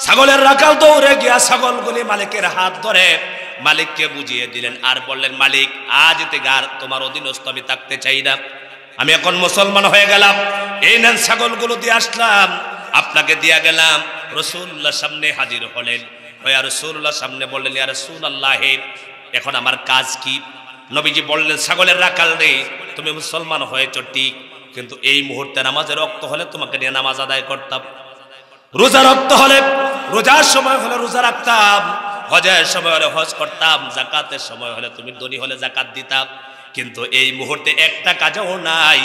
ছাগলের রাখাল দৌড়ে গিয়া ছাগলগুলি মালিকের হাত ধরে মালিককে বুঝিয়ে দিলেন আর বললেন, মালিক আজ থেকে আর তোমার অধীনস্থ আমি থাকতে চাই না, আমি এখন মুসলমান হয়ে গেলাম, এই নেন ছাগলগুলো দিয়ে আসলাম, আপনাকে দিয়া গেলাম। রাসূলুল্লাহ সামনে হাজির হলেন, ওয়া রাসূলুল্লাহ সামনে বললেন, ইয়া রাসূলুল্লাহ এখন আমার কাজ কি? নবীজি বললেন, ছাগলের রাখাল রে, তুমি মুসলমান হয়েছো ঠিক, কিন্তু এই মুহূর্তে নামাজের রক্ত হলে তোমাকে নিয়ে নামাজ আদায় করতাম, রোজা রক্ত হলে রোজার সময় হলে রোজা রাখতাম, হজের সময় হলে হজ করতাম, যাকাতের সময় হলে তুমি ধনী হলে যাকাত দিতাম, কিন্তু এই মুহূর্তে একটা কাজও নাই।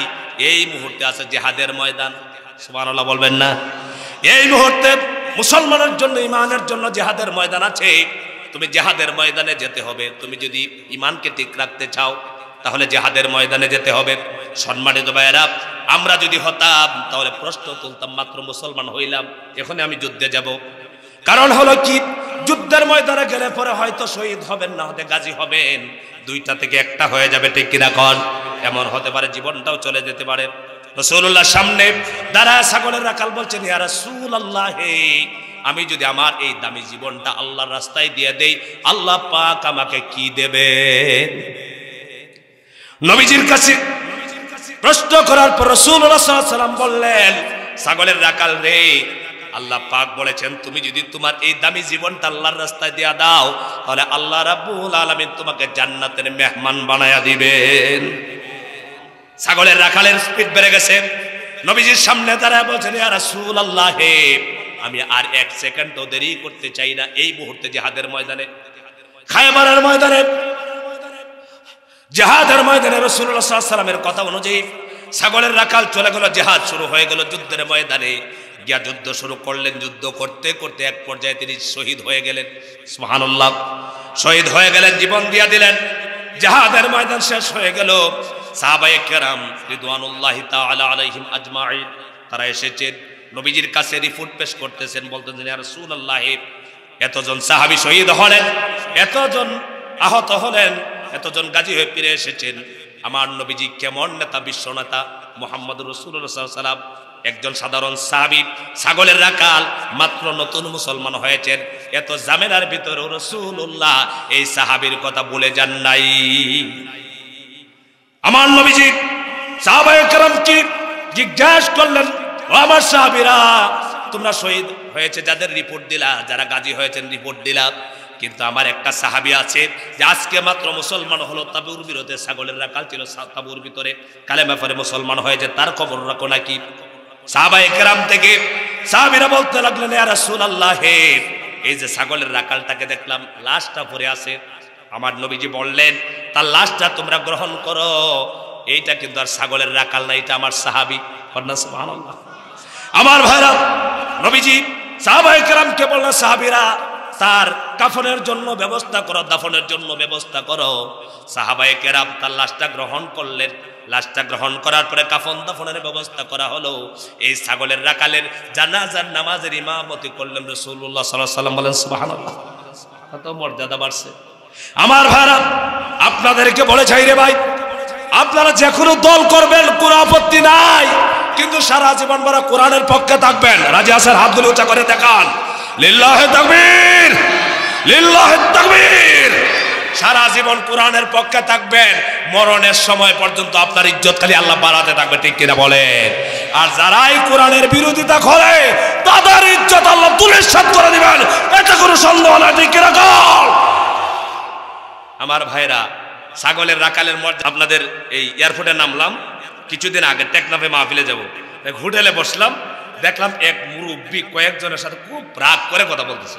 এই মুহূর্তে আছে জিহাদের ময়দান। সুবহানাল্লাহ বলবেন না? এই মুহূর্তে মুসলমানের জন্য, ইমানের জন্য জিহাদের ময়দান আছে। তুমি জিহাদের ময়দানে যেতে হবে। তুমি যদি ইমানকে ঠিক রাখতে চাও তাহলে জিহাদের ময়দানে যেতে হবে। সম্মানিত ভাইয়েরা, আমরা যদি হতাম তাহলে প্রশ্ন তুলতাম, মাত্র মুসলমান হইলাম, এখন আমি যুদ্ধে যাব। কারণ হলো কি, যুদ্ধের ময়দানে গেলে পরে হয়তো শহীদ হবেন, না হতে গাজী হবেন, দুইটা থেকে একটা হয়ে যাবে, ঠিক কিনা কন? এমন হতে পারে জীবনটাও চলে যেতে পারে। রাসূলুল্লাহ সামনে দাঁড়ায় ছাগলের রাখাল বলছেন, ইয়া রাসূলুল্লাহ আমি যদি আমার এই দামি জীবনটা আল্লাহর রাস্তায় দিয়ে দেই, আল্লাহ পাক আমাকে কি দেবেন? নবীজির কাছে প্রশ্ন করার পর রাসূলুল্লাহ সাল্লাল্লাহু আলাইহি ওয়াসাল্লাম বললেন, ছাগলের রাখাল রে, আল্লাহ পাক বলেছেন তুমি যদি তোমার এই দামি জীবনটা আল্লাহর রাস্তায় দিয়া দাও তাহলে আল্লাহ রাব্বুল আলামিন তোমাকে জান্নাতের মেহমান বানায়া দিবেন। ছাগলের রাখালের স্পিড বেড়ে গেছে। নবীজির সামনে দাঁড়ায় বলছেন, ইয়া রাসূলুল্লাহ আমি আর এক সেকেন্ডও দেরি করতে চাই না। এই মুহূর্তে জিহাদের ময়দানে, খায়বারের ময়দানে, জিহাদের ময়দানে রাসূলুল্লাহ সাল্লাল্লাহু আলাইহি ওয়াসাল্লামের কথা অনুযায়ী ছাগলের রাখাল চলে গেল, জিহাদ শুরু হয়ে গেল। যুদ্ধের ময়দানে গিয়া যুদ্ধ শুরু করলেন। যুদ্ধ করতে করতে এক পর্যায়ে তিনি শহীদ হয়ে গেলেন। সুবহানাল্লাহ, শহীদ হয়ে গেলেন, জীবন দিয়া দিলেন। জিহাদের ময়দান শেষ হয়ে গেল। সাহাবায়ে কেরাম রিদওয়ানুল্লাহি তাআলা আলাইহিম আজমাইন তারা এসেছেন নবীজির কাছে, রিপোর্ট পেশ করতেছেন, বলতেছেন, ইয়া রাসূলুল্লাহ এতজন সাহাবী শহীদ হলেন, এতজন আহত হলেন, এতজন গাজী হয়ে ফিরে এসেছেন, আমার নবীজি কেমন নেতা, বিশ্ব নেতা মুহাম্মদুর রাসূলুল্লাহ সাল্লাল্লাহু আলাইহি ওয়াসাল্লাম একজন সাধারণ সাহাবী, ছাগলের রাখাল, মাত্র নতুন মুসলমান হয়েছেন। এত জামেলার ভিতরে রাসূলুল্লাহ এই সাহাবীর কথা বলে যান নাই। আমার নবীজি সাহাবায়ে কেরামকে জিজ্ঞাসা করলেন, ও আমার সাহাবীরা, তোমরা শহীদ হয়েছে যাদের রিপোর্ট দিলা, যারা গাজী হয়েছেন রিপোর্ট দিলা, কিন্তু আমার একটা সাহাবী আছে যে আজকে মাত্র মুসলমান হলো, তাবুর বিরোধে ছাগলের রাখাল ছিল, তাবুর ভিতরে কালেমা পড়ে মুসলমান হয়েছে, তার খবর রাখো নাকি? সাহাবায়ে কেরাম থেকে সাহাবীরা বলতে লাগলেন, ইয়া রাসূলুল্লাহ এই যে ছাগলের রাখালটাকে দেখলাম লাশটা পড়ে আছে, আমার নবীজি বললেন তার লাশটা তোমরা গ্রহণ করো, এইটা কিন্তু আর ছাগলের রাখাল না, এটা আমার সাহাবী। সুবহানাল্লাহ। আমার ভাইরা, নবীজি সাহাবায়ে কেরামকে বললেন, সাহাবীরা তার কাফনের জন্য ব্যবস্থা করো, দাফনের জন্য ব্যবস্থা করো। সাহাবায়ে কেরাম তার লাশটা গ্রহণ করলেন। লাশটা গ্রহণ করার পরে কাফন দাফনের ব্যবস্থা করা হলো। এই ছাগলের রাখালের জানাজার নামাজের ইমামতি করলেন রাসূলুল্লাহ সাল্লাল্লাহু আলাইহি ওয়াসাল্লাম। বলেন সুবহানাল্লাহ, কত মর্যাদা বাড়ছে। আমার ভাইরা, আপনাদেরকে বলে চাই রে ভাই, আপনারা যে কোনো দল করবেন কোনো আপত্তি নাই, কিন্তু সারা জীবন ভরা কোরআনের পক্ষে থাকবেন। রাজি আছেন? হাতগুলো উঁচা করে দেখান। লিল্লাহি তাকবীর, লিল্লাহি তাকবীর। সারা জীবন কোরআনের পক্ষে থাকবেন, মরণের সময় পর্যন্ত আপনার ইজ্জত খালি আল্লাহ বাড়াতে থাকবে, ঠিক কিনা বলেন? আর যারাই কোরআনের বিরোধিতা করে তাদের ইজ্জত আল্লাহ ধূলিসাৎ করে দিবেন, এতে কোনো সন্দেহ নাই, ঠিক কিনা কল? আমার ভাইরা, ছাগলের রাখালের মর্যাদা, আপনাদের এই এয়ারপোর্টে নামলাম কিছুদিন আগে, টেকনাফে মাহফিলে যাব, হোটেলে বসলাম, দেখলাম এক মুরব্বী কয়েকজনের সাথে খুব রাগ করে কথা বলতেছে।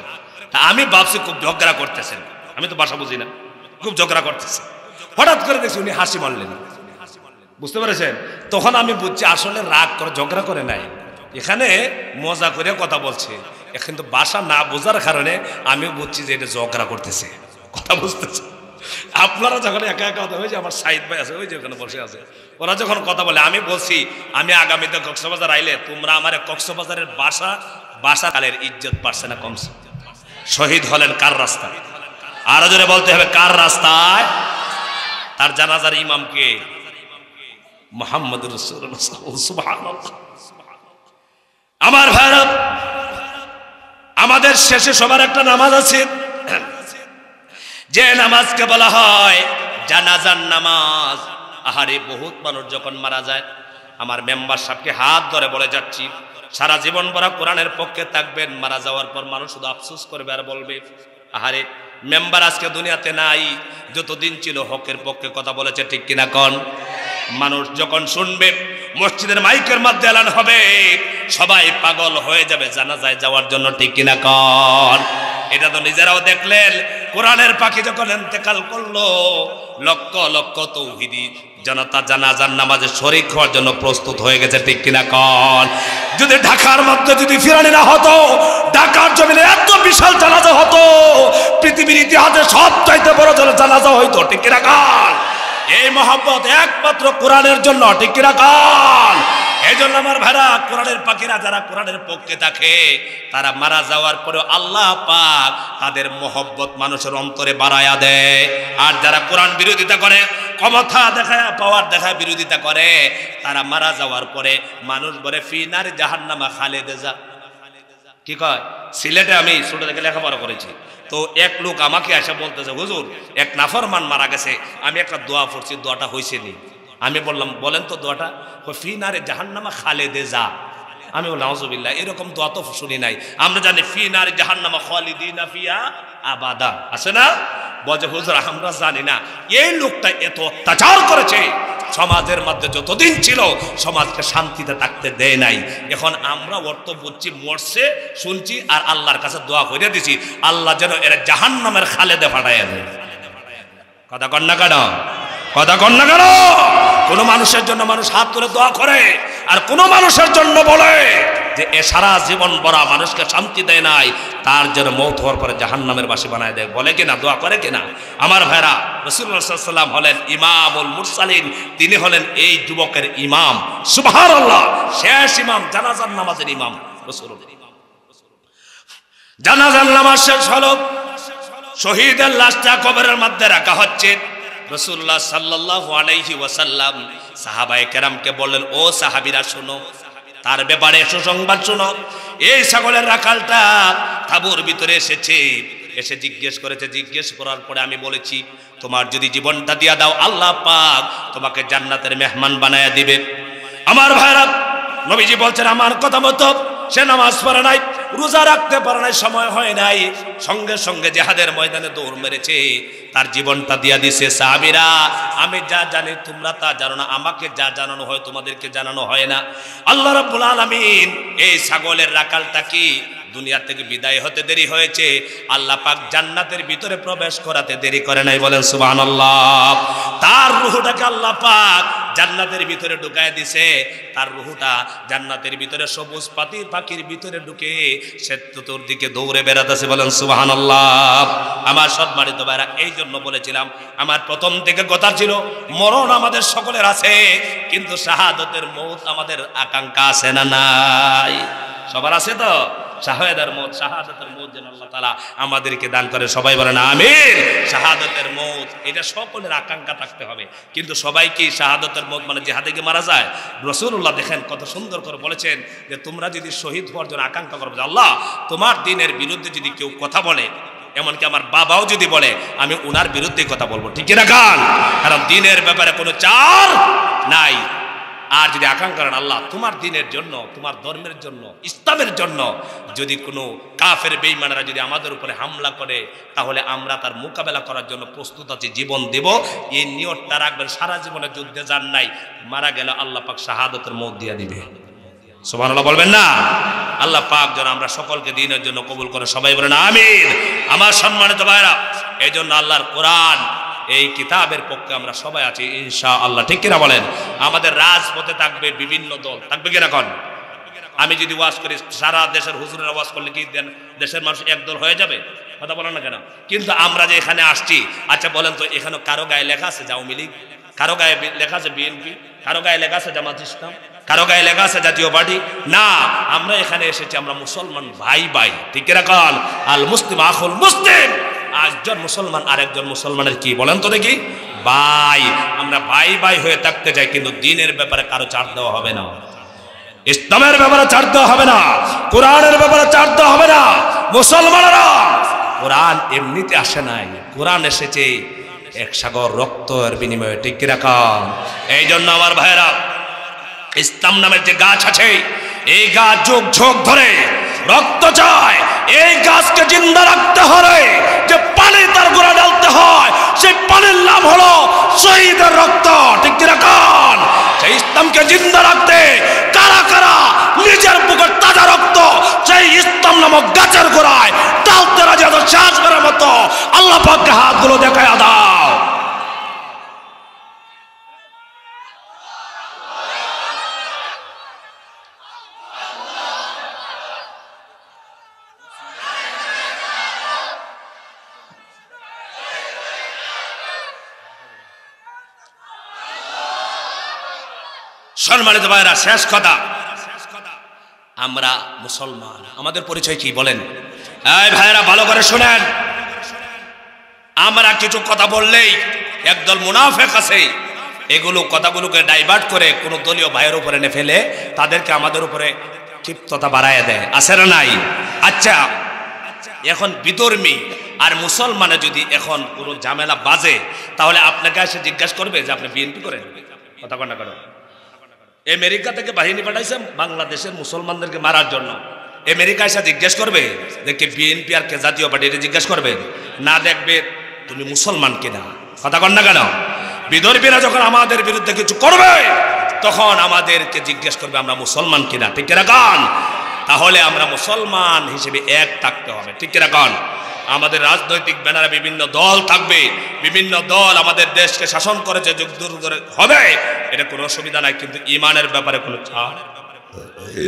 তা আমি ভাবছি খুব ঝগড়া করতেছেন, আমি তো ভাষা বুঝি না, খুব ঝগড়া করতেছে। হঠাৎ করে দেখছি উনি হাসি মারলেন, বুঝতে পেরেছেন? তখন আমি বুঝছি আসলে রাগ করে ঝগড়া করে নাই, এখানে মজা করে কথা বলছে। কিন্তু ভাষা না বোঝার কারণে আমি বুঝছি যে এটা ঝগড়া করতেছে, কথা বুঝতেছে। আপনারা যখন একা একা কথা হয়েছে, আমার সাইদ ভাই আছে ওই যে ওখানে বসে আছে, ওরা যখন কথা বলে আমি বলছি আমি আগামীতে কক্সবাজার আইলে তোমরা আমার কক্সবাজারের বাসা কালের ইজ্জত পারছে না কমছে। শহীদ হলেন কার রাস্তায়? আরো জোরে বলতে হবে, কার রাস্তায়? তার জানাজার ইমামকে মুহাম্মদুর রাসূলুল্লাহ সুবহানাল্লাহ। আমার ভাইরা, আমাদের শেষে সবার একটা নামাজ আছে, যে নামাজকে বলা হয় জানাজার নামাজ। আহারে বহুত মানুষ যখন মারা যায়, আমার মেম্বার সাহেবকে হাত ধরে বলে যাচ্ছি, সারা জীবন ভরা কোরআনের পক্ষে থাকবেন, মারা যাওয়ার পর মানুষ শুধু আফসোস করবে আর বলবে আহারে মেম্বার আজকে দুনিয়াতে নাই, যতদিন ছিল হকের পক্ষে কথা বলেছে, ঠিক কিনা কন? মানুষ যখন শুনবে মসজিদের মাইকের মধ্যে এলান হবে, সবাই পাগল হয়ে যাবে জানাজায় যাওয়ার জন্য, ঠিক কিনা কন? এটা তো নিজেরাও দেখলেন, কোরআনের পাখি যখন ইন্তেকাল করলো, লক্ষ লক্ষ তৌহিদি জনতা জানাজার নামাজে শরীক হওয়ার জন্য প্রস্তুত হয়ে গেছে, ঠিক কিনা কন? যদি ঢাকার মধ্যে যদি ফিরানি না হতো, ঢাকার জমিনে এত বিশাল জানাজা হতো, পৃথিবীর ইতিহাসে সবচাইতে বড় জানাজা হইতো, ঠিক কিনা কন? এই মহব্বত একমাত্র কোরআনের জন্য, ঠিক কিনা কন? এই জন্য আমার ভাইরা, কোরআনের পাখিরা যারা কোরআনের পক্ষে থাকে, তারা মারা যাওয়ার পরে আল্লাহ পাক তাদের মহব্বত মানুষের অন্তরে বাড়ায়া দেয়। আর যারা কোরআন বিরোধিতা করে, ক্ষমতা দেখায়, পাওয়ার দেখায় বিরোধিতা করে, তারা মারা যাওয়ার পরে মানুষ বলে ফি নার জাহান্নামা খালেদে যা। কি কয়? সিলেটে আমি ছোট থেকে লেখাপড়া করেছি, তো এক লোক আমাকে এসে বলতেছে, হুজুর এক নাফরমান মারা গেছে, আমি একটা দোয়া পড়ছি, দোয়াটা হয়েছে নি? আমি বললাম বলেন তো দোয়াটা। ফি নারে জাহান্নামা খালেদে যা। আমি বললাম নাউজুবিল্লাহ, এরকম দোয়া তো শুনি নাই। আমরা জানি ফি নারে জাহান্নামা খালিদিনা ফিহা আবাদা, আছে না? বলে হুজুর আমরা জানি না। এই লোকটা এত অত্যাচার করেছে, সমাজের মধ্যে যতদিন ছিল সমাজকে শান্তিতে থাকতে দেয় নাই। এখন আমরা অর্থ বুঝছি, মরছে শুনছি আর আল্লাহর কাছে দোয়া করে দিছি, আল্লাহ যেন এর জাহান্নামের খালেদে ফাটাইয়া দেয়। কথা কন না কেন? কথা কন না কেন? কোন মানুষের জন্য মানুষ হাত তুলে দোয়া করে, আর কোন মানুষের জন্য বলে যে এ সারা জীবন ভরা মানুষকে শান্তি দেয় নাই, তার জন্য মৌত হওয়ার পরে জাহান্নামের বাসী বানায় দেয়। বলে কিনা? দোয়া করে কিনা? আমার ভাইরা, রাসূলুল্লাহ সাল্লাল্লাহু আলাইহি ওয়াসাল্লাম হলেন ইমামুল মুরসালিন, তিনি হলেন এই যুবকের ইমাম। সুবহানাল্লাহ, শেষ ইমাম, জানাজার নামাজের ইমাম রাসূলুল্লাহ। জানাজার নামাজ শেষ হলো, শহীদের লাশটা কবরের মধ্যে রাখা হচ্ছে। রাসূলুল্লাহ সাল্লাল্লাহু আলাইহি ওয়াসাল্লাম সাহাবায়ে কেরামকে বললেন, ও সাহাবীরা শোনো, তার ব্যাপারে সুসংবাদ শোনো। এই ছাগলের রাখালটা তাঁবুর ভিতরে এসেছে, এসে জিজ্ঞেস করেছে, জিজ্ঞেস করার পরে আমি বলেছি, তোমার যদি জীবনটা দিয়া দাও, আল্লাহ পাক তোমাকে জান্নাতের মেহমান বানায়া দিবে। আমার ভাইরা, নবীজি বলছেন আমার কথা মতো সে নামাজ পড়ে নাই, রোজা রাখতে পারে নাই, সময় হয় নাই, সঙ্গে সঙ্গে জিহাদের ময়দানে দৌড় মেরেছে, তার জীবনটা দিয়া দিছে। সাহাবীরা, আমি যা জানি তোমরা তা জানো না, আমাকে যা জানানো হয় তোমাদেরকে জানানো হয় না। আল্লাহ রাব্বুল আলামিন এই ছাগলের রাখালটা কি দুনিয়া থেকে বিদায় হতে দেরি হয়েছে, আল্লাহ পাক জান্নাতের ভিতরে প্রবেশ করাতে দেরি করে নাই। বলেন সুবহানাল্লাহ। তার রূহটাকে আল্লাহ পাক জান্নাতের ভিতরে ঢুকায় দিছে, তার রূহটা জান্নাতের ভিতরে সবুজ পাখির ভিতরে ঢুকে সে চতুর্দিকে দৌড়ে বেড়াতেছে। বলেন সুবহানাল্লাহ। আমার সম্মানিত ভাইরা, এই জন্য বলেছিলাম, আমার প্রথম থেকে কথা ছিল মরণ আমাদের সকলের আছে, কিন্তু শাহাদাতের মৌত আমাদের আকাঙ্ক্ষা আছে না নাই? সবার আছে তো? শাহাদাতের মৌত যেন আল্লাহ তাআলা আমাদেরকে দান করে। সবাই বলেন আমিন। শাহাদাতের মৌত এটা সকলের আকাঙ্ক্ষা থাকতে হবে, কিন্তু সবাই কি শাহাদাতের মৌত মানে জিহাদে গিয়ে মারা যায়? রাসূলুল্লাহ দেখেন কত সুন্দর করে বলেছেন যে তোমরা যদি শহীদ হওয়ার জন্য আকাঙ্ক্ষা করবে, আল্লাহ তোমার দ্বীনের বিরুদ্ধে যদি কেউ কথা বলে, এমনকি আমার বাবাও যদি বলে, আমি উনার বিরুদ্ধে কথা বলবো, ঠিক না গান? কারণ দ্বীনের ব্যাপারে কোনো চার নাই। আর যদি আকাঙ্ক্ষা করেন আল্লাহ তোমার দ্বীনের জন্য, তোমার ধর্মের জন্য, ইসলামের জন্য যদি কোনো কাফের বেঈমানরা যদি আমাদের উপরে হামলা করে, তাহলে আমরা তার মোকাবেলা করার জন্য প্রস্তুত আছি, জীবন দেব, এই নিয়তটা রাখবেন। সারা জীবনে যুদ্ধে যান নাই, মারা গেল আল্লাহ পাক শাহাদাতের মৌত দিয়ে দিবে। সুবহানাল্লাহ বলবেন না? আল্লাহ পাক যেন আমরা সকলকে দ্বীনের জন্য কবুল করে। সবাই বলেন আমিন। আমার সম্মানিত ভাইরা, এই জন্য আল্লাহর কোরআন এই কিতাবের পক্ষে আমরা সবাই আছি ইনশাআল্লাহ, ঠিক কিনা বলেন? আমাদের রাজপথে থাকবে বিভিন্ন দল, থাকবে কিনা কন? আমি যদি ওয়াজ করি, সারা দেশের হুজুরের ওয়াজ করলে কি দেশের মানুষ একদল হয়ে যাবে? কথা বলেন না কেন? কিন্তু আমরা যে এখানে আসছি, আচ্ছা বলেন তো, এখানে কারো গায়ে লেখা আছে আওয়ামী লীগ, কারো গায়ে লেখা আছে বিএনপি, কারো গায়ে লেখা আছে জামাত ইসলাম, কারো গায়ে লেখা আছে জাতীয় পার্টি? না, আমরা এখানে এসেছি, আমরা মুসলমান ভাই ভাই, ঠিক কিনা কন? আল মুসলিম আখুল মুসলিম। একজন মুসলমান আরেকজন মুসলমানের কি বলেন তো দেখি? ভাই। আমরা ভাই ভাই হয়ে থাকতে চাই, কিন্তু দ্বীনের ব্যাপারে কারো ছাড় দেওয়া হবে না, ইসলামের ব্যাপারে ছাড় দেওয়া হবে না, কোরআনের ব্যাপারে ছাড় দেওয়া হবে না। মুসলমানেরা কোরআন এমনিতে আসে নাই, কোরআন এসেছে এক সাগর রক্তের বিনিময়ে, ঠিক কি রাখা। এই জন্য আমার ভাইরা, ইসলাম নামের যে গাছ আছে, এই গাছ যুগ যুগ ধরে রক্ত চায়, এই গাছকে জিন্দা রাখতে হবে, যে পানি তার গোড়া ডালতে হয়, সেই পানির নাম হলো শহীদের রক্ত, ঠিক কি রাখান। সেই ইসলামকে জিন্দা রাখতে কারা কারা নিজের বুকের তাজা রক্ত সেই ইসলাম নামক গাছের গোড়ায় ডালতে রাজি আছো, শ্বাস করার মতো আল্লাহ পাককে হাতগুলো দেখায় দাও। সম্মানিত ভাইরা, শেষ কথা, আমরা মুসলমান, আমাদের পরিচয় কি বলেন? এই ভাইরা ভালো করে শুনেন, আমরা কিছু কথা বললেই একদল মুনাফিক আছে, এগুলো কথাগুলোকে ডাইভার্ট করে কোন দলীয় ভাইয়ের উপরে এনে ফেলে তাদেরকে আমাদের উপরে ক্ষিপ্ততা বাড়ায় দেয়, আছে না নাই? আচ্ছা, এখন বিধর্মী আর মুসলমানে যদি এখন কোনো ঝামেলা বাজে, তাহলে আপনাকে এসে জিজ্ঞাসা করবে যে আপনি বিএনপি করেন? কথা কন্যা করো। আমেরিকা থেকে বাহিনী পাঠাইছে বাংলাদেশের মুসলমানদেরকে মারার জন্য, আমেরিকা এসে জিজ্ঞেস করবে যে কে বিএনপি আর কে জাতীয় পার্টি, এটা জিজ্ঞেস করবে না, দেখবে তুমি মুসলমান কিনা। কথা কন না কেন? বিধর্মীরা যখন আমাদের বিরুদ্ধে কিছু করবে তখন আমাদেরকে জিজ্ঞেস করবে আমরা মুসলমান কিনা, ঠিক কিনা কান? তাহলে আমরা মুসলমান হিসেবে এক থাকতে হবে, ঠিক কিনা কান? আমাদের রাজনৈতিক ব্যানারে বিভিন্ন দল থাকবে, বিভিন্ন দল আমাদের দেশকে শাসন করেছে, যুগ দূর করে হবে, এটা কোনো অসুবিধা নাই, কিন্তু ইমানের ব্যাপারে কোনো ছাড়,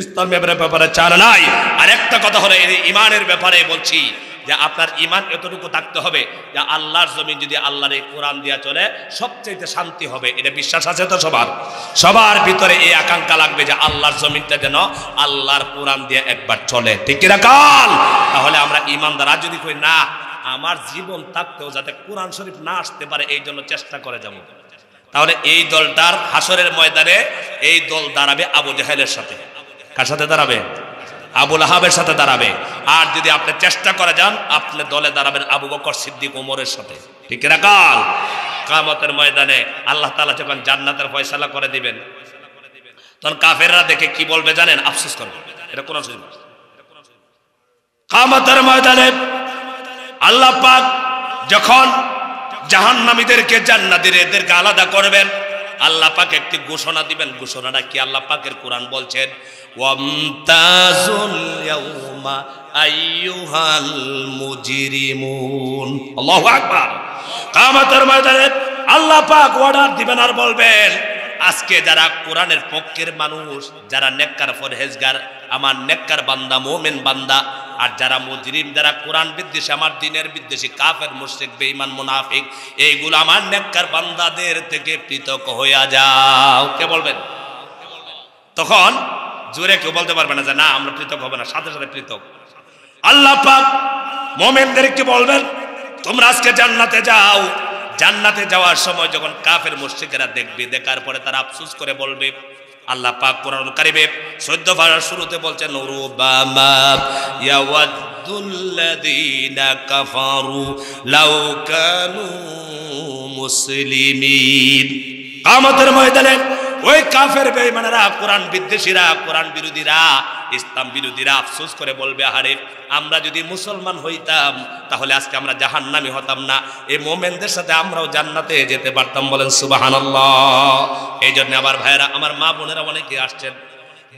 ইসলামের ব্যাপারে ছাড় নাই। আর একটা কথা হলো, এই ইমানের ব্যাপারে বলছি যে আপনার ইমান এতটুকু থাকতে হবে যে আল্লাহর জমিন যদি আল্লাহর এই কোরআন দিয়া চলে সবচেয়ে শান্তি হবে, এটা বিশ্বাস আছে তো সবার? সবার ভিতরে এই আকাঙ্ক্ষা লাগবে যে আল্লাহর জমিনটা যেন আল্লাহর কোরআন দিয়ে একবার চলে, ঠিক কিনা কাল? তাহলে আমরা ইমানদার। আর যদি কই না, আমার জীবন থাকতেও যাতে কোরআন শরীফ না আসতে পারে এই জন্য চেষ্টা করে যাব, তাহলে এই দলটার হাসরের ময়দানে এই দল দাঁড়াবে আবু জাহেলের সাথে। কার সাথে দাঁড়াবে? আবু লাহাবের সাথে দাঁড়াবে। আর যদি আপনি চেষ্টা করে যান, আপনি দলে দাঁড়াবেন আবু বকর সিদ্দিক ওমরের সাথে, ঠিক না কাল? কিয়ামতের ময়দানে আল্লাহ তাআলা যখন জান্নাতের ফয়সালা করে দিবেন, তখন কাফেররা দেখে কি বলবে জানেন? আফসোস করবে। এটা কোন কিয়ামতের ময়দানে আল্লাহ পাক যখন জাহান্নামীদেরকে জান্নাতীদেরকে আলাদা করবেন, আল্লাহ পাক একটি ঘোষণা দিবেন। ঘোষণাটা কি? আল্লাহ পাকের কোরআন বলছেন, ওয়ামতাজুল ইয়াউমা আইয়ুহাল মুজরিমুন। আল্লাহু আকবার। কিয়ামতের ময়দানে আল্লাহ পাক অর্ডার দিবেন আর বলবেন, আজকে যারা কোরআনের পক্ষের মানুষ, যারা নেককার পরহেজগার, আমার নেককার বান্দা মুমিন বান্দা, আর যারা মুজরিম, যারা কোরআন বিদ্বেষী, আমার দ্বীনের বিদ্বেষী, কাফের, মুশরিক, বেঈমান, মুনাফিক, এইগুলো আমার নেককার বান্দাদের থেকে পৃথক হইয়া যাও। কে বলবেন? তখন জোরে কেউ বলতে পারবে না যে না আমরা পৃথক হবে না, সাথে সাথে পৃথক। আল্লাহ পাক মুমিনদেরকে বলবেন, তোমরা আজকে জান্নাতে যাও। জান্নাতে যাওয়ার সময় যখন কাফের মুশরিকেরা দেখবে, দেখার পরে তারা আফসোস করে বলবে, আল্লাহ পাক কোরআন কারিমে 14 পারার শুরুতে বলছেন, রুবামা ইয়াওয়াদুল্লাযীনা কাফারু লাউ কানু মুসলিমিন। কিয়ামতের ময়দানে ওই কাফের বেঈমানেরা, কোরআন বিদ্বেষীরা, কোরআন বিরোধীরা, ইসলাম বিরোধীরা আফসোস করে বলবে, আরে আমরা যদি মুসলমান হইতাম তাহলে আজকে আমরা জাহান্নামী হতাম না, এই মুমিনদের সাথে আমরাও জান্নাতে যেতে পারতাম। বলেন সুবহানাল্লাহ। এই জন্য আমার ভাইয়েরা, আমার মা বোনেরা অনেকে আসছেন,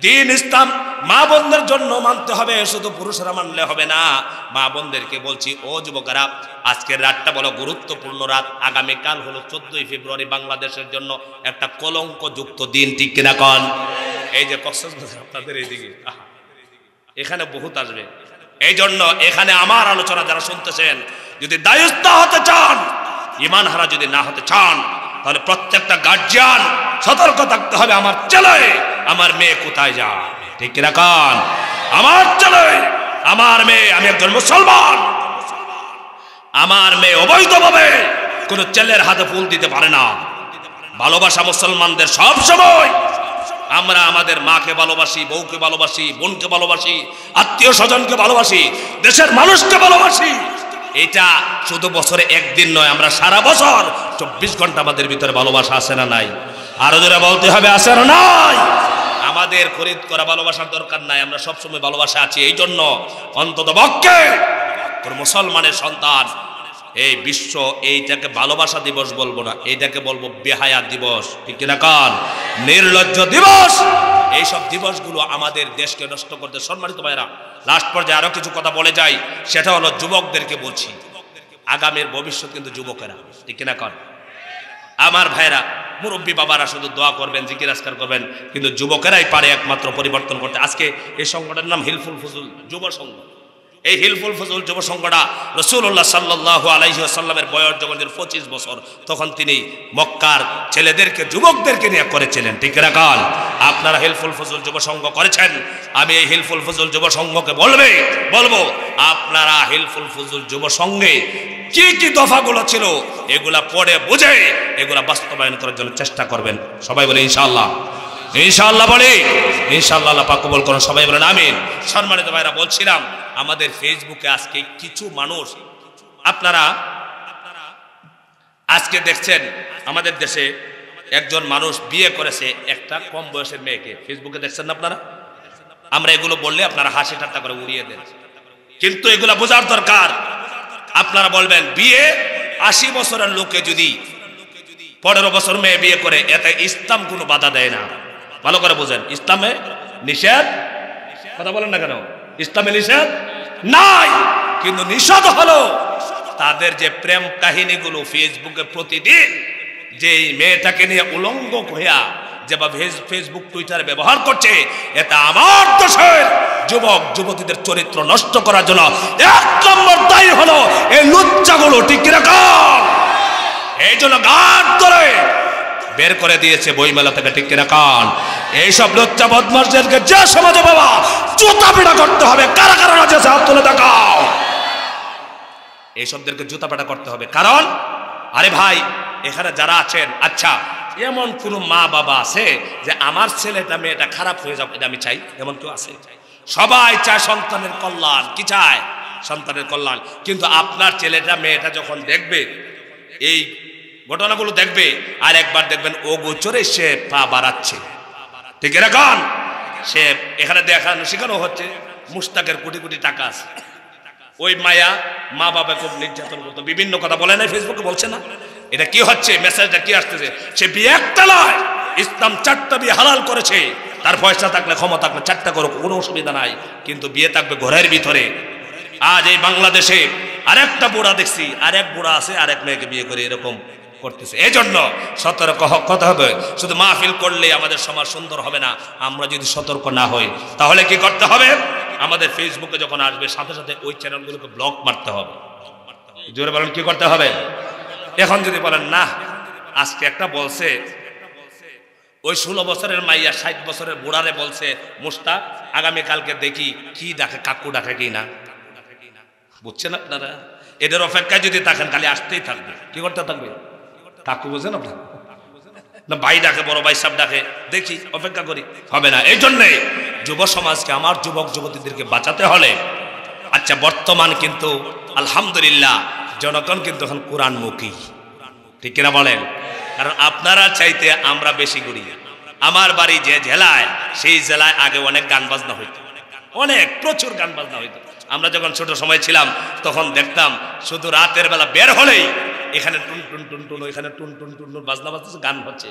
দিন ইসলাম মা বোনদের জন্য মানতে হবে, শুধু পুরুষরা মানলে হবে না। মা বোনদেরকে বলছি, ও যুবকেরা, আজকের রাতটা বড় গুরুত্বপূর্ণ রাত। আগামীকাল হলো 14ই ফেব্রুয়ারি, বাংলাদেশের জন্য একটা কলঙ্কযুক্ত দিন, ঠিক কিনা কন? এই যে কক্সবাজার আপনাদের এইদিকে, এখানে বহুত আসবে। এই জন্য এখানে আমার আলোচনা যারা শুনতেছেন, যদি দায়িত্ব হতে চান, ইমান হারা যদি না হতে চান, তাহলে প্রত্যেকটা গার্জিয়ান সতর্ক থাকতে হবে, আমার ছেলে আমার মেয়ে কোথায় যায়, ঠিক কিনা কান? আমার ছেলে আমার মেয়ে, আমি একজন মুসলমান, আমার মেয়ে অবৈধভাবে কোন ছেলের হাতে ফুল দিতে পারে না। ভালোবাসা মুসলমানদের সব সময়, আমরা আমাদের মাকে ভালোবাসি, বউকে ভালোবাসি, বোনকে ভালোবাসি, আত্মীয় স্বজনকে ভালোবাসি, দেশের মানুষকে ভালোবাসি। এটা শুধু বছরে একদিন নয়, আমরা সারা বছর 24 ঘন্টা আমাদের ভিতরে ভালোবাসা আছে না নাই? আরো জোরে বলতে হবে, আছে না নাই? আমাদের খরিদ করা ভালোবাসার দরকার নাই, আমরা সবসময় ভালোবাসা আছি। এই জন্য অন্তত পক্ষে তোর মুসলমানের সন্তান এই বিশ্ব এইটাকে ভালোবাসা দিবস বলবো না, এইটাকে বলবো বেহায়া দিবস, ঠিক কিনা কান? নির্লজ্জ দিবস। এইসব দিবসগুলো আমাদের দেশকে নষ্ট করতে। সম্মানিত ভাইরা, লাস্ট পর্যায়ে আরো কিছু কথা বলে যাই, সেটা হলো যুবকদেরকে বলছি, আগামীর ভবিষ্যৎ কিন্তু যুবকেরা, ঠিক কিনা কান? আমার ভাইরা, মুরব্বী বাবারা শুধু দোয়া করবেন, জিকির আজকার করবেন, কিন্তু যুবকেরাই পারে একমাত্র পরিবর্তন করতে। আজকে এই সংগঠনের নাম হিলফুল ফুজুল যুব সংঘ। এই হিলফুল ফুজুল যুব সংঘটা রাসূলুল্লাহ সাল্লাল্লাহু আলাইহি ওয়াসাল্লামের বয়স যখন 25 বছর, তখন তিনি মক্কার ছেলেদেরকে, যুবকদেরকে নিয়ে করেছিলেন, ঠিক রাখাল? আপনারা হিলফুল ফুজুল যুব সংঘ করেছেন। আমি এই হিলফুল ফুজুল যুব সংঘকে বলবো আপনারা হিলফুল ফুজুল যুব সংঘে কি কি দফাগুলো ছিল এগুলা পড়ে বুঝে এগুলা বাস্তবায়ন করার জন্য চেষ্টা করবেন। সবাই বলে ইনশাআল্লাহ। ইনশাআল্লাহ বলি ইনশাআল্লাহ, আল্লাহ পাক কবুল করুন। সবাই বলেন আমিন। সম্মানিত ভাইরা, বলছিলাম আমাদের ফেসবুকে আজকে কিছু মানুষ, আপনারা আজকে দেখছেন আমাদের দেশে একজন মানুষ বিয়ে করেছে একটা কম বয়সের মেয়েকে। ফেসবুকে দেখছেন না আপনারা? আমরা এগুলো বললে আপনারা হাসি ঠাট্টা করে উড়িয়ে দেন, কিন্তু এগুলো বোঝার দরকার। আপনারা বলবেন বিয়ে 80 বছরের লোকে যদি 15 বছর মেয়ে বিয়ে করে, এতে ইসলাম কোনো বাধা দেয় না। ভালো করে বোঝেন, ইসলামে নিষেধ, কথা বলেন না কেন? ইসলামে নিষেধ নাই, কিন্তু নিষেধ হলো তাদের যে প্রেম কাহিনীগুলো ফেসবুকে প্রতিদিন যে মেয়েটাকে নিয়ে উলঙ্গ হইয়া যেভাবে ফেসবুক টুইটার ব্যবহার করছে, এটা আমার দেশের যুবক যুবতীদের চরিত্র নষ্ট করার জন্য 1 নম্বর দায়ী হলো এই লুচ্চাগুলো, ঠিক রাখা। এই জন্য গান ধরে বের করে দিয়েছে বইমেলা থেকে, ঠিক রাখা। এইসব লুচ্চা বদমাশদেরকে যে সমাজে বাবা জুতা পেটা করতে হবে। কারা কারা রাজি আছে হাত তুলে দেখাও। এইসবদেরকে জুতা পেটা করতে হবে। কারণ আরে ভাই, এখানে যারা আছেন, আচ্ছা এমন কোন মা বাবা আছে যে আমার ছেলেটা মেয়েটা খারাপ হয়ে যাবে এটা আমি চাই? এমন কেউ আছে? সবাই চায় সন্তানের কল্যাণ। কি চায়? সন্তানের কল্যাণ। কিন্তু আপনার ছেলেটা মেয়েটা যখন দেখবে এই ঘটনাগুলো, দেখবে আর একবার দেখবেন ও গোচরে সে পা বাড়াচ্ছে, ঠিক এরকম সে এখানে দেখানো শেখানো হচ্ছে মুস্তাকের কোটি কোটি টাকা আছে। ওই মায়া মা বাবা খুব নির্যাতন করতো, বিভিন্ন কথা বলে না, ফেসবুকে বলছে না? এটা কি হচ্ছে? মেসেজটা কি আসতেছে? সে বিয়ে একটা নয়, ইসলাম 4টা বিয়ে হালাল করেছে। তার পয়সা থাকলে, ক্ষমতা থাকলে 4টা করুক, কোনো অসুবিধা নাই, কিন্তু বিয়ে থাকবে ঘরের ভিতরে। আজ এই বাংলাদেশে আরেকটা বুড়া দেখছি, আরেক বুড়া আছে আরেক মেয়েকে বিয়ে করে এরকম করতেছে। এই জন্য সতর্ক কথা হবে। শুধু মাহফিল করলে আমাদের সমাজ সুন্দর হবে না। আমরা যদি সতর্ক না হই তাহলে কি করতে হবে? আমাদের ফেসবুকে যখন আসবে সাথে সাথে ওই চ্যানেলগুলোকে ব্লক মারতে হবে। জোরে বলেন কি করতে হবে? এখন যদি বলেন না, আজকে একটা বলছে ওই 16 বছরের মাইয়া 60 বছরের বুড়ারে বলছে মুস্তাক আগামীকালকে দেখি কি ডাকে, কাকু ডাকে কি না, বুঝছেন আপনারা? এদের অপেক্ষায় যদি থাকেন খালি আসতেই থাকবে। কি করতে থাকবে? কাকু বোঝেন আপনার না, ভাই ডাকে, বড় ভাই সাহেব ডাকে, দেখি অপেক্ষা করি, হবে না। এই জন্যে যুব সমাজকে, আমার যুবক যুবতীদেরকে বাঁচাতে হলে, আচ্ছা বর্তমান কিন্তু আলহামদুলিল্লাহ জনগণ কিন্তু এখন কোরআনমুখী, ঠিক কিনা বলেন? কারণ আপনারা চাইতে আমরা বেশি করি। আমার বাড়ি যে জেলায়, সেই জেলায় আগে অনেক গান বাজনা হইতো, অনেক প্রচুর গান বাজনা হইতো। আমরা যখন ছোট সময় ছিলাম তখন দেখতাম শুধু রাতের বেলা বের হলেই এখানে টুন টুন টুন টুন, এখানে টুন টুন টুন টুন বাজনা বাজতেছে, গান হচ্ছে।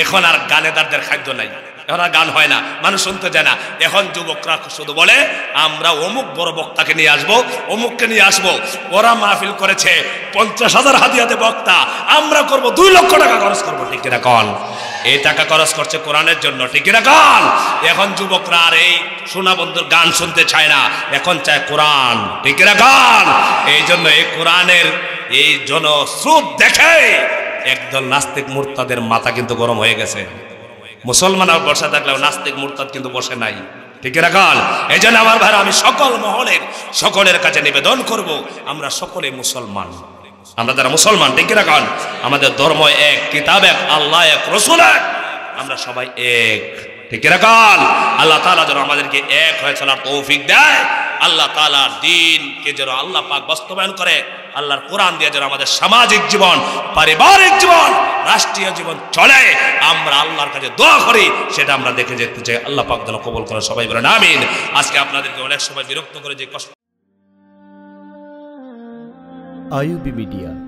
এখন আর গানেদারদের খাদ্য নাই, এখন আর গান হয় না, মানুষ শুনতে যায় না। এখন যুবকরা শুধু বলে আমরা অমুক বড় বক্তাকে নিয়ে আসবো, অমুককে নিয়ে আসবো, ওরা মাহফিল করেছে 50,000 হাদিয়াতে বক্তা, আমরা করব 2 লক্ষ টাকা খরচ করবো, ঠিক কিনা কন? এই টাকা খরচ করছে কোরআনের জন্য, ঠিক কিনা কন? এখন যুবকরা আর এই সোনা বন্ধুর গান শুনতে চায় না, এখন চায় কোরআন, ঠিক কিনা কন? এই জন্য এই কোরআনের এই জনস্রোত দেখে একদল নাস্তিক মুরতাদের মাথা কিন্তু গরম হয়ে গেছে। মুসলমান আর বসে থাকলেও নাস্তিক মুরতাদ কিন্তু বসে নাই, ঠিক রাখাল। এই জন্য আমার ভাই, আমি সকল মহলের সকলের কাছে নিবেদন করব, আমরা সকলে মুসলমান, আমরা যারা মুসলমান, ঠিক রাখাল, আমাদের ধর্ম এক, কিতাব এক, আল্লাহ এক, রসুল এক, আমরা সবাই এক, ঠিক রাখাল। আল্লাহ তাআলা যেন আমাদেরকে এক হয়ে চলার তৌফিক দেয়, আল্লাহ তাআলার দ্বীনকে যেন আল্লাহ পাক বাস্তবায়ন করে আল্লাহর কোরআন দিয়ে যেন আমাদের সামাজিক জীবন, পারিবারিক জীবন, রাষ্ট্রীয় জীবন চলে, আমরা আল্লাহর কাছে দোয়া করি, সেটা আমরা দেখে যেতে চাই। আল্লাহ পাক যেন কবুল করে, সবাই বলেন আমিন। আজকে আপনাদেরকে অনেক সময় বিরক্ত করে যে কষ্ট। IUB media